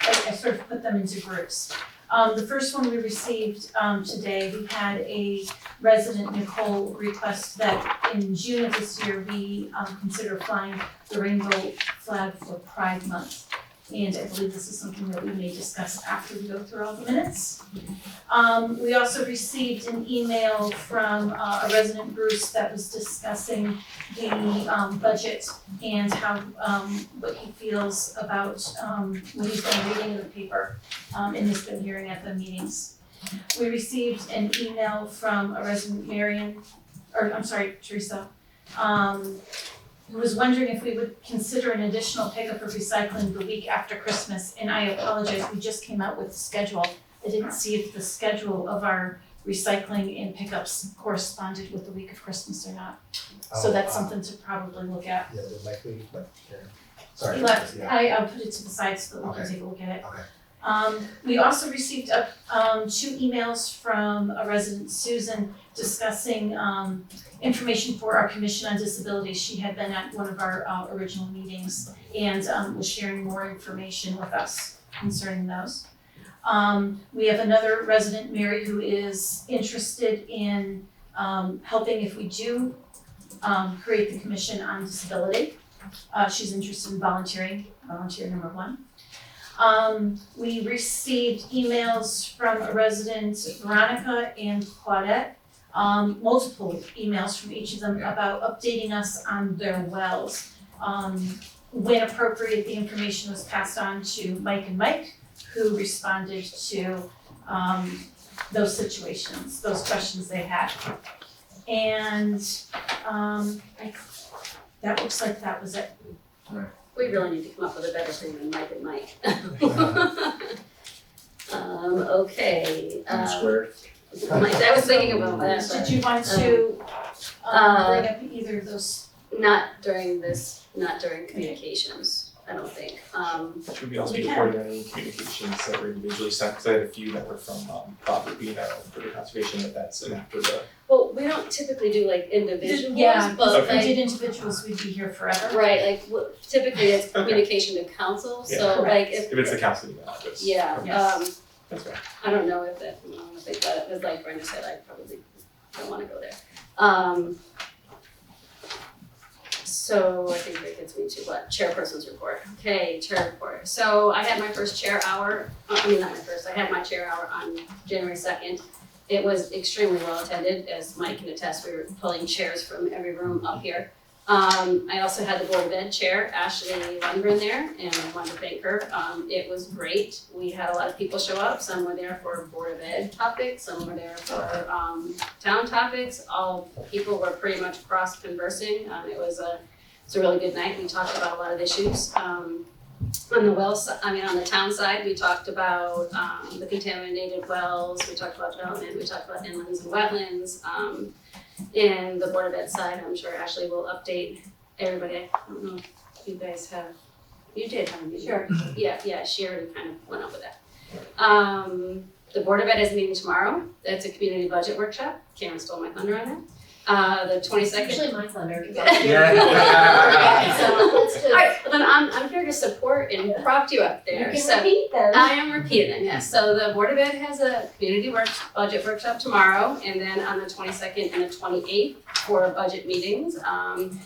I sort of put them into groups. The first one we received today, we had a resident, Nicole, request that in June of this year, we consider flying the rainbow flag for Pride Month. And I believe this is something that we may discuss after we go through all the minutes. We also received an email from a resident, Bruce, that was discussing the budget and how, what he feels about what he's been reading in the paper and has been hearing at the meetings. We received an email from a resident, Teresa, who was wondering if we would consider an additional pickup of recycling the week after Christmas, and I apologize, we just came out with the schedule. I didn't see if the schedule of our recycling and pickups corresponded with the week of Christmas or not. So that's something to probably look at. Yeah, the likely, but, yeah. Sorry. But Yeah. I'll put it to the side so that we can Okay. take a look at it. Okay. We also received two emails from a resident, Susan, discussing information for our Commission on Disability. She had been at one of our original meetings and was sharing more information with us concerning those. We have another resident, Mary, who is interested in helping if we do create the Commission on Disability. She's interested in volunteering, volunteer number one. We received emails from a resident, Veronica and Claudette, multiple emails from each of them about updating us on their wells. When appropriate, the information was passed on to Mike and Mike, who responded to those situations, those questions they had. And that looks like that was it. We really need to come up with a better thing than Mike and Mike. Okay. Squared. Mike, I was thinking about that, but Did you want to bring up either of those? not during communications, I don't think. Should we also be We can. recording any communications that were individually sent, because I had a few that were from Bob Rubino for the conservation, that's an after the. Well, we don't typically do like individuals, Yeah, but if we like, did individuals, we'd be here forever. right, like typically it's communication to council, so Yeah. like if. If it's the council email address. Yeah, Yes. That's right. I don't know if that, I think that, as like Brenda said, I probably don't wanna go there. So I think that gets me to what, chairperson's report. Okay, chair report. So I had my first chair hour, I had my chair hour on January 2nd. It was extremely well attended, as Mike can attest, we were pulling chairs from every room up here. I also had the Board of Ed chair, Ashley Lundgren there, and I wanted to thank her. It was great. We had a lot of people show up. Some were there for Board of Ed topics, some were there for town topics. All people were pretty much cross conversing. It was a really good night. We talked about a lot of issues. On the town side, we talked about the contaminated wells, we talked about development, we talked about inlands and wetlands. In the Board of Ed side, I'm sure Ashley will update everybody. I don't know if you guys have, you did have a meeting. Sure. Yeah, she already kind of went over that. The Board of Ed is meeting tomorrow. That's a community budget workshop. Cameron stole my thunder on that. The 22nd. Actually, my thunder. So, Let's just. alright, well then I'm here to support and prop you up there. You can So repeat them. I am repeating them, yes. So the Board of Ed has a community budget workshop tomorrow, and then on the 22nd and the 28th for budget meetings. I'm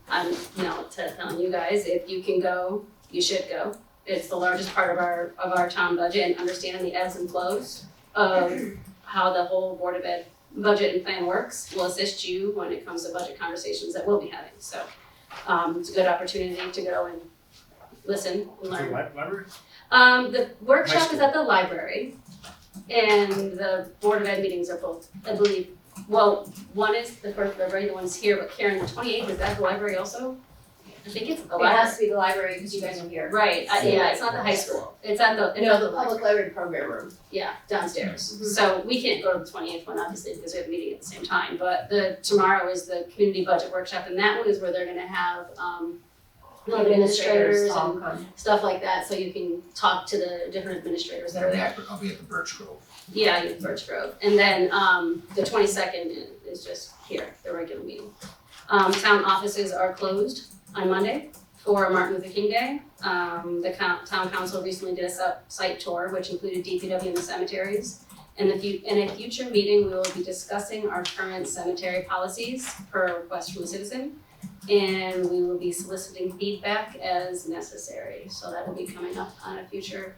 telling you guys, if you can go, you should go. It's the largest part of our town budget, and understanding the ebbs and flows of how the whole Board of Ed budget and plan works will assist you when it comes to budget conversations that we'll be having. So it's a good opportunity to go and listen and The learn. library? The workshop is at the library, and the Board of Ed meetings are both, I believe, well, one is the first, the regular one's here, but Karen, the 28th, is that at the library also? I think it's at the It library. has to be the library because you guys are here. Right, yeah, it's not the high school, it's at the, No, the public library program room. yeah, downstairs. So we can't go to the 28th one, obviously, because we have a meeting at the same time, but tomorrow is the community budget workshop, and that one is where they're gonna have, administrators all and come. stuff like that, so you can talk to the different administrators that are there. I'll be at the Birch Grove. Yeah, in Birch Grove. And then the 22nd is just here, the regular meeting. Town offices are closed on Monday for Martin Luther King Day. The town council recently did a site tour, which included DPW and the cemeteries. In a future meeting, we will be discussing our current cemetery policies per request from a citizen. And we will be soliciting feedback as necessary. So that will be coming up on a future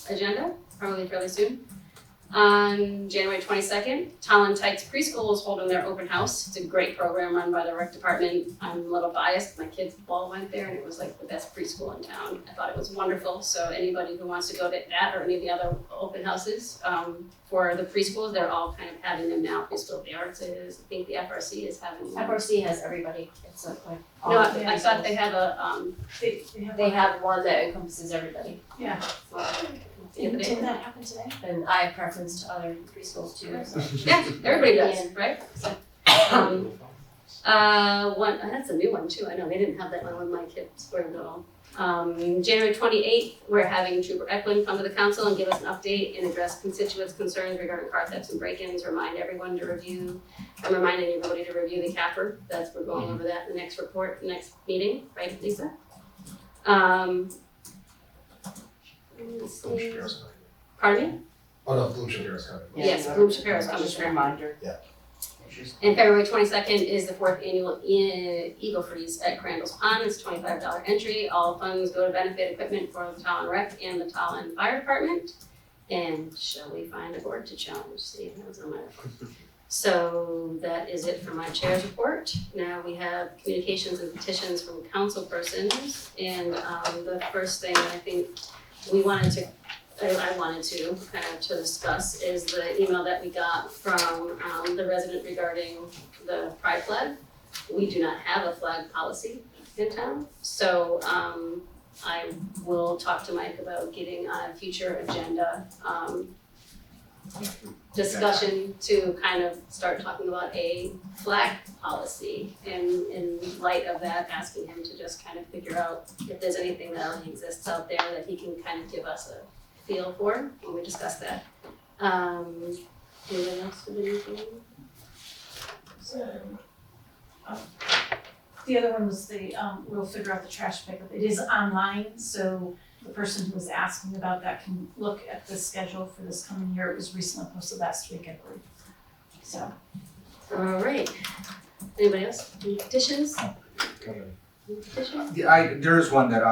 agenda, probably fairly soon. On January 22nd, Talon Tykes Preschool is holding their open house. It's a great program run by the rec department. I'm a little biased, my kids all went there and it was like the best preschool in town. I thought it was wonderful, so anybody who wants to go to that or any of the other open houses for the preschools, they're all kind of having them now. Preschool of the Arts is, I think the FRC is having them. FRC has everybody, it's like No, I thought they have a, they have one that encompasses everybody. Yeah. Did that happen today? And I have preference to other preschools too, so. yeah, everybody does, right? So, that's a new one too, I know, they didn't have that one when my kids were little. January 28th, we're having Trooper Eklund come to the council and give us an update and address constituents' concerns regarding car thefts and break-ins, remind everyone to review, I'm reminding everybody to review the CAFR, we're going over that in the next report, next meeting, right, Lisa? Let's Bloom see. Shapiro's coming. Pardon me? Oh no, Bloom Shapiro's coming. Yes, Bloom Shapiro's coming. Just a reminder. And February 22nd is the 4th annual Eagle Freeze at Crandall's Pond. It's $25 entry. All funds go to benefit equipment for the Talon Rec and the Talon Fire Department. And shall we find a board to challenge? See, that was on my report. So that is it for my chair's report. Now we have communications and petitions from council persons. And the first thing I think I wanted to kind of to discuss is the email that we got from the resident regarding the pride flag. We do not have a flag policy in town, so I will talk to Mike about getting on a future agenda discussion to kind of start talking about a flag policy, and in light of that, asking him to just kind of figure out if there's anything that already exists out there that he can kind of give us a feel for when we discuss that. Anyone else with anything? The other one was we'll figure out the trash pickup. It is online, so the person who was asking about that can look at the schedule for this coming year. It was recently posted last week, I believe. So. All right. Anybody else? Any petitions? Petitions? Yeah, there is one that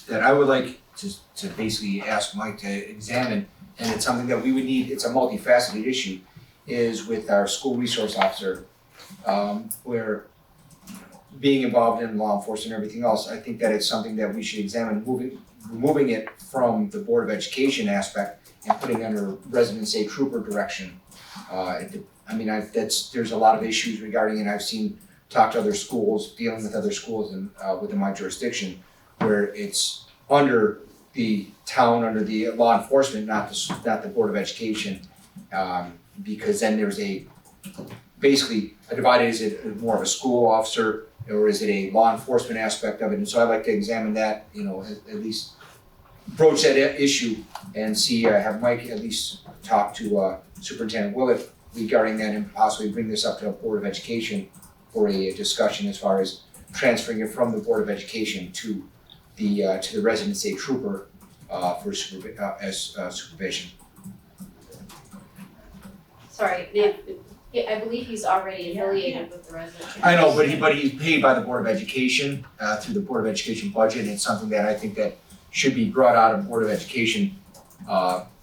that I would like to basically ask Mike to examine, and it's something that we would need, it's a multifaceted issue, is with our school resource officer, where being involved in law enforcement and everything else, I think that it's something that we should examine, removing it from the Board of Education aspect and putting it under resident state trooper direction. There's a lot of issues regarding it. I've talked to other schools, dealing with other schools within my jurisdiction, where it's under the town, under the law enforcement, not the Board of Education, because then there's basically a divided, is it more of a school officer or is it a law enforcement aspect of it? And so I'd like to examine that, at least broach that issue and see, have Mike at least talk to Superintendent Willett regarding that and possibly bring this up to the Board of Education for a discussion as far as transferring it from the Board of Education to the resident state trooper for supervision. Sorry, yeah, I believe he's already affiliated with the residential. I know, but he's paid by the Board of Education, through the Board of Education budget, and it's something that I think that should be brought out of Board of Education,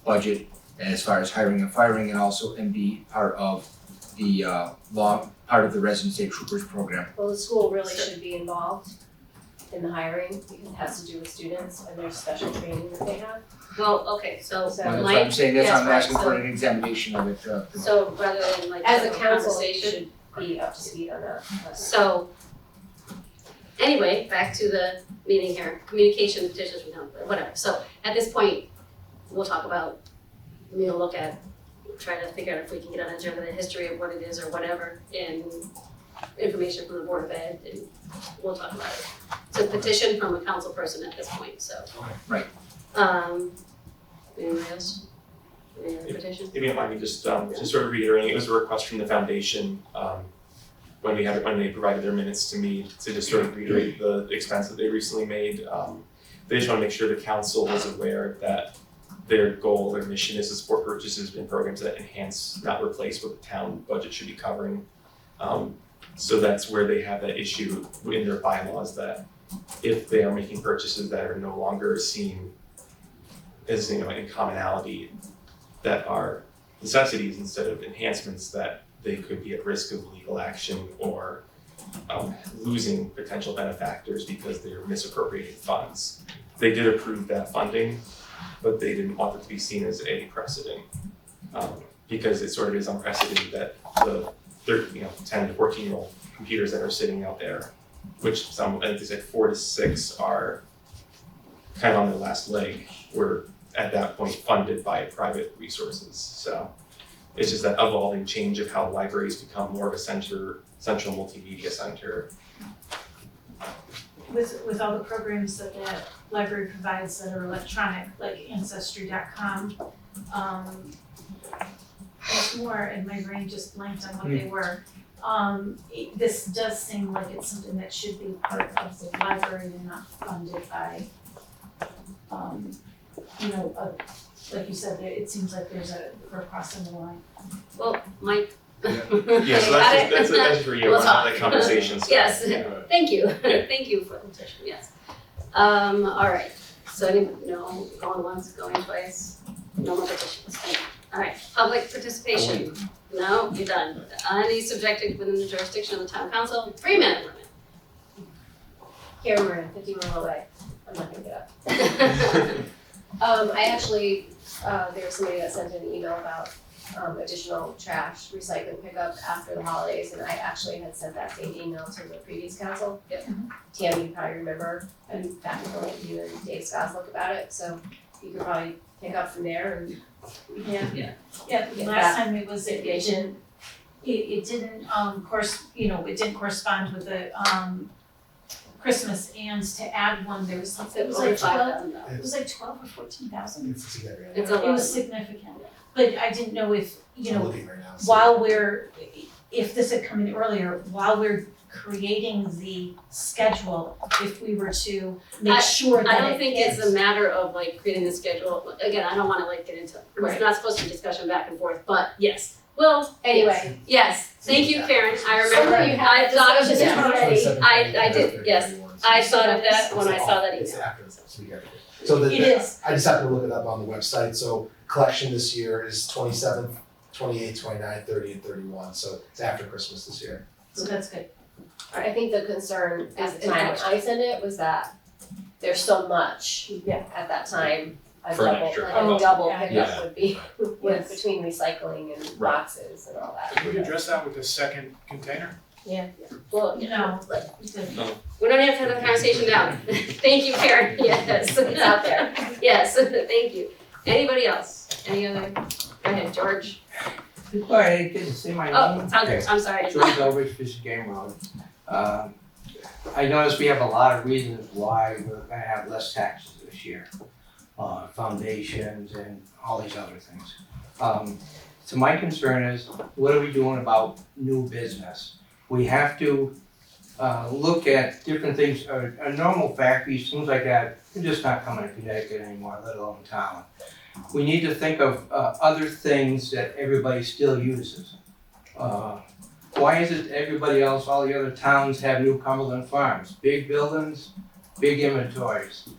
budget as far as hiring and firing, and also, and be part of the, part of the resident state troopers program. Well, the school really should be involved in the hiring because it has to do with students and their special training that they have. Well, okay, so So- That's Mike, what I'm saying, that's yes, why I'm asking right, for so- an examination of it, so rather than like As a have council, you conversation. should be up to speed on that. So, anyway, back to the meeting here, communication petitions, we don't, whatever, so at this point, we'll talk about, we'll look at, try to figure out if we can get on a agenda, the history of what it is or whatever, and information from the Board of Ed, and we'll talk about it. It's a petition from a council person at this point, so. Right. Anybody else? Any other petition? If you don't mind me just sort of reiterating, it was a request from the foundation, when they provided their minutes to me, to just sort of reiterate the expense that they recently made. They just wanna make sure the council was aware that their goal, their mission is to support purchases and programs that enhance, not replace what the town budget should be covering. So that's where they have that issue in their bylaws, that if they are making purchases that are no longer seen as, in commonality, that are necessities instead of enhancements, that they could be at risk of legal action or losing potential benefactors because they're misappropriating funds. They did approve that funding, but they didn't want it to be seen as a precedent. Because it sort of is unprecedented that the 10 to 14-year-old computers that are sitting out there, which some, I think they said 4 to 6 are kind of on their last leg, were at that point funded by private resources. So it's just that evolving change of how libraries become more of a central multimedia center. With all the programs that the library provides that are electronic, like Ancestry.com, there's more, and my brain just blanked on what they were. This does seem like it's something that should be part of the library and not funded by, like you said, it seems like we're crossing the line. Well, Mike. Yeah, so that's for you, We'll on talk. that conversation, so. Yes, yeah. thank you, thank you for the petition, yes. All right, so no, going once, going twice, no more petitions. All right, public participation, no, you're done. Any subjected within the jurisdiction of the town council, 3-minute limit. Karen Moran, 50 Merle Way. I'm not gonna get up. I actually, there was somebody that sent an email about additional trash recycling pickup after the holidays, and I actually had sent that same email to the previous council. Yep. Tammy, you probably remember, and back and forth, you and Dave Scosluk about it, so you could probably pick up from there and Yeah, Get last that time it was, it didn't, it didn't correspond with the, Christmas, and to add one, there was like, it was like 12, it was like 12 or 14,000. It's significant. It's a lot. It was significant, but I didn't know if, I'm looking right now, so- while if this had come in earlier, while we're creating the schedule, if we were to make sure that I don't think it's a matter of like creating the schedule, again, I don't wanna like get into, Right. it's not supposed to be discussion back and forth, but yes. Well, Anyway. yes, thank you, Karen, I So remember, you had I that thought of discussion that. already. I did, yes. I thought of that when I saw that It's email. after the first week, everything. So It is. I just have to look it up on the website, so collection this year is 27th, 28th, 29th, 30th, and 31, so it's after Christmas this year. So that's good. I think the concern at Is the time actually- I sent it was that there's so much at that time. A Furniture. double Yeah. pickup Yeah. would be with Yes. between recycling and Right. boxes and all that. Can we address that with the second container? Well, No, we don't have to have the conversation now. Thank you, Karen, yes. It's out there. Yes, thank you. Anybody else? Any other? Go ahead, George. Well, I didn't say my Oh, name. I'm sorry. George Elbridge, Fish Game Road. I noticed we have a lot of reasons why we're gonna have less taxes this year. foundations and all these other things. So my concern is, what are we doing about new business? We have to look at different things, a normal factories, things like that, they're just not coming to Connecticut anymore, let alone town. We need to think of other things that everybody still uses. Why is it everybody else, all the other towns have New Cumberland Farms? Big buildings, big inventories.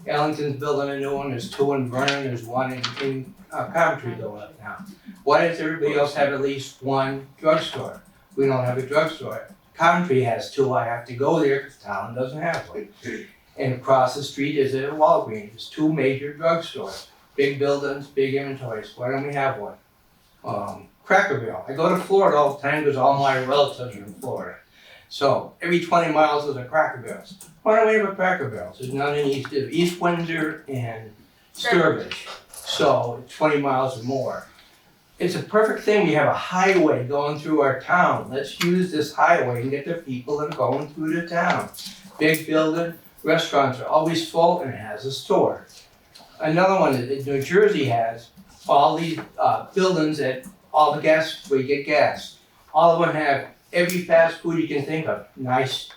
Ellington's building a new one, there's two in Vernon, there's one in Coventry going up now. Why does everybody else have at least one drugstore? We don't have a drugstore. Coventry has two, I have to go there because town doesn't have one. And across the street is a Walgreens, there's two major drugstores. Big buildings, big inventories, why don't we have one? Cracker Barrel, I go to Florida all the time because all my relatives are in Florida. So every 20 miles there's a Cracker Barrel. Why don't we have a Cracker Barrel? There's none in East Windsor and Sturbridge. So 20 miles or more. It's a perfect thing, we have a highway going through our town. Let's use this highway and get the people that are going through the town. Big building, restaurants are always full and it has a store. Another one that New Jersey has, all these buildings at all the gas, where you get gas. All of them have every fast food you can think of. Nice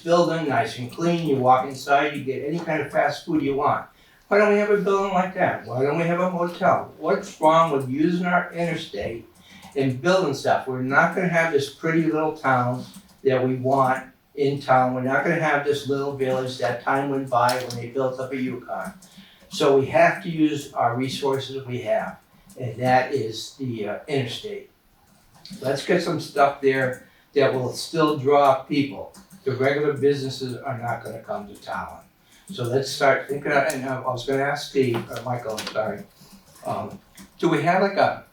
building, nice and clean. You walk inside, you get any kind of fast food you want. Why don't we have a building like that? Why don't we have a hotel? What's wrong with using our interstate and building stuff? We're not gonna have this pretty little town that we want in town. We're not gonna have this little village that time went by when they built up a Yukon. So we have to use our resources we have, and that is the interstate. Let's get some stuff there that will still draw people. The regular businesses are not gonna come to town. So let's start thinking, and I was gonna ask Steve, or Michael, I'm sorry. Do we have like a,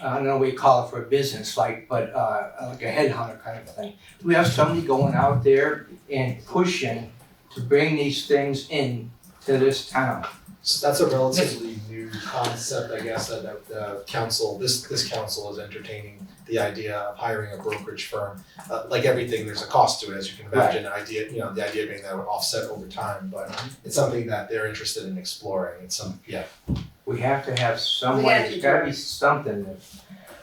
I don't know what you call it for a business, like a headhunter kind of thing? Do we have somebody going out there and pushing to bring these things in to this town? So that's a relatively new concept, I guess, that the council, this council is entertaining the idea of hiring a brokerage firm. Like everything, there's a cost to it, as you can imagine. The idea being that it would offset over time, but it's something that they're interested in exploring. It's We have to have some way, there's gotta be something that,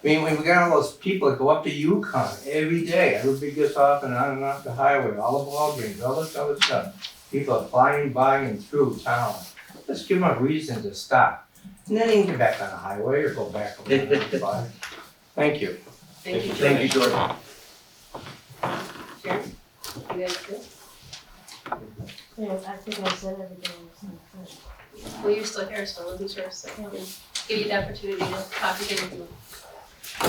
I mean, when we got all those people that go up to Yukon every day, everybody gets off and off the highway, all the Walgreens, all this other stuff. People are flying by and through town. Let's give them a reason to stop. And then they can get back on the highway or go back over the 95. Thank you. Thank you, George. Thank you, George. Sharon, you guys good? Yeah, I think I said everything. Well, you're still here, so I wasn't sure, so I'll give you the opportunity to talk again.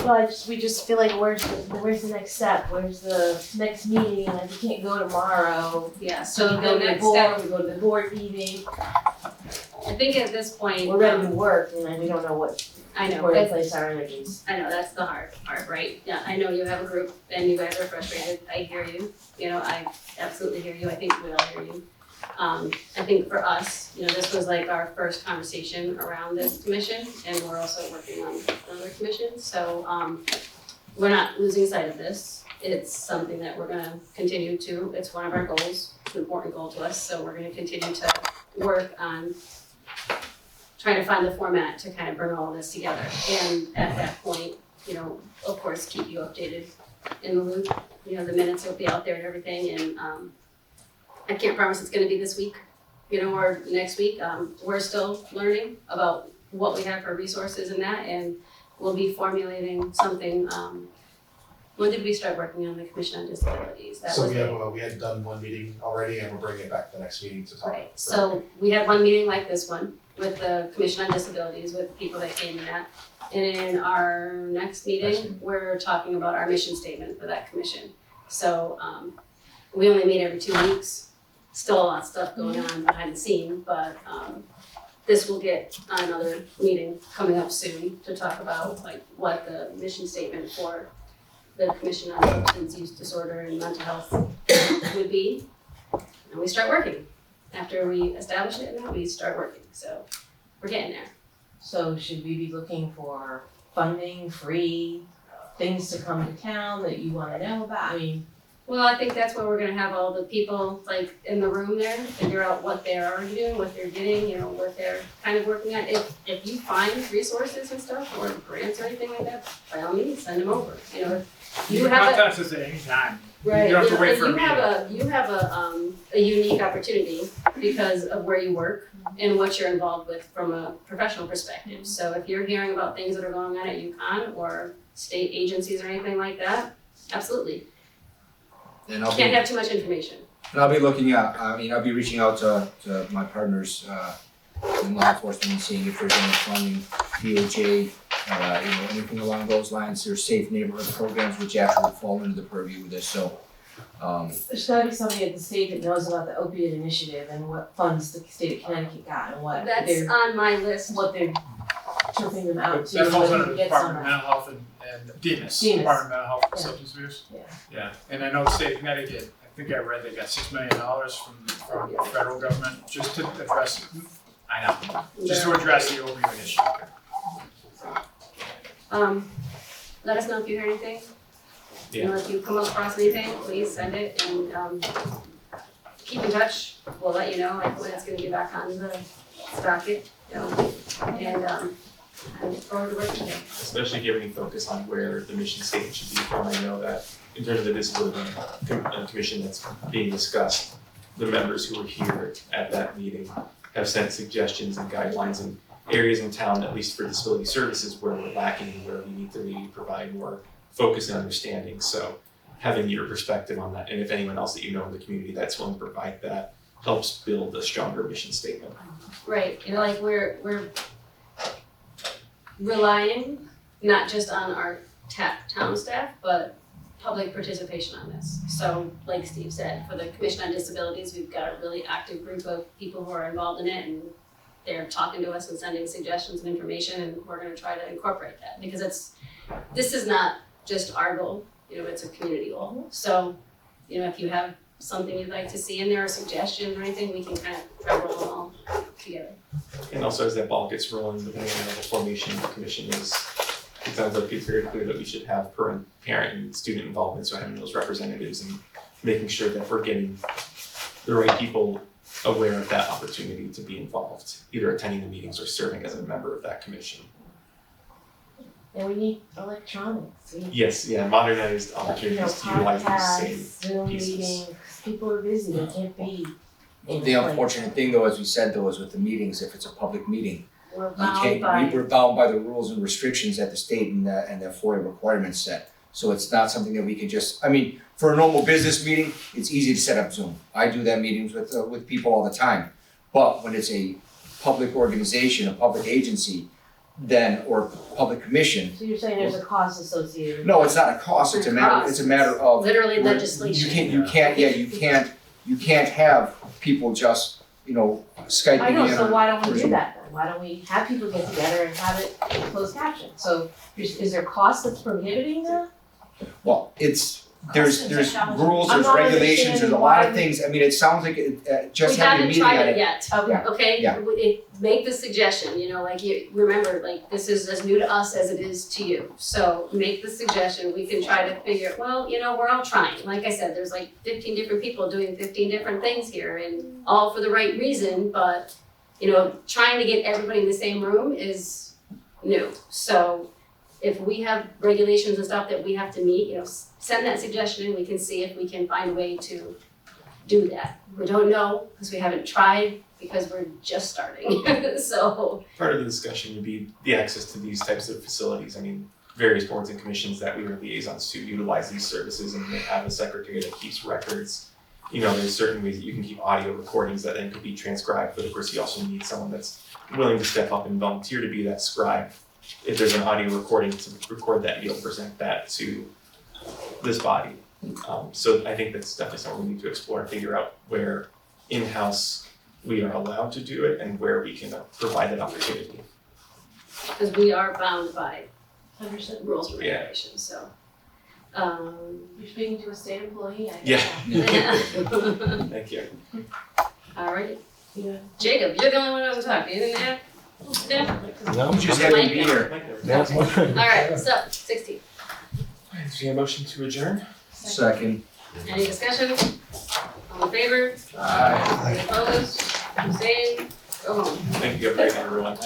Well, we just feel like where's the next step? Where's the next meeting? Like we can't go tomorrow. Yeah, So so we go the to the next board, step, we go to the board meeting. I think at this point. We're ready to work and we don't know what I know, where to but place our energies. I know, that's the hard part, right? Yeah, I know you have a group and you guys are frustrated, I hear you, I absolutely hear you, I think we all hear you. I think for us, this was like our first conversation around this commission, and we're also working on other commissions, so, we're not losing sight of this. It's something that we're gonna continue to, it's one of our goals, it's an important goal to us, so we're gonna continue to work on trying to find the format to kind of bring all this together. And at that point, of course, keep you updated in the loop. The minutes will be out there and everything, and I can't promise it's gonna be this week, or next week. We're still learning about what we have for resources and that, and we'll be formulating something. When did we start working on the Commission on Disabilities? That So was we had done one meeting already, and we're bringing it back to the next meeting to talk. Right, so we had one meeting like this one with the Commission on Disabilities, with people that came in that. And in our next meeting, we're talking about our mission statement for that commission. So, we only meet every 2 weeks, still a lot of stuff going on behind the scene, but, this will get another meeting coming up soon to talk about like what the mission statement for the Commission on Substance Use Disorder and Mental Health would be. And we start working. After we establish it, and then we start working, so we're getting there. So should we be looking for funding, free things to come to town that you wanna know about? I mean, Well, I think that's where we're gonna have all the people like in the room there, figure out what they're already doing, what they're getting, you know, what they're kind of working on. If you find resources and stuff or grants or anything like that, by all means, send them over, you know. You You can have a, contact us at any time. right, You don't have to wait and for a you have meeting. you have a unique opportunity because of where you work and what you're involved with from a professional perspective. So if you're hearing about things that are going on at UConn or state agencies or anything like that, absolutely. And I'll Can't be, have too much information. and I'll be looking at, I'll be reaching out to my partners, in law enforcement and seeing if there's any funding, DOJ, anything along those lines. There's safe neighborhood programs which actually fall into the purview of this, so, There's gotta be somebody at the state that knows about the opiate initiative and what funds the state of Connecticut got and what That's they're, on my list. what they're tripping them out to. That falls whether under the we get Department some of Mental Health and DEMIS, DEMIS. Department of Mental Health and Yeah. Substance Abuse. Yeah. And I know the state of Connecticut, I think I read they got $6 million from the federal government just to address, I know, just to address the opioid issue. Let us know if you hear anything. Yeah. You know, if you come across anything, please send it and keep in touch. We'll let you know like when it's gonna be back on the docket, you know, and I look forward to working with you. Especially given you focus on where the mission statement should be from. I know that in terms of the discipline commission that's being discussed, the members who were here at that meeting have sent suggestions and guidelines in areas in town, at least for disability services, where we're lacking and where we need to maybe provide more focus and understanding. So having your perspective on that, and if anyone else that you know in the community that's willing to provide that, helps build a stronger mission statement. Right, you know, like we're relying not just on our town staff, but public participation on this. So like Steve said, for the Commission on Disabilities, we've got a really active group of people who are involved in it and they're talking to us and sending suggestions and information and we're gonna try to incorporate that because this is not just our goal, you know, it's a community goal. So, you know, if you have something you'd like to see in there or suggestions or anything, we can kind of try to roll them all together. And also as that ball gets rolling, depending on what the formation of the commission is, it sounds like it's very clear that we should have parent and student involvement, so having those representatives and making sure that we're getting the right people aware of that opportunity to be involved, either attending the meetings or serving as a member of that commission. And we need electronics. Yes, yeah, modernized You know, opportunities to utilize these same podcasts, Zoom pieces. meetings, people are busy, they can't be in the place. unfortunate thing though, as we said though, is with the meetings, if it's a public meeting, We're you bound can't, by. we're bound by the rules and restrictions that the state and the FOIA requirements set. So it's not something that we can just, I mean, for a normal business meeting, it's easy to set up Zoom. I do that meetings with people all the time. But when it's a public organization, a public agency, then, or public commission, So you're saying there's a cost associated with no, it's not a cost, it's a matter of. Literally We're- legislation. You can't have people just, Skyping in I know, so or- why don't or we do Zoom. that then? Why don't we have people get together and have it closed caption? So is there cost that's prohibiting that? Well, there's technology. rules, I'm there's not regulations, there's a lot of understanding things, I mean, it sounds like just having a meeting on it. We haven't tried it yet. Okay, Yeah. Make the suggestion, like you, remember, like this is as new to us as it is to you. So make the suggestion, we can try to figure, well, we're all trying. Like I said, there's like 15 different people doing 15 different things here and all for the right reason, but trying to get everybody in the same room is new. So if we have regulations and stuff that we have to meet, send that suggestion and we can see if we can find a way to do that. We don't know because we haven't tried because we're just starting. So Part of the discussion would be the access to these types of facilities. I mean, various boards and commissions that we are liaisons to utilize these services and they have a secretary that keeps records. There's certain ways that you can keep audio recordings that then could be transcribed, but of course you also need someone that's willing to step up and volunteer to be that scribe. If there's an audio recording to record that, you'll present that to this body. So I think that's definitely something we need to explore and figure out where in-house we are allowed to do it and where we can provide that opportunity. because we are bound by Understood. rules and Yeah. regulations, so. You're speaking to a state employee, I Yeah. Alrighty, Thank you. Yeah. Jacob, you're the only one who hasn't talked, anything to add? Yeah? No, You just have to be here. Alright, so 16. Is there a motion to adjourn? Second. Any discussion? All in favor? Aye. Any opposed? Abstained? Go home. Thank you, everyone.